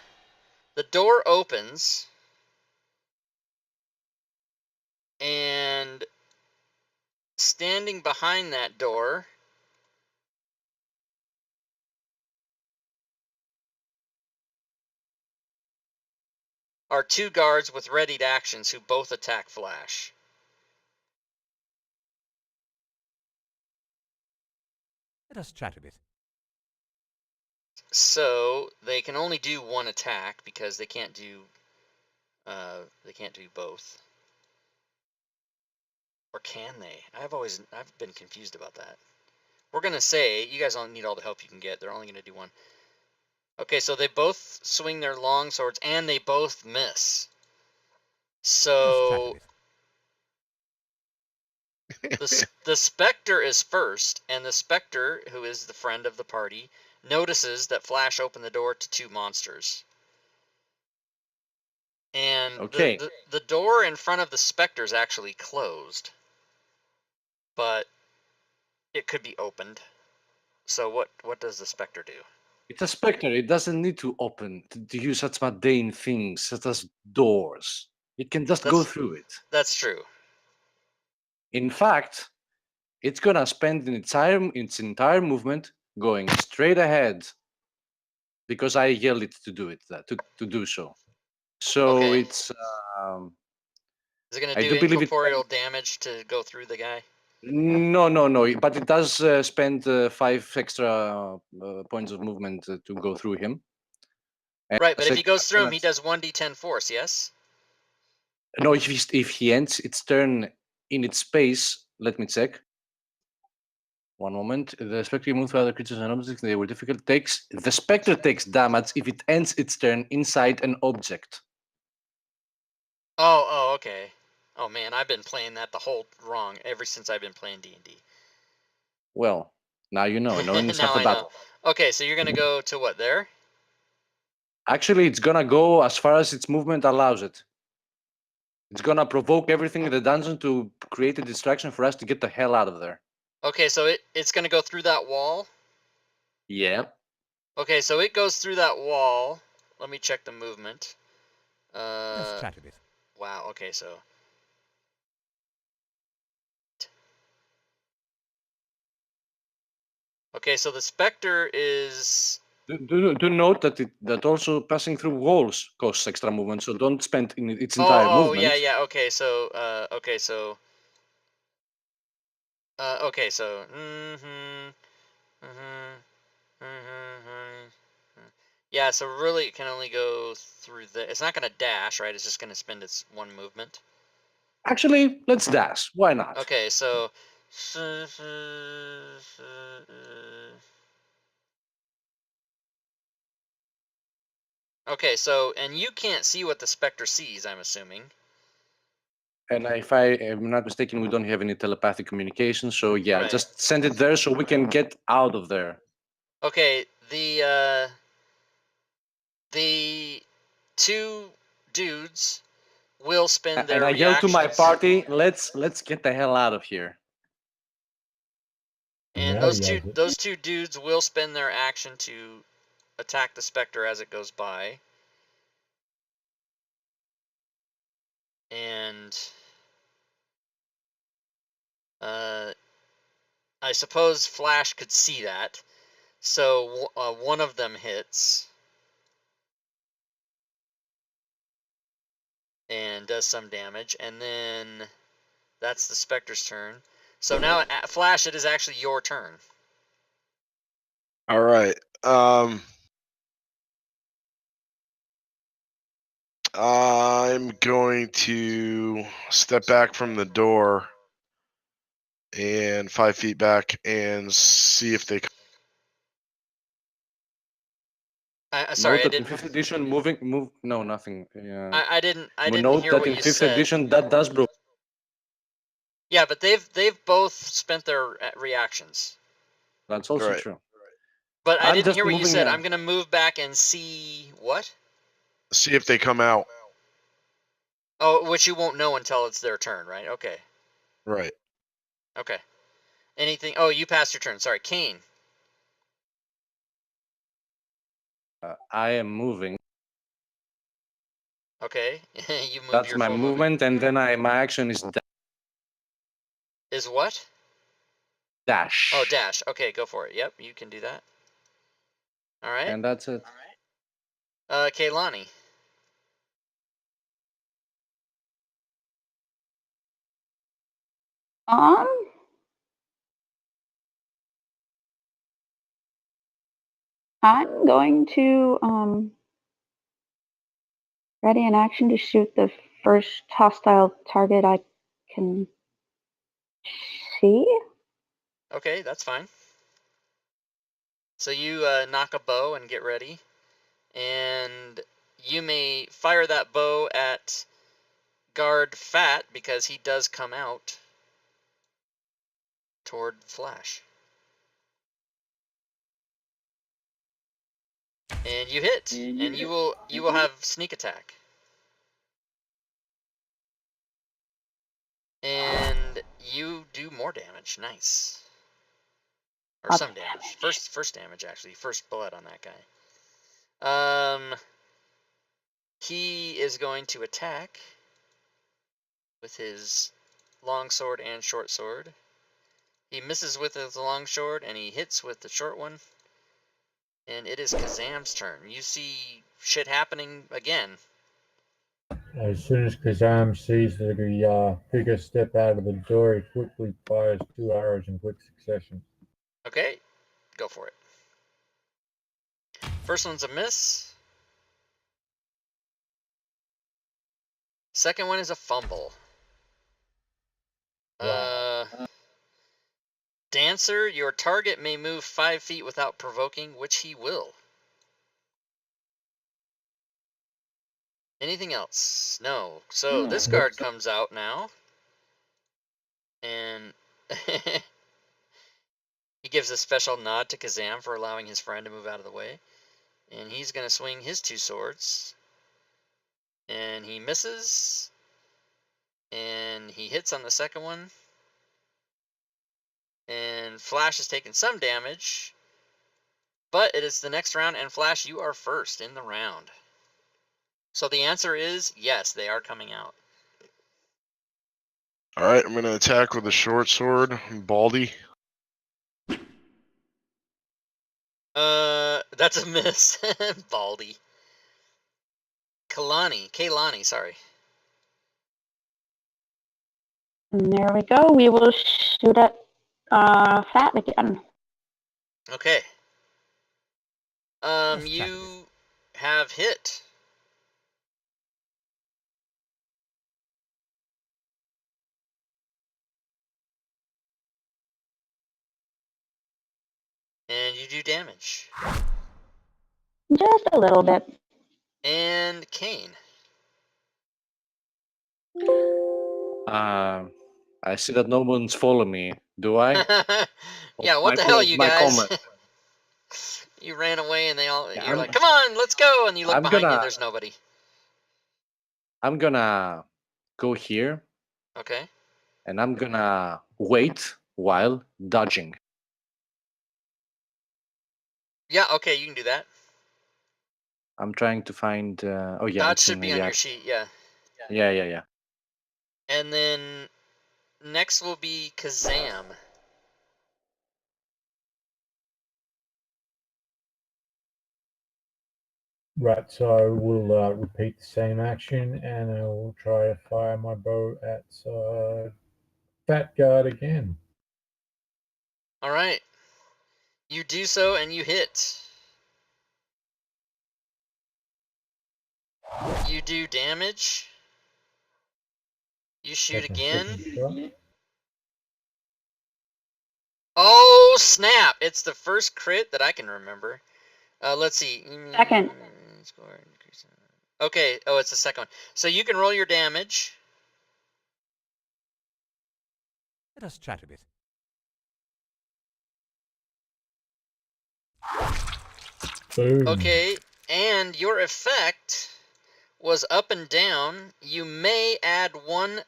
door opens and standing behind that door are 2 guards with readied actions who both attack Flash. Let us chat a bit. So they can only do 1 attack because they can't do both. Or can they? I've been confused about that. We're gonna say you guys don't need all the help you can get. They're only gonna do 1. Okay, so they both swing their long swords and they both miss. So the Spectre is first, and the Spectre, who is the friend of the party, notices that Flash opened the door to 2 monsters. And Okay. the door in front of the Spectre is actually closed, but it could be opened. So what does the Spectre do? It's a Spectre. It doesn't need to open to use such mundane things such as doors. It can just go through it. That's true. In fact, it's gonna spend its entire movement going straight ahead because I yelled it to do it to do so. So Okay. it's. Is it going I to do do believe it. incorporeal damage to go through the guy? No, but it does spend 5 extra points of movement to go through him. And Right, but if he second goes through him, he action, does 1d10 force, yes? no, if he ends its turn in its space, let me check. One moment. The Spectre moves to other creatures and objects. They were difficult. The Spectre takes damage if it ends its turn inside an object. Oh, okay. Oh man, I've been playing that the whole wrong ever since I've been playing D&D. Well, now you know. No one needs to Now have the I battle. know. Okay, so you're gonna go to what, there? Actually, it's gonna go as far as its movement allows it. It's gonna provoke everything in the dungeon to create a distraction for us to get the hell out of there. Okay, so it's gonna go through that wall? Yeah. Okay, so it goes through that wall. Let me check the movement. Let's chat a bit. Wow, okay, so... Okay, so the Spectre is... Do note that also passing through walls costs extra movement, so don't spend its entire movement. yeah, okay, so, okay, so... Yeah, so really it can only go through the... It's not going to dash, right? It's just going to spend its 1 movement. Actually, let's dash. Why not? Okay, so... Okay, so, and you can't see what the Spectre sees, I'm assuming. And if I am not mistaken, we don't have any telepathic communication, so yeah, Right. just send it there so we can get out of there. Okay, the 2 dudes will spend their And I yell to my reactions. party, let's get the hell out of here. And Yeah, those two dudes will spend their action to attack the Spectre as it goes by. And I suppose Flash could see that. So one of them hits. and does some damage, and then that's the Spectre's turn. So now, Flash, it is actually your turn. All right. I'm going to step back from the door and 5 feet back and see if they. Sorry, Note I that in didn't. 5th edition, no, nothing. Yeah. I didn't We hear note that what in you 5th said. edition, that does blow. Yeah, but they've both spent their reactions. That's also Right. true. But I I'm didn't just hear what you moving said. a- I'm gonna move back and see what? See if they come out. Oh, which you won't know until it's their turn, right? Okay. Right. Okay. Anything? Oh, you passed your turn. Sorry, Kane. I am moving. Okay. You move That's your my full movement, and then my action is Is what? dash. Oh, dash. Okay, go for it. Yep, you can do that. All right. And that's it. Kaylani. I'm going to ready an action to shoot the first hostile target I can see. Okay, that's fine. So you knock a bow and get ready, and you may fire that bow at guard Fat because he does come out toward Flash. And you hit, and you will have sneak attack. And you do more damage. Nice. Or some damage. First damage actually. First blood on that guy. He is going to attack with his long sword and short sword. He misses with his long sword and he hits with the short one. And it is Kazam's turn. You see shit happening again. As soon as Kazam sees the figure step out of the door, he quickly fires 2 arrows in quick succession. Okay, go for it. First one's a miss. Second one is a fumble. Dancer, your target may move 5 feet without provoking, which he will. Anything else? No. So this guard comes out now. And he gives a special nod to Kazam for allowing his friend to move out of the way. And he's going to swing his 2 swords. And he misses. And he hits on the second one. And Flash has taken some damage. But it is the next round, and Flash, you are first in the round. So the answer is yes, they are coming out. All right. I'm going to attack with a short sword. Baldy. That's a miss. Baldy. Kaylani, sorry. And there we go. We will shoot at Fat again. Okay. You have hit. And you do damage. Just a little bit. And Kane. I see that no one's following me. Do I? Yeah, what the hell, you guys? You ran away and you're like, come on, let's go. And you look behind you and there's nobody. I'm gonna go here. Okay. And I'm gonna wait while dodging. Yeah, okay, you can do that. I'm trying to find. Oh yeah, Dodge should be on your sheet. Yeah. Yeah. And then next will be Kazam. Right, so we'll repeat the same action, and I will try to fire my bow at Fat Guard again. All right. You do so, and you hit. You do damage. You shoot Take my again. second shot. Oh, snap! It's the first crit that I can remember. Let's see. Second. Okay. Oh, it's the second one. So you can roll your damage. Let us chat a bit. Boom. Okay. And your effect was up and down. You may add one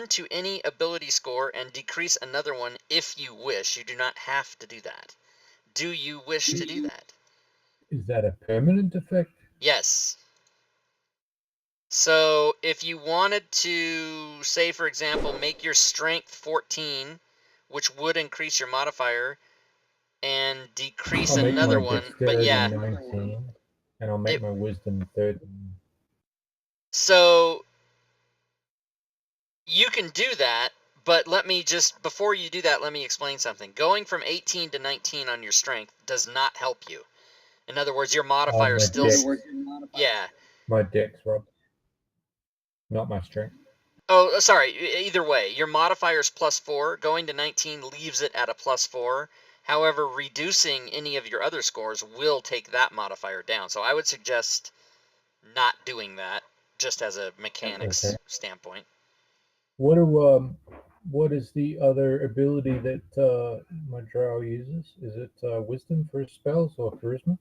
to any ability score and decrease another one if you wish. You do not have to do that. Do you wish to do that? Is that a permanent effect? Yes. So if you wanted to, say for example, make your strength 14, which would increase your modifier, and decrease I'll make another my one, but dexterity yeah. 19, and I'll make It- my wisdom 13. So you can do that, but let me just, before you do that, let me explain something. Going from 18 to 19 on your strength does not help you. In other words, your modifier my still, dex. yeah. My dex, Rob. Not my strength. Oh, sorry. Either way, your modifier is +4. Going to 19 leaves it at a +4. However, reducing any of your other scores will take that modifier down. So I would suggest not doing that, just as a mechanics Okay. standpoint. What is the other ability that my drow uses? Is it wisdom for spells or charisma?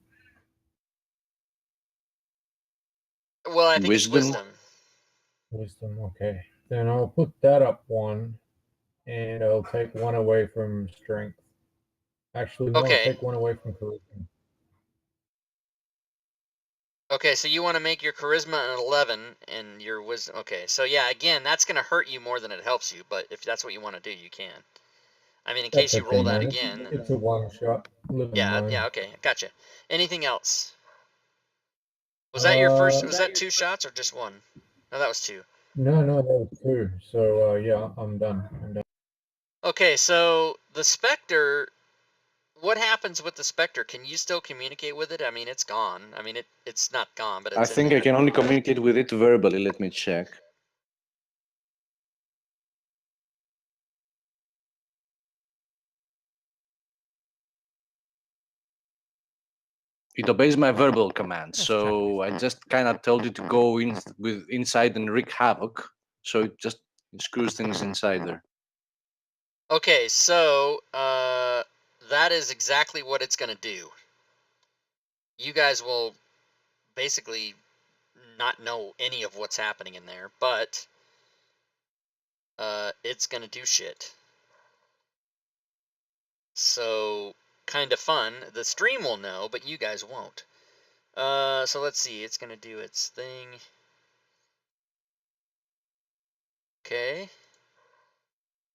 Well, I think Wisdom. it's wisdom. Wisdom, okay. Then I'll put that up 1, and I'll take 1 away from strength. Actually, no, Okay. I'll take 1 away from charisma. Okay, so you want to make your charisma an 11 and your wisdom. Okay, so yeah, again, that's going to hurt you more than it helps you, but if that's what you want to do, you can. I mean, in case you roll that man. again. It's a one shot. Live and Yeah, learn. yeah, okay, gotcha. Anything else? Was that your first? Was that 2 shots or just 1? No, that was 2. No, that was 2. So yeah, I'm done. Okay, so the Spectre. What happens with the Spectre? Can you still communicate with it? I mean, it's gone. I mean, it's not gone, but it's I think I can only communicate with it verbally. Let me check. It obeys my verbal commands, so I just kind of told it to go inside and wreak havoc. So it just screws things inside there. Okay, so that is exactly what it's going to do. You guys will basically not know any of what's happening in there, but it's going to do shit. So, kind of fun. The stream will know, but you guys won't. So let's see. It's going to do its thing. Okay.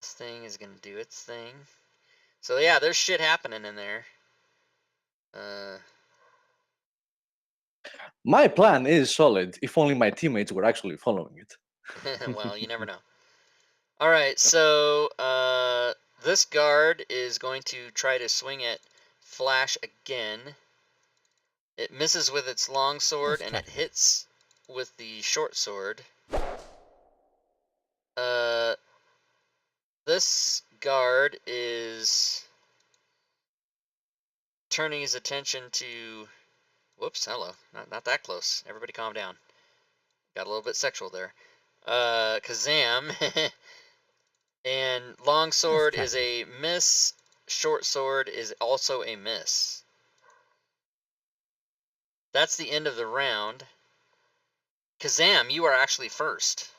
This thing is going to do its thing. So yeah, there's shit happening in there. My plan is solid, if only my teammates were actually following it. Well, you never know. Alright, so this guard is going to try to swing at Flash again. It misses with its long sword and it hits with the short sword. This guard is turning his attention to... Whoops, hello. Not that close. Everybody calm down. Got a little bit sexual there. Kazam. And longsword is a miss. Short sword is also a miss. That's the end of the round. Kazam, you are actually first.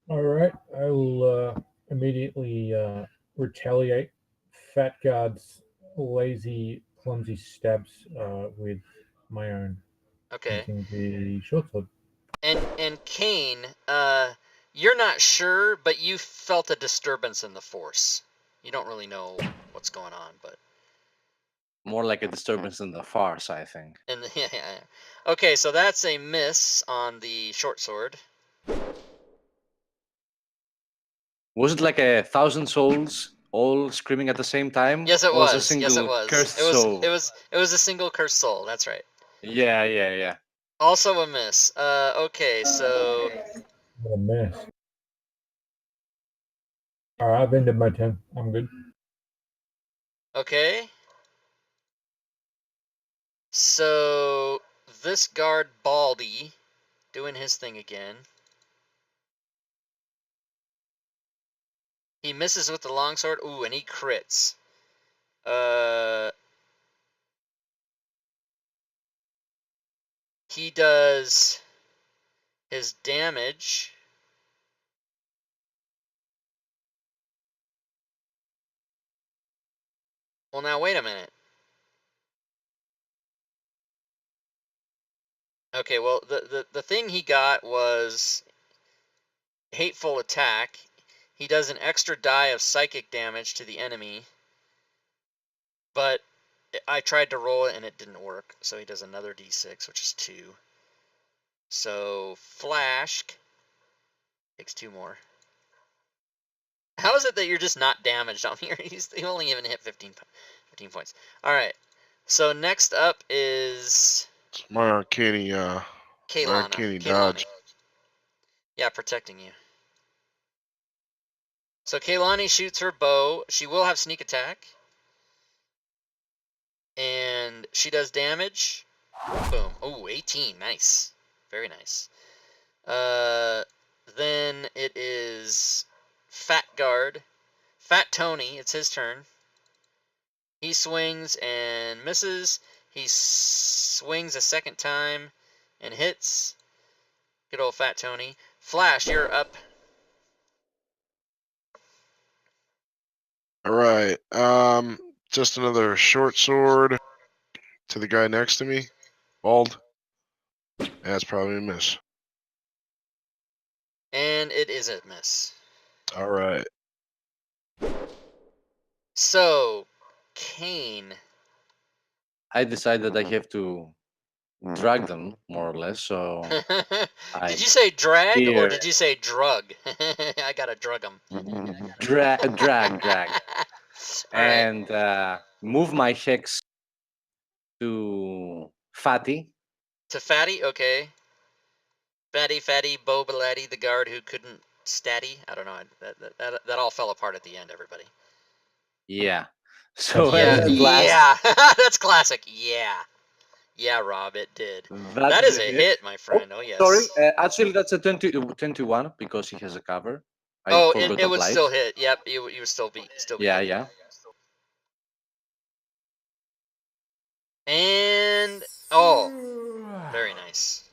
All right, I will immediately retaliate Fat Guard's lazy, clumsy stabs with my own. Okay. Using the short sword. And Kane, you're not sure, but you felt a disturbance in the force. You don't really know what's going on, but More like a disturbance than the farce, I think. And yeah. Okay, so that's a miss on the short sword. Was it like 1,000 souls all screaming at the same time? Yes, it Or was a was. single Yes, it was. cursed It was. soul? It was a single cursed soul. That's right. Yeah. Also a miss. Okay, so What a mess. All right, I've ended my turn. I'm good. okay. So this guard Baldy doing his thing again. He misses with the longsword. Ooh, and he crits. He does his damage. Well, now wait a minute. Okay, well, the thing he got was Hateful Attack. He does an extra die of psychic damage to the enemy. But I tried to roll it and it didn't work. So he does another d6, which is 2. So Flash takes 2 more. How is it that you're just not damaged on here? He only even hit 15 points. All right. So next up is It's my uncanny, Kaylana. uncanny dodge. Yeah, protecting you. So Kaylani shoots her bow. She will have sneak attack. And she does damage. Boom. Oh, 18. Nice. Very nice. Then it is Fat Guard. Fat Tony. It's his turn. He swings and misses. He swings a second time and hits. Good old Fat Tony. Flash, you're up. All right. Just another short sword to the guy next to me. Bald. That's probably a miss. And it is a miss. All right. So, Kane. I decided I have to drag them, more or less, so... Did you say drag or Here. did you say drug? I gotta drug them. drag. Alright. And move my hex to Fatty. To Fatty, okay. Fatty, Bobalatti, the guard who couldn't statty. I don't know. That all fell apart at the end, everybody. Yeah. So Yeah, Eldritch Blast. yeah. That's classic. Yeah. Yeah, Rob, it did. That That is a hit, my friend. Oh, yes. Sorry, actually that's a 21 because he has a cover. I Oh, forgot it the would blight. still hit. Yep, you would still be Yeah, hit. yeah. And oh, very nice.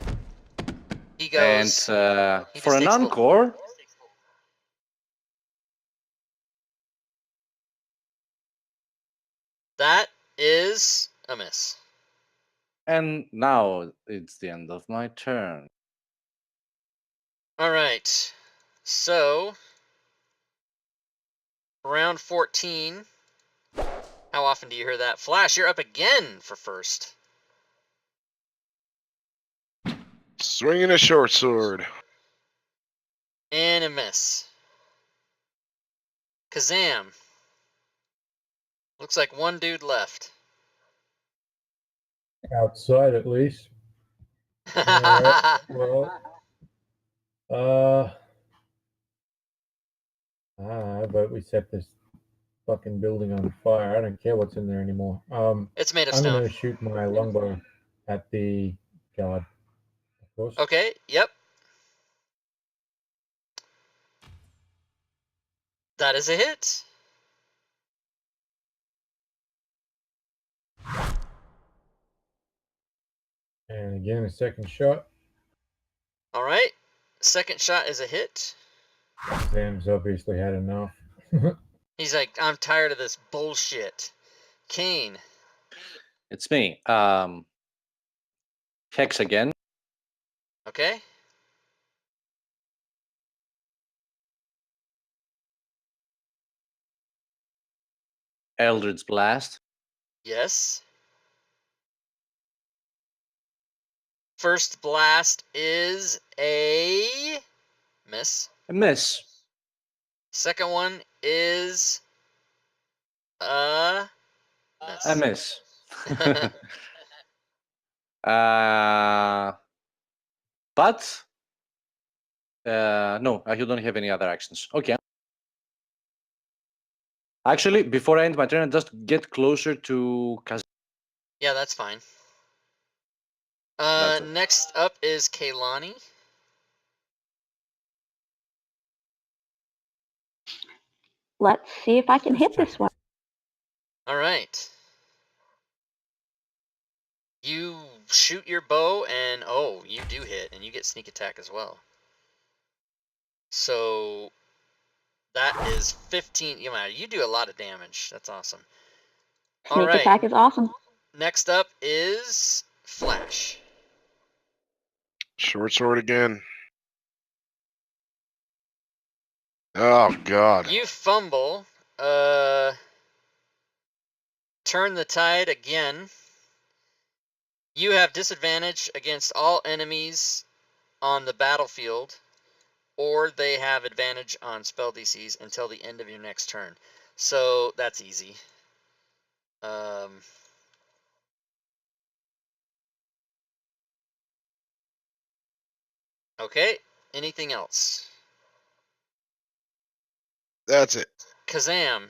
He goes. And he for just an takes a little- encore, That is a miss. and now it's the end of my turn. All right. So, round 14. How often do you hear that? Flash, you're up again for first. Swinging a short sword. And a miss. Kazam. Looks like one dude left. Outside, at least. Alright, well, but we set this fucking building on fire. I don't care what's in there anymore. It's made of I'm stone. gonna shoot my longbow at the guard, of course. Okay, yep. That is a hit. And again, a second shot. All right. Second shot is a hit. Sam's obviously had enough. He's like, I'm tired of this bullshit. Kane. It's me. Hex again. Okay. Eldritch Blast. Yes. First blast is a miss. A miss. Second one is a miss. A miss. But no, I don't have any other actions. Okay. Actually, before I end my turn, just get closer to Kaz. Yeah, that's fine. That's it. Next up is Kaylani. Let's see if I can Let us hit chat this a one. bit. All right. You shoot your bow, and oh, you do hit, and you get sneak attack as well. So that is 15. You do a lot of damage. That's awesome. All Sneak right. attack is awesome. Next up is Flash. Short sword again. Oh God. You fumble. Turn the tide again. You have disadvantage against all enemies on the battlefield, or they have advantage on spell DCs until the end of your next turn. So that's easy. Okay. Anything else? That's it. Kazam.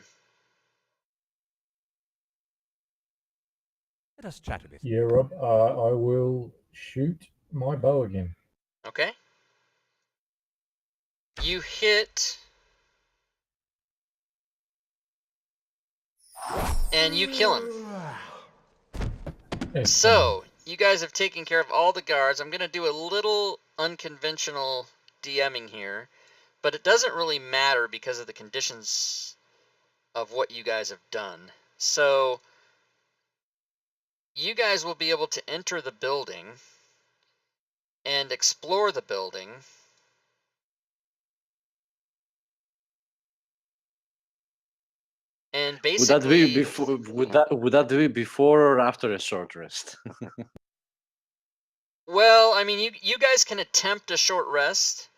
Let us chat a bit. Yeah, Rob. I will shoot my bow again. Okay. You hit. And you kill him. Excellent. So, you guys have taken care of all the guards. I'm going to do a little unconventional DMing here, but it doesn't really matter because of the conditions of what you guys have done. So, you guys will be able to enter the building and explore the building. And basically, Would that be before or after a short rest? well, I mean, you guys can attempt a short rest.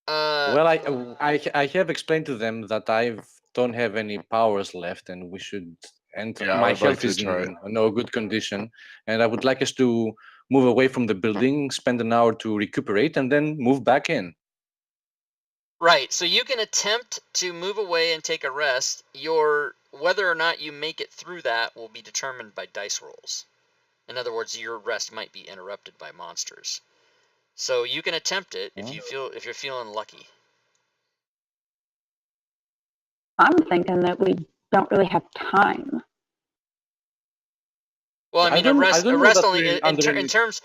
Well, I have explained to them that I don't have any powers left, and we should enter. Yeah, I My would like health to is try it. in no good condition, and I would like us to move away from the building, spend an hour to recuperate, and then move back in. Right, so you can attempt to move away and take a rest. Whether or not you make it through that will be determined by dice rolls. In other words, your rest might be interrupted by monsters. So you can attempt it if you're feeling lucky. I'm thinking that we don't really have time. Well, I mean, a don't rest know that only we're under any in terms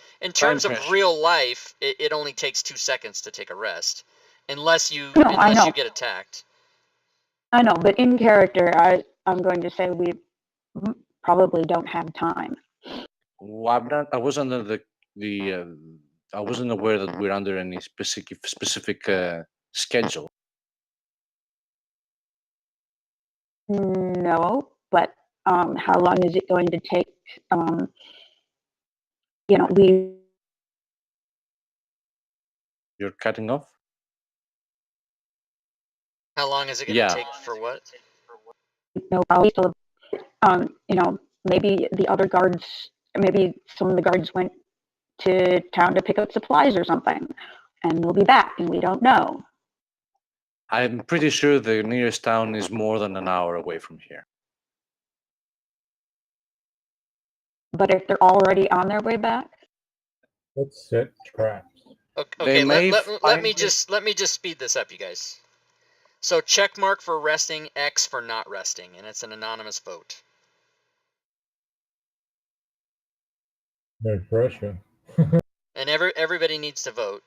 of pressure. real life, it only takes 2 seconds to take a rest, unless you I know. get attacked. I know, but in character, I'm going to say we probably don't have time. Well, I wasn't under I wasn't aware that we're under any specific schedule. No, but how long is it going to take? You're cutting off? How long is it going to take for what? Probably still, maybe the other guards, maybe some of the guards went to town to pick up supplies or something, and we'll be back, and we don't know. I'm pretty sure the nearest town is more than an hour away from here. But if they're already on their way back, Let's set traps. Okay, let me just speed this up, you guys. So check mark for resting, X for not resting, and it's an anonymous vote. No pressure. And everybody needs to vote.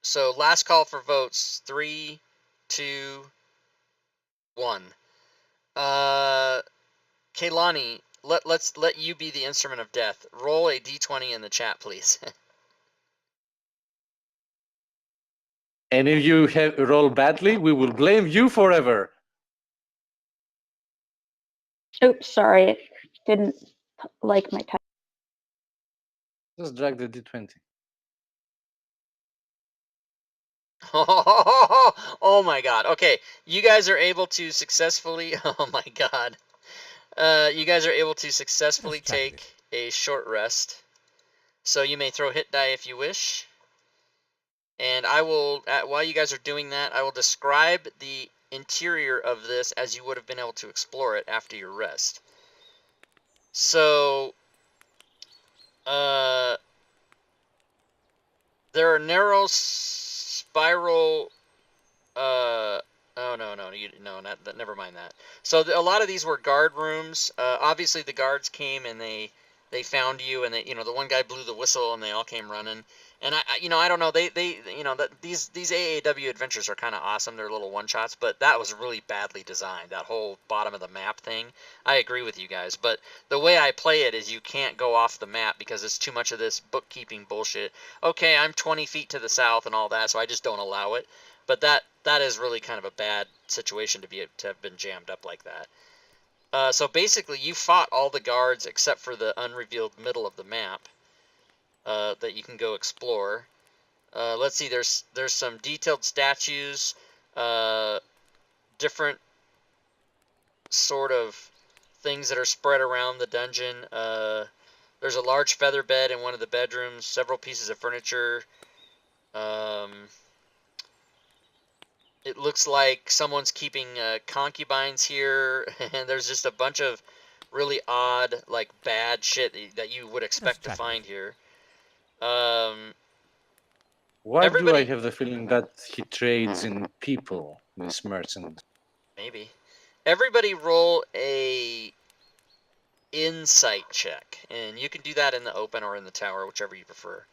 So last call for votes. 3, 2, 1. Kaylani, let's let you be the instrument of death. Roll a d20 in the chat, please. And if you roll badly, we will blame you forever. oops, sorry, didn't like my type. Just drag the D20. Oh my god. Okay, you guys are able to successfully. Oh my god. You guys are able to successfully Let's try take this. a short rest. So you may throw hit die if you wish. And I will, while you guys are doing that, I will describe the interior of this as you would have been able to explore it after your rest. So, there are narrow spiral. Oh no, never mind that. So a lot of these were guard rooms. Obviously the guards came and they found you, and they, the one guy blew the whistle and they all came running. And I don't know, they these AAW adventures are kind of awesome. They're little one shots, but that was really badly designed. That whole bottom of the map thing. I agree with you guys, but the way I play it is you can't go off the map because it's too much of this bookkeeping bullshit. Okay, I'm 20 feet to the south and all that, so I just don't allow it. But that is really kind of a bad situation to have been jammed up like that. So basically, you fought all the guards except for the unrevealed middle of the map that you can go explore. Let's see. There's some detailed statues, different sort of things that are spread around the dungeon. There's a large feather bed in one of the bedrooms. Several pieces of furniture. It looks like someone's keeping concubines here, and there's just a bunch of really odd, like, bad shit that you would expect to find here. Why do I Everybody, have the feeling that he trades in people, this merchant? maybe. Everybody roll a insight check, and you can do that in the open or in the tower, whichever you prefer.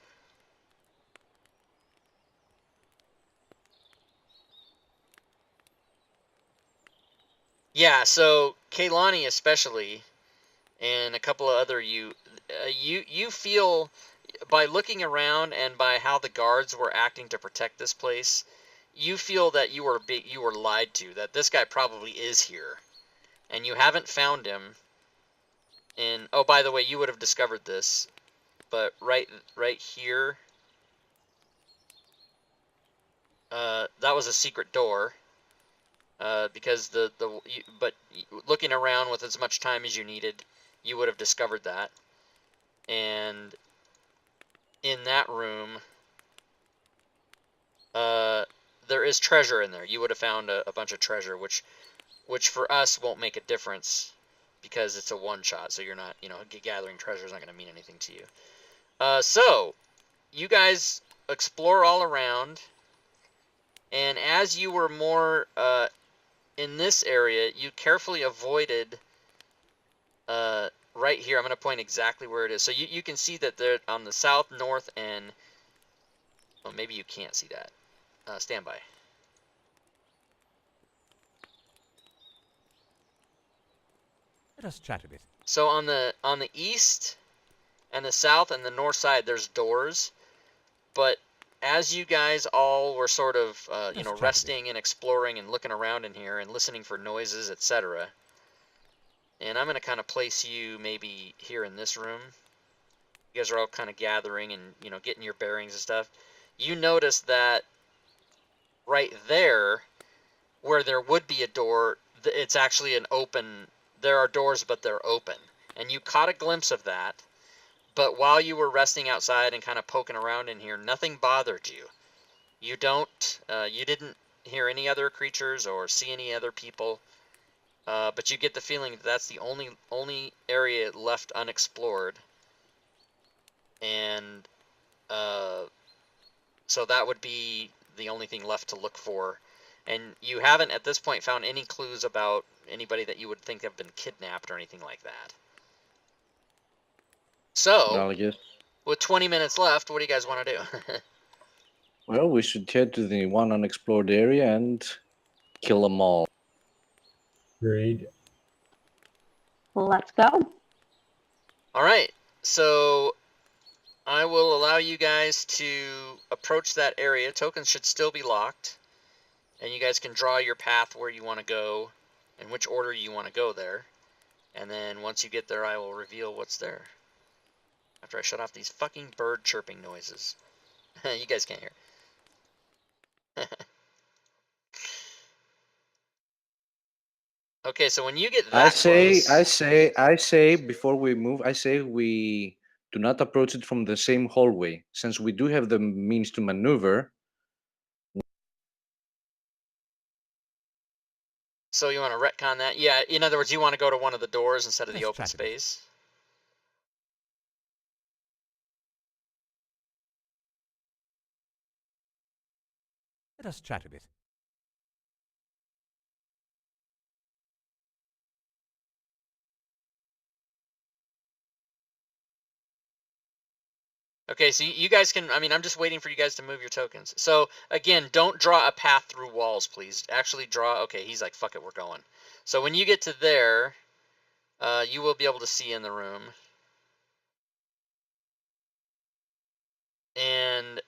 Yeah, so Kaylani especially, and a couple of other you feel by looking around and by how the guards were acting to protect this place, you feel that you were lied to, that this guy probably is here, and you haven't found him. And oh, by the way, you would have discovered this, but right here, that was a secret door. Because but looking around with as much time as you needed, you would have discovered that. And in that room, there is treasure in there. You would have found a bunch of treasure, which for us won't make a difference because it's a one-shot. So you're not, gathering treasure is not going to mean anything to you. So you guys explore all around, and as you were more in this area, you carefully avoided right here. I'm going to point exactly where it is. So you can see that they're on the south, north, and well, maybe you can't see that. Stand by. Let us chat a bit. So on the east and the south and the north side, there's doors, but as you guys all were sort of resting and exploring and looking around in here and listening for noises, etc. And I'm going to kind of place you maybe here in this room. You guys are all kind of gathering and, getting your bearings and stuff. You notice that right there, where there would be a door, it's actually an open, there are doors, but they're open. And you caught a glimpse of that. But while you were resting outside and kind of poking around in here, nothing bothered you. You didn't hear any other creatures or see any other people. But you get the feeling that that's the only area left unexplored. And so that would be the only thing left to look for. And you haven't at this point found any clues about anybody that you would think have been kidnapped or anything like that. So, Well, I guess. with 20 minutes left, what do you guys want to do? Well, we should head to the one unexplored area and kill them all. Agreed. Let's go. All right, so I will allow you guys to approach that area. Tokens should still be locked, and you guys can draw your path where you want to go and which order you want to go there. And then once you get there, I will reveal what's there. After I shut off these fucking bird chirping noises. You guys can't hear. Okay, so when you get that I say, before we move, I say we do not approach it from the same hallway, since we do have the means to maneuver. So you want to retcon that? Yeah, in other words, you want to go to one of the doors instead of the Let's open chat a bit. space. Let us chat a bit. Okay, so you guys can, I mean, I'm just waiting for you guys to move your tokens. So, again, don't draw a path through walls, please. Actually draw, okay, he's like, fuck it, we're going. So when you get to there, you will be able to see in the room. And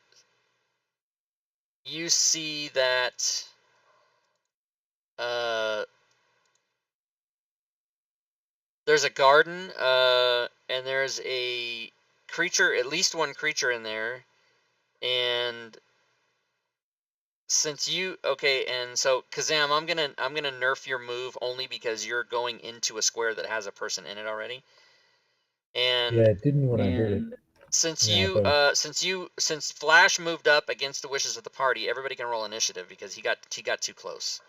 you see that there's a garden, and there's a creature, at least one creature in there. And since you, okay, and so Kazam, I'm gonna nerf your move only because you're going into a square that has a person in it already. And Yeah, it didn't when I did it. since Yeah, since Flash moved up against the wishes of the party, everybody can roll initiative because he got too close.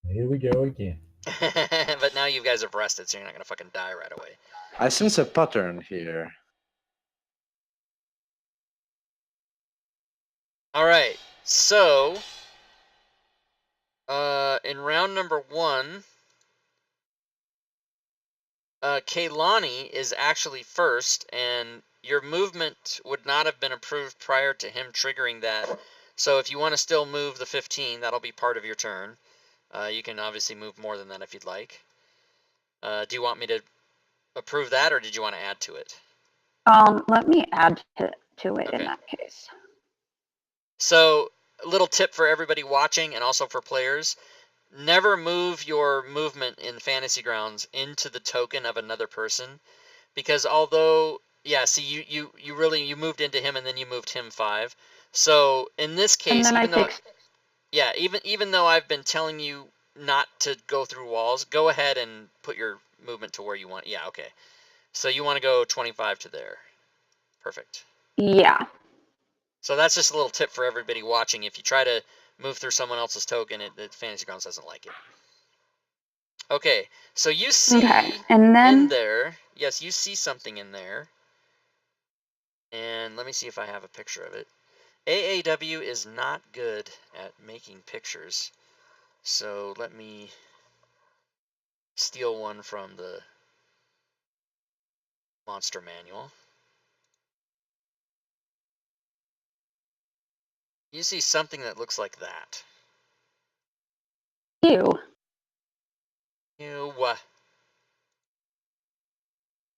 Here we go again. But now you guys have rested, so you're not gonna fucking die right away. I sense a pattern here. All right, so in round number 1, Kaylani is actually first, and your movement would not have been approved prior to him triggering that. So if you want to still move the 15, that'll be part of your turn. You can obviously move more than that if you'd like. Do you want me to approve that, or did you want to add to it? Let me add to it Okay. in that case. So, a little tip for everybody watching and also for players. Never move your movement in Fantasy Grounds into the token of another person, because although, yeah, see, you really moved into him and then you moved him 5. So in this case, And then even though, yeah, even though I've been telling you not to go through walls, go ahead and put your movement to where you want. Yeah, okay. So you want to go 25 to there. Perfect. Yeah. So that's just a little tip for everybody watching. If you try to move through someone else's token, Fantasy Grounds doesn't like it. Okay, so you see and then in there, yes, you see something in there. And let me see if I have a picture of it. AAW is not good at making pictures. So let me steal one from the monster manual. You see something that looks like that. you.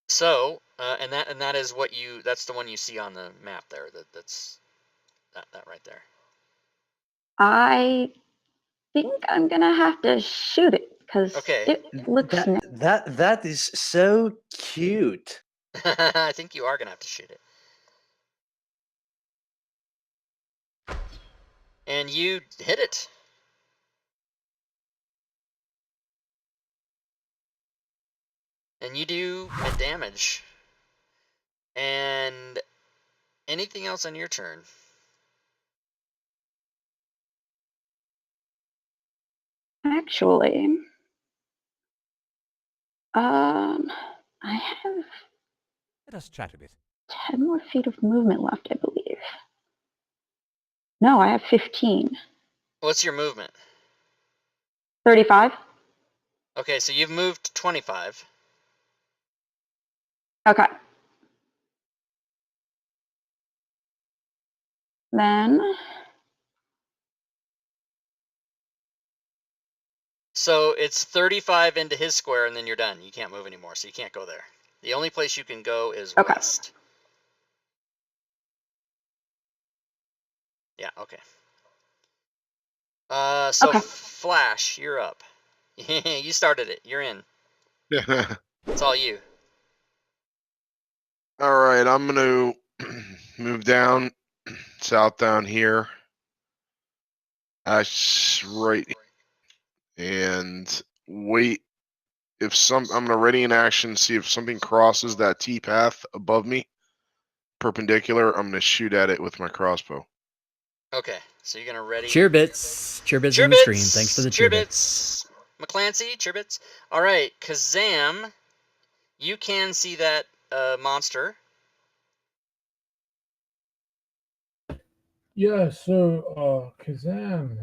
So, and that is what that's the one you see on the map there. That's that right there. I think I'm gonna have to shoot it because Okay. it looks. That is so cute. I think you are gonna have to shoot it. And you hit it. And you do damage. And anything else on your turn? Actually, I have Let us chat a bit. 10 more feet of movement left, I believe. No, I have 15. What's your movement? 35. Okay, so you've moved 25. Okay. Then. So it's 35 into his square, and then you're done. You can't move anymore, so you can't go there. The only place you can go is west. Yeah, okay. So Flash, you're up. You started it. You're in. It's all you. All right, I'm gonna move down south down here. Right, and wait. I'm gonna ready in action. See if something crosses that T path above me, perpendicular. I'm gonna shoot at it with my crossbow. Okay, so you're gonna ready. Cheerbits. Cheerbits in the stream. Thanks for the cheerbits. McClancy, cheerbits. All right, Kazam, you can see that monster. Yeah, so Kazam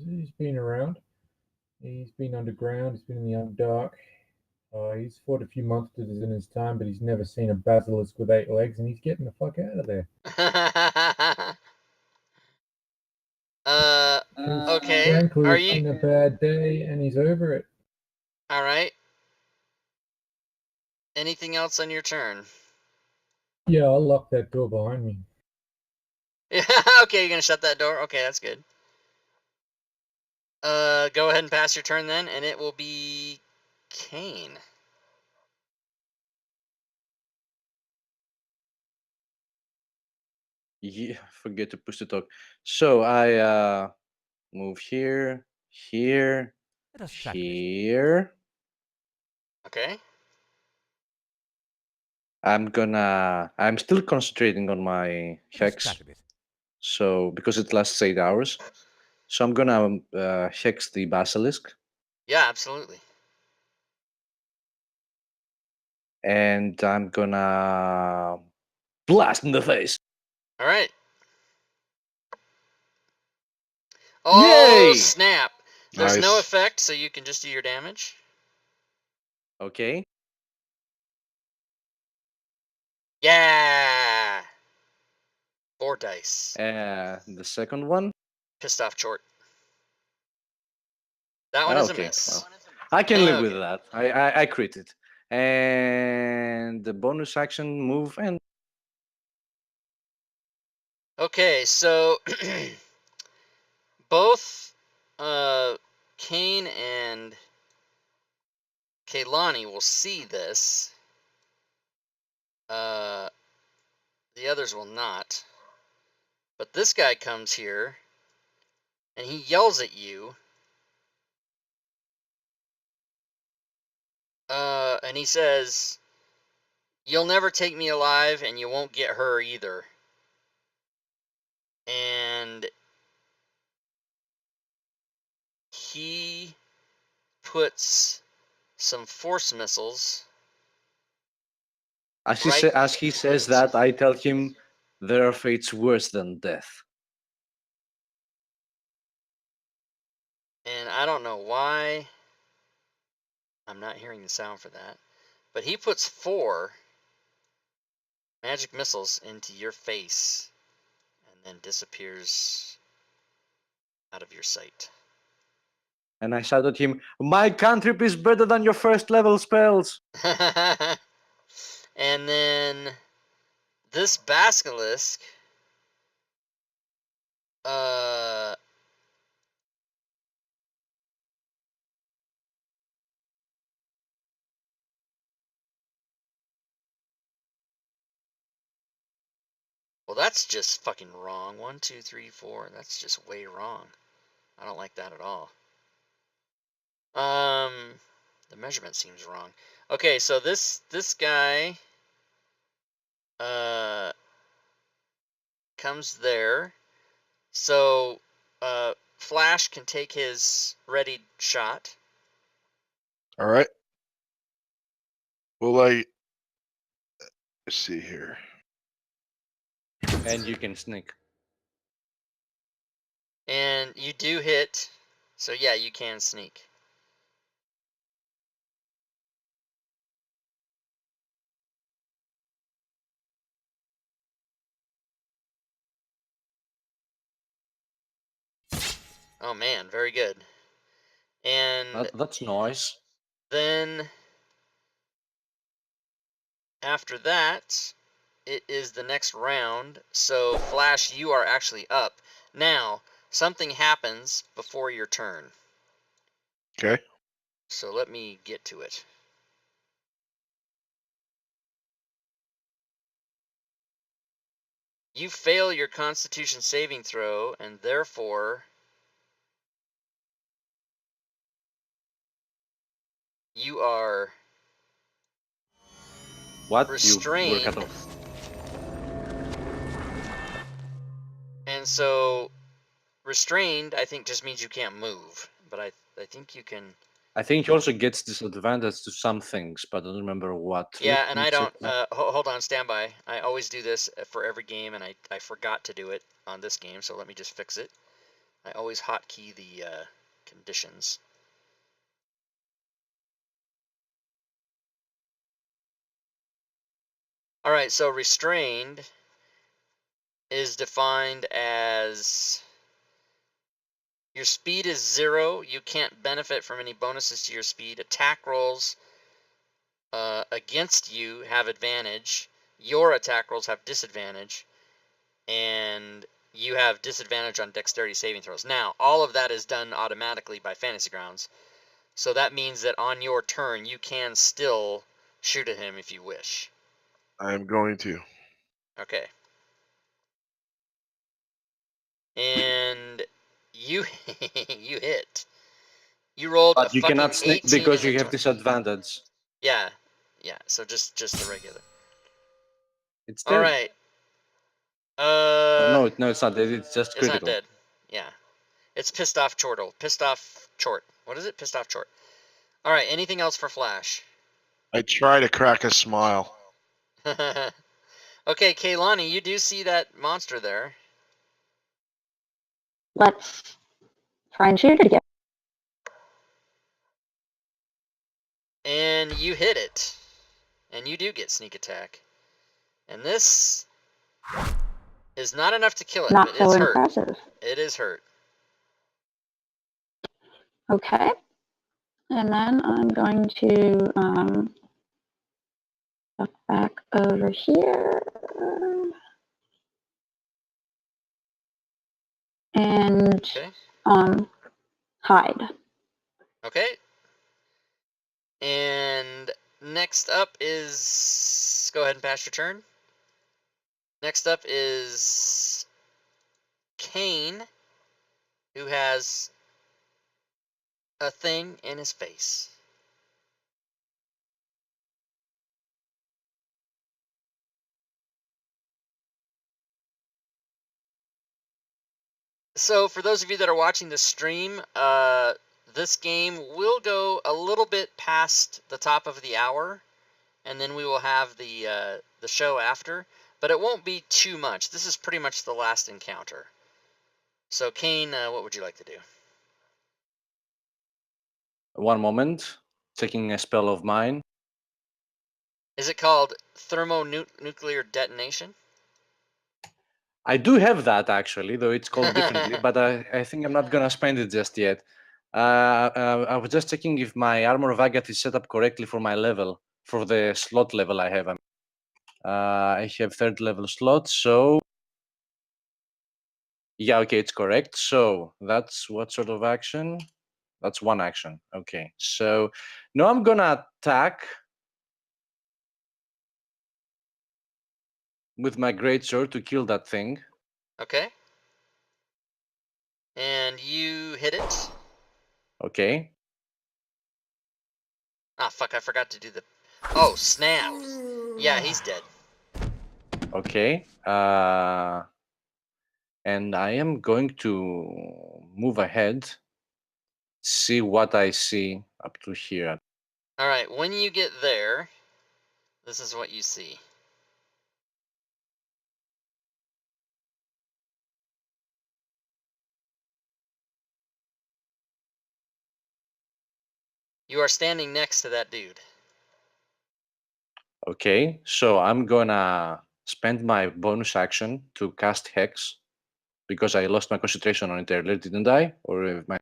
he's been around. He's been underground. He's been in the Underdark. He's fought a few monsters in his time, but he's never seen a basilisk with 8 legs, and he's getting the fuck out of there. Okay. Frankly, Are it's you? been a bad day, and he's over it. All right. Anything else on your turn? Yeah, I'll lock that door behind me. Yeah. Okay, you're gonna shut that door. Okay, that's good. Go ahead and pass your turn then, and it will be Kane. Yeah, forget to push the talk. So I move here, here, Let us chat a bit. here. Okay. I'm still concentrating on my Let us hex. chat a bit. So because it lasts 8 hours, so I'm gonna hex the basilisk, Yeah, absolutely. and I'm gonna blast in the face. All right. Oh, Yay! snap. There's no Nice. effect, so you can just do your damage. Okay. Yeah. 4 dice. The second one. Pissed off Chort. That one is a Okay, miss. well, I can live with Okay. that. I crit it, and the bonus action move and Okay, so both Kane and Kaylani will see this. The others will not. But this guy comes here, and he yells at you. And he says, "You'll never take me alive, and you won't get her either." And he puts some force missiles. as he says that, I tell him there are fates worse than death. And I don't know why I'm not hearing the sound for that. But he puts 4 magic missiles into your face and then disappears out of your sight. And I shout at him, "My cantrip is better than your first level spells." And then this basilisk well, that's just fucking wrong. 1, 2, 3, 4. That's just way wrong. I don't like that at all. The measurement seems wrong. Okay, so this guy comes there. So Flash can take his ready shot. All right. Well, let's see here. And you can sneak. And you do hit. So yeah, you can sneak. Oh man, very good. And That's nice. then after that, it is the next round. So Flash, you are actually up. Now, something happens before your turn. Okay. So let me get to it. You fail your Constitution saving throw, and therefore you are What? You were restrained. cut off. And so restrained, I think, just means you can't move. But I think you can. I think he also gets disadvantage to some things, but I don't remember what. Yeah, Let and me I don't. check that. Hold on, stand by. I always do this for every game, and I forgot to do it on this game, so let me just fix it. I always hotkey the conditions. All right, so restrained is defined as your speed is 0. You can't benefit from any bonuses to your speed. Attack rolls against you have advantage. Your attack rolls have disadvantage. And you have disadvantage on dexterity saving throws. Now, all of that is done automatically by Fantasy Grounds. So that means that on your turn, you can still shoot at him if you wish. I'm going to. Okay. And you you hit. You rolled But a you fucking cannot sneak 18 because and you a have 20. disadvantage. Yeah. Yeah, so just the regular. It's All dead. right. No, it's not dead. It's just It's not critical. dead. Yeah. It's pissed off chortle. Pissed off chort. What is it? Pissed off chort. All right, anything else for Flash? I try to crack a smile. Okay, Kaylani, you do see that monster there. Let's try and shoot it again. And you hit it. And you do get sneak attack. And this is not enough to kill it, Not but so it's hurt. impressive. It is hurt. Okay. And then I'm going to duck back over here. And Okay. hide. Okay. And next up is... Go ahead and pass your turn. Next up is Kane, who has a thing in his face. So for those of you that are watching the stream, this game will go a little bit past the top of the hour, and then we will have the show after, but it won't be too much. This is pretty much the last encounter. So Kane, what would you like to do? One moment. Checking a spell of mine. Is it called thermonuclear detonation? I do have that actually, though it's called differently, but I think I'm not gonna spend it just yet. I was just checking if my Armor of Agatha is set up correctly for my level, for the slot level I have. I have 3rd level slot, so yeah, okay, it's correct. So that's what sort of action? That's one action. Okay, so now I'm gonna attack with my greatsword to kill that thing. Okay. And you hit it. Okay. Ah, fuck, I forgot to do the... Oh, snap. Yeah, he's dead. Okay. And I am going to move ahead, see what I see up to here. All right, when you get there, this is what you see. You are standing next to that dude. Okay, so I'm gonna spend my bonus action to cast Hex because I lost my concentration on it earlier, didn't I? Or my...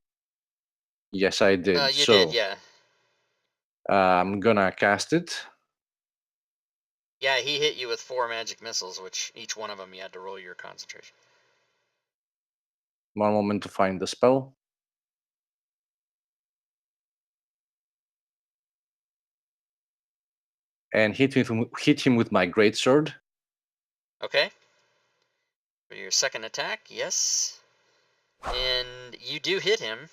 Yes, I did. You did, yeah. I'm gonna cast it. Yeah, he hit you with 4 magic missiles, which each one of them you had to roll your concentration. One moment to find the spell. And hit him with my greatsword. Okay. your second attack, yes. And you do hit him.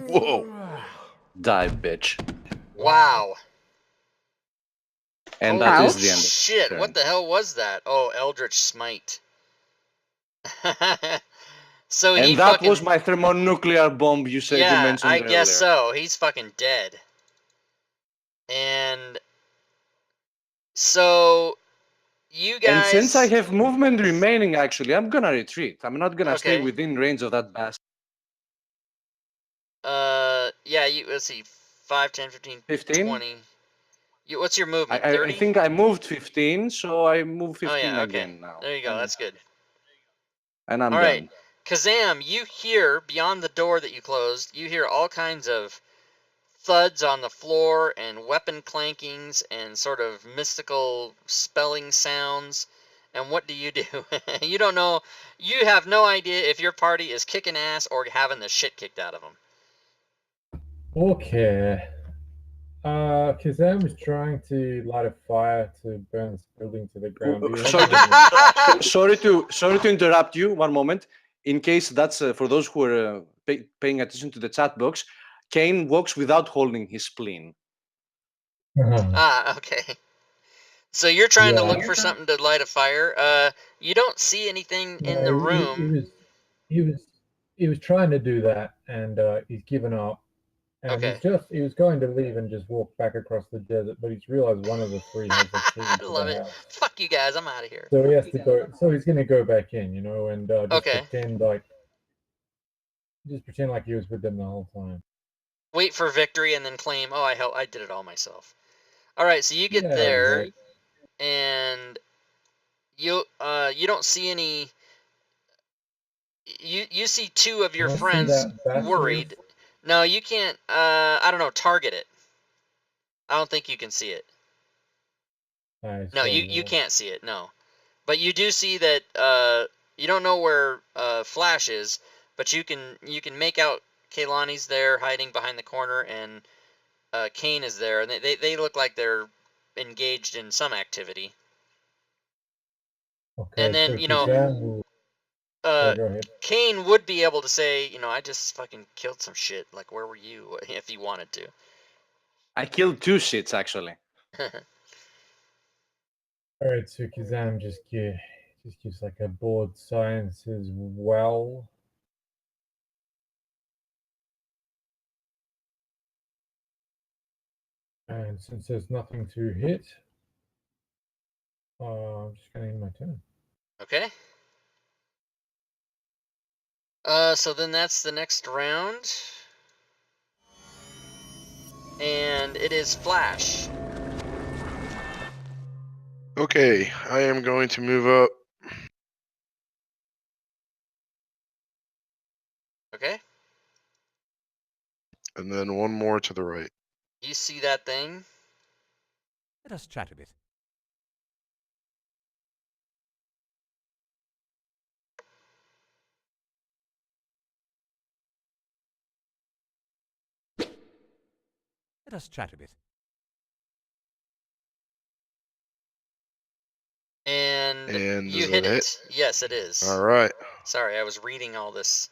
Whoa. Die, bitch. Wow. And Holy that is the end. Of shit, the what turn. the hell was that? Oh, Eldritch Smite. So he And that fucking... was my thermonuclear bomb you said you Yeah, mentioned I earlier. guess so. He's fucking dead. And so you guys... And since I have movement remaining, actually, I'm gonna retreat. I'm not gonna stay Okay. within range of that bastard. Yeah, let's see, 5, 10, 15, 15? 20. What's your movement? I 30? think I moved 15, so I move 15 Oh yeah, okay. again now. There you go. That's good. And I'm All right, done. Kazam, you hear beyond the door that you closed. You hear all kinds of thuds on the floor and weapon clankings and sort of mystical spelling sounds. And what do? You don't know. You have no idea if your party is kicking ass or having the shit kicked out of them. Okay. Kazam was trying to light a fire to burn this building to the ground. Do you have Sorry to interrupt you. One moment. In case that's for those who are paying attention to the chat box, Kane walks without holding his spleen. Okay. So you're trying to Yeah. look for something to light a fire. You don't see anything in the room. He was trying to do that, and he's given up. And Okay. he was going to leave and just walk back across the desert, but he's realized one of the three has the key I to love the it. house. Fuck you guys, I'm out of here. So he has to go. So he's going to go back in, you know, and just Okay. pretend like he was with them the whole time. Wait for victory and then claim, oh, I did it all myself. All right, so you get Yeah, there, right. and you don't see any. You see two of your Can I see friends that bastard? worried. No, you can't. I don't know. Target it. I don't think you can see it. No, you can't see it. No, but you do see that. You don't know where Flash is, but you can make out Kaylani's there hiding behind the corner, and Kane is there, and they look like they're engaged in some activity. Okay, And then, so you know, Kazam will... go ahead. Kane would be able to say, you know, I just fucking killed some shit. Like, where were you? If he wanted to. I killed 2 shits, actually. All right, so Kazam just gives like a bored sigh, says, well. And since there's nothing to hit, I'm just going to end my turn. Okay. So then that's the next round. And it is Flash. Okay, I am going to move up. Okay. And then one more to the right. You see that thing? Let us chat a bit. Let us chat a bit. And you is hit that it. Yes, it is. All right. Sorry, I was reading all this.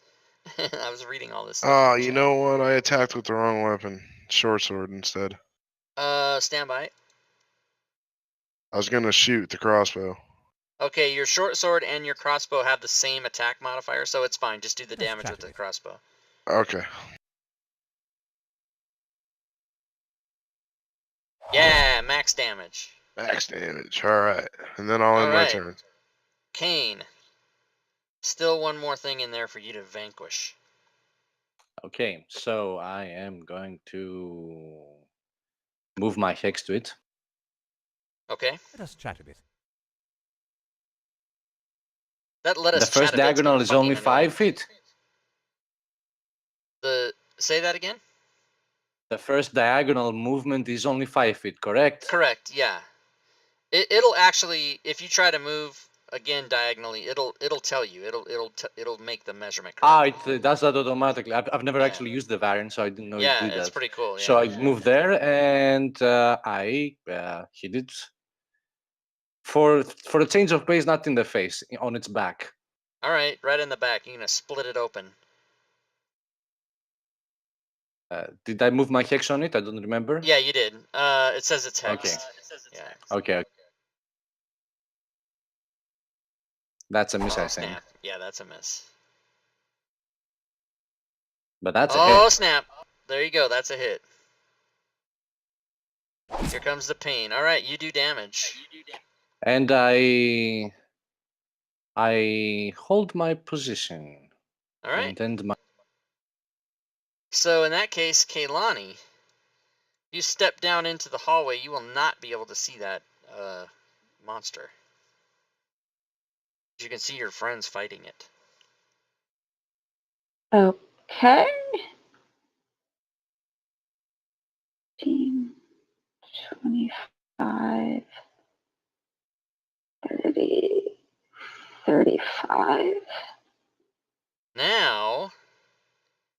I was reading all this. Oh, you know what? I attacked with the wrong weapon. Short sword instead. Stand by. I was gonna shoot the crossbow. Okay, your short sword and your crossbow have the same attack modifier, so it's fine. Just do the Let's damage chat with a the bit. crossbow. Okay. Yeah, max damage. Max damage. All right. And then I'll end my Alright. turn. Kane. Still one more thing in there for you to vanquish. Okay, so I am going to move my hex to it. Okay. Let us chat a bit. That let us The first chat a bit's diagonal is only fucking annoying. 5 feet. Say that again? The first diagonal movement is only 5 feet, correct? Correct, yeah. It'll actually, if you try to move again diagonally, it'll tell you. It'll make the measurement correct. It does that automatically. I've never Yeah. actually used the variant, so I didn't know Yeah, it did it's that. pretty cool. So Yeah. I moved there, and I hit it for a change of pace, not in the face, on its back. All right, right in the back. You're gonna split it open. Did I move my hex on it? I don't remember. Yeah, you did. It says it's hexed. Okay. Yeah. Okay. That's a miss, I Oh think. snap! Yeah, that's a miss. But that's a Oh hit. snap! There you go. That's a hit. Here comes the pain. All right, you do damage. And I hold my position. All right. And end my. So in that case, Kaylani, you step down into the hallway. You will not be able to see that monster. You can see your friends fighting it. Okay. 15, 25, 30, 35. Now,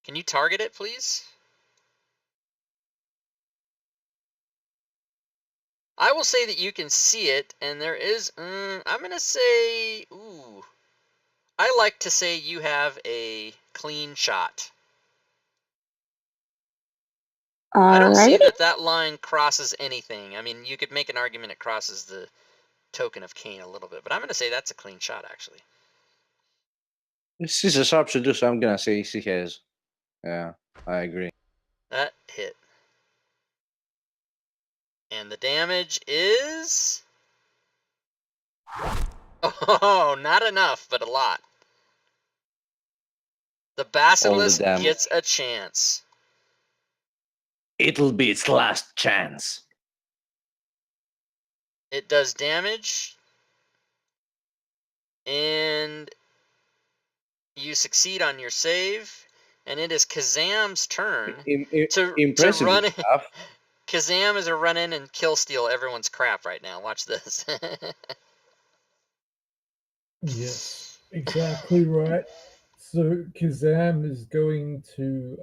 can you target it, please? I will say that you can see it, and there is, I'm going to say, ooh, I like to say you have a clean shot. I don't see Alrighty. that line crosses anything. I mean, you could make an argument it crosses the token of Cain a little bit, but I'm going to say that's a clean shot, actually. She's a sharpshooter, so I'm gonna say she has. Yeah, I agree. That hit. And the damage is... Oh, not enough, but a lot. The Basilisk damage. gets a chance. It'll be its last chance. It does damage. And you succeed on your save. And it is Kazam's turn to Impressive run in. stuff. Kazam is a run in and kill steal everyone's crap right now. Watch this. Yes, exactly right. So Kazam is going to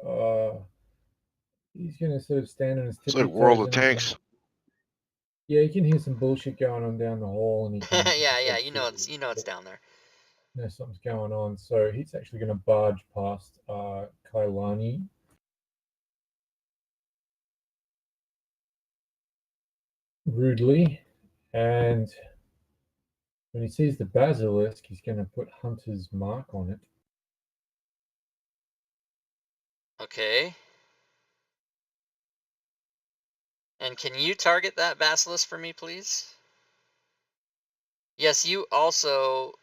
he's gonna sort of stand on his It's tippy like World toes of and- Tanks. Yeah, you can hear some bullshit going on down the hall, and he can, yeah, you know it's down there. know something's going on. So he's actually going to barge past Kailani. Rudely, and when he sees the basilisk, he's going to put Hunter's mark on it. Okay. And can you target that basilisk for me, please? Yes, you also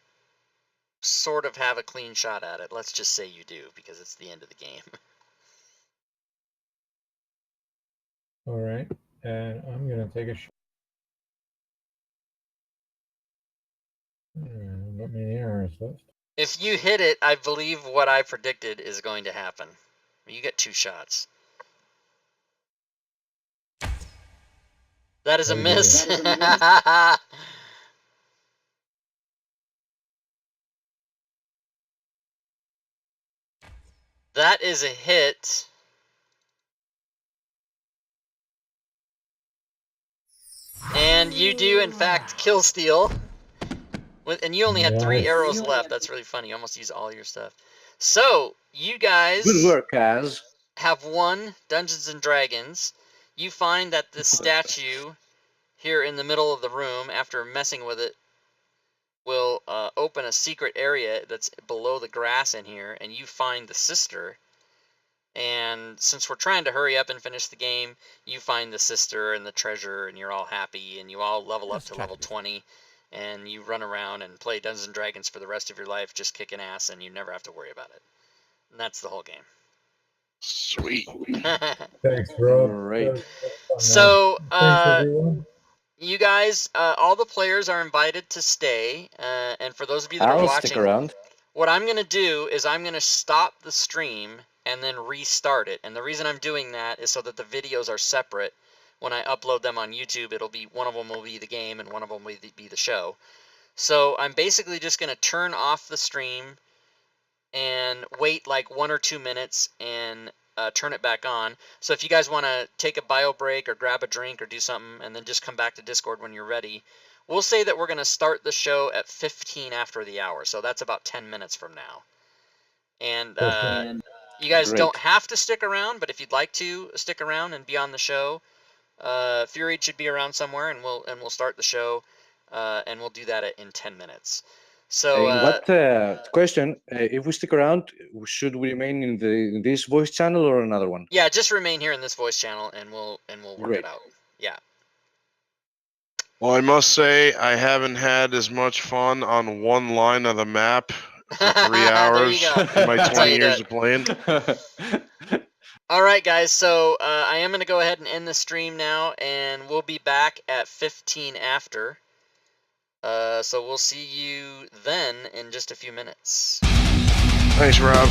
sort of have a clean shot at it. Let's just say you do, because it's the end of the game. All right, and I'm going to take a shot. Not many arrows left. If you hit it, I believe what I predicted is going to happen. You get 2 shots. That is a Oh, miss. That is a hit. And you do, in fact, kill steal. And you only had 3 Nice. arrows left. That's really funny. You almost used all your stuff. So, you guys Good work, Kaz. have won Dungeons and Dragons. You find that this statue here in the middle of the room, after messing with it, will open a secret area that's below the grass in here, and you find the sister. And since we're trying to hurry up and finish the game, you find the sister and the treasure, and you're all happy, and you all level up to level 20, and you run around and play Dungeons and Dragons for the rest of your life, just kicking ass, and you never have to worry about it. And that's the whole game. Sweet. Thanks, Rob. Great. That was fun, man. So, Thanks, everyone. you guys, all the players are invited to stay, and for those of you that are I'll watching, stick around. what I'm going to do is I'm going to stop the stream and then restart it. And the reason I'm doing that is so that the videos are separate when I upload them on YouTube, it'll be one of them will be the game and one of them will be the show. So I'm basically just going to turn off the stream and wait like 1 or 2 minutes and turn it back on. So if you guys want to take a bio break or grab a drink or do something and then just come back to Discord when you're ready, we'll say that we're going to start the show at 15 after the hour. So that's about 10 minutes from now. And you guys Great. don't have to stick around, but if you'd like to stick around and be on the show, Fury should be around somewhere, and we'll start the show, and we'll do that in 10 minutes. So Question, if we stick around, should we remain in this voice channel or another one? yeah, just remain here in this voice channel, and we'll work Great. it out. Yeah. Well, I must say I haven't had as much fun on one line of the map for 3 There hours you go. in my That's how 20 you do years it. of playing. All right, guys. So I am going to go ahead and end the stream now, and we'll be back at 15 after. So we'll see you then in just a few minutes. Thanks, Rob.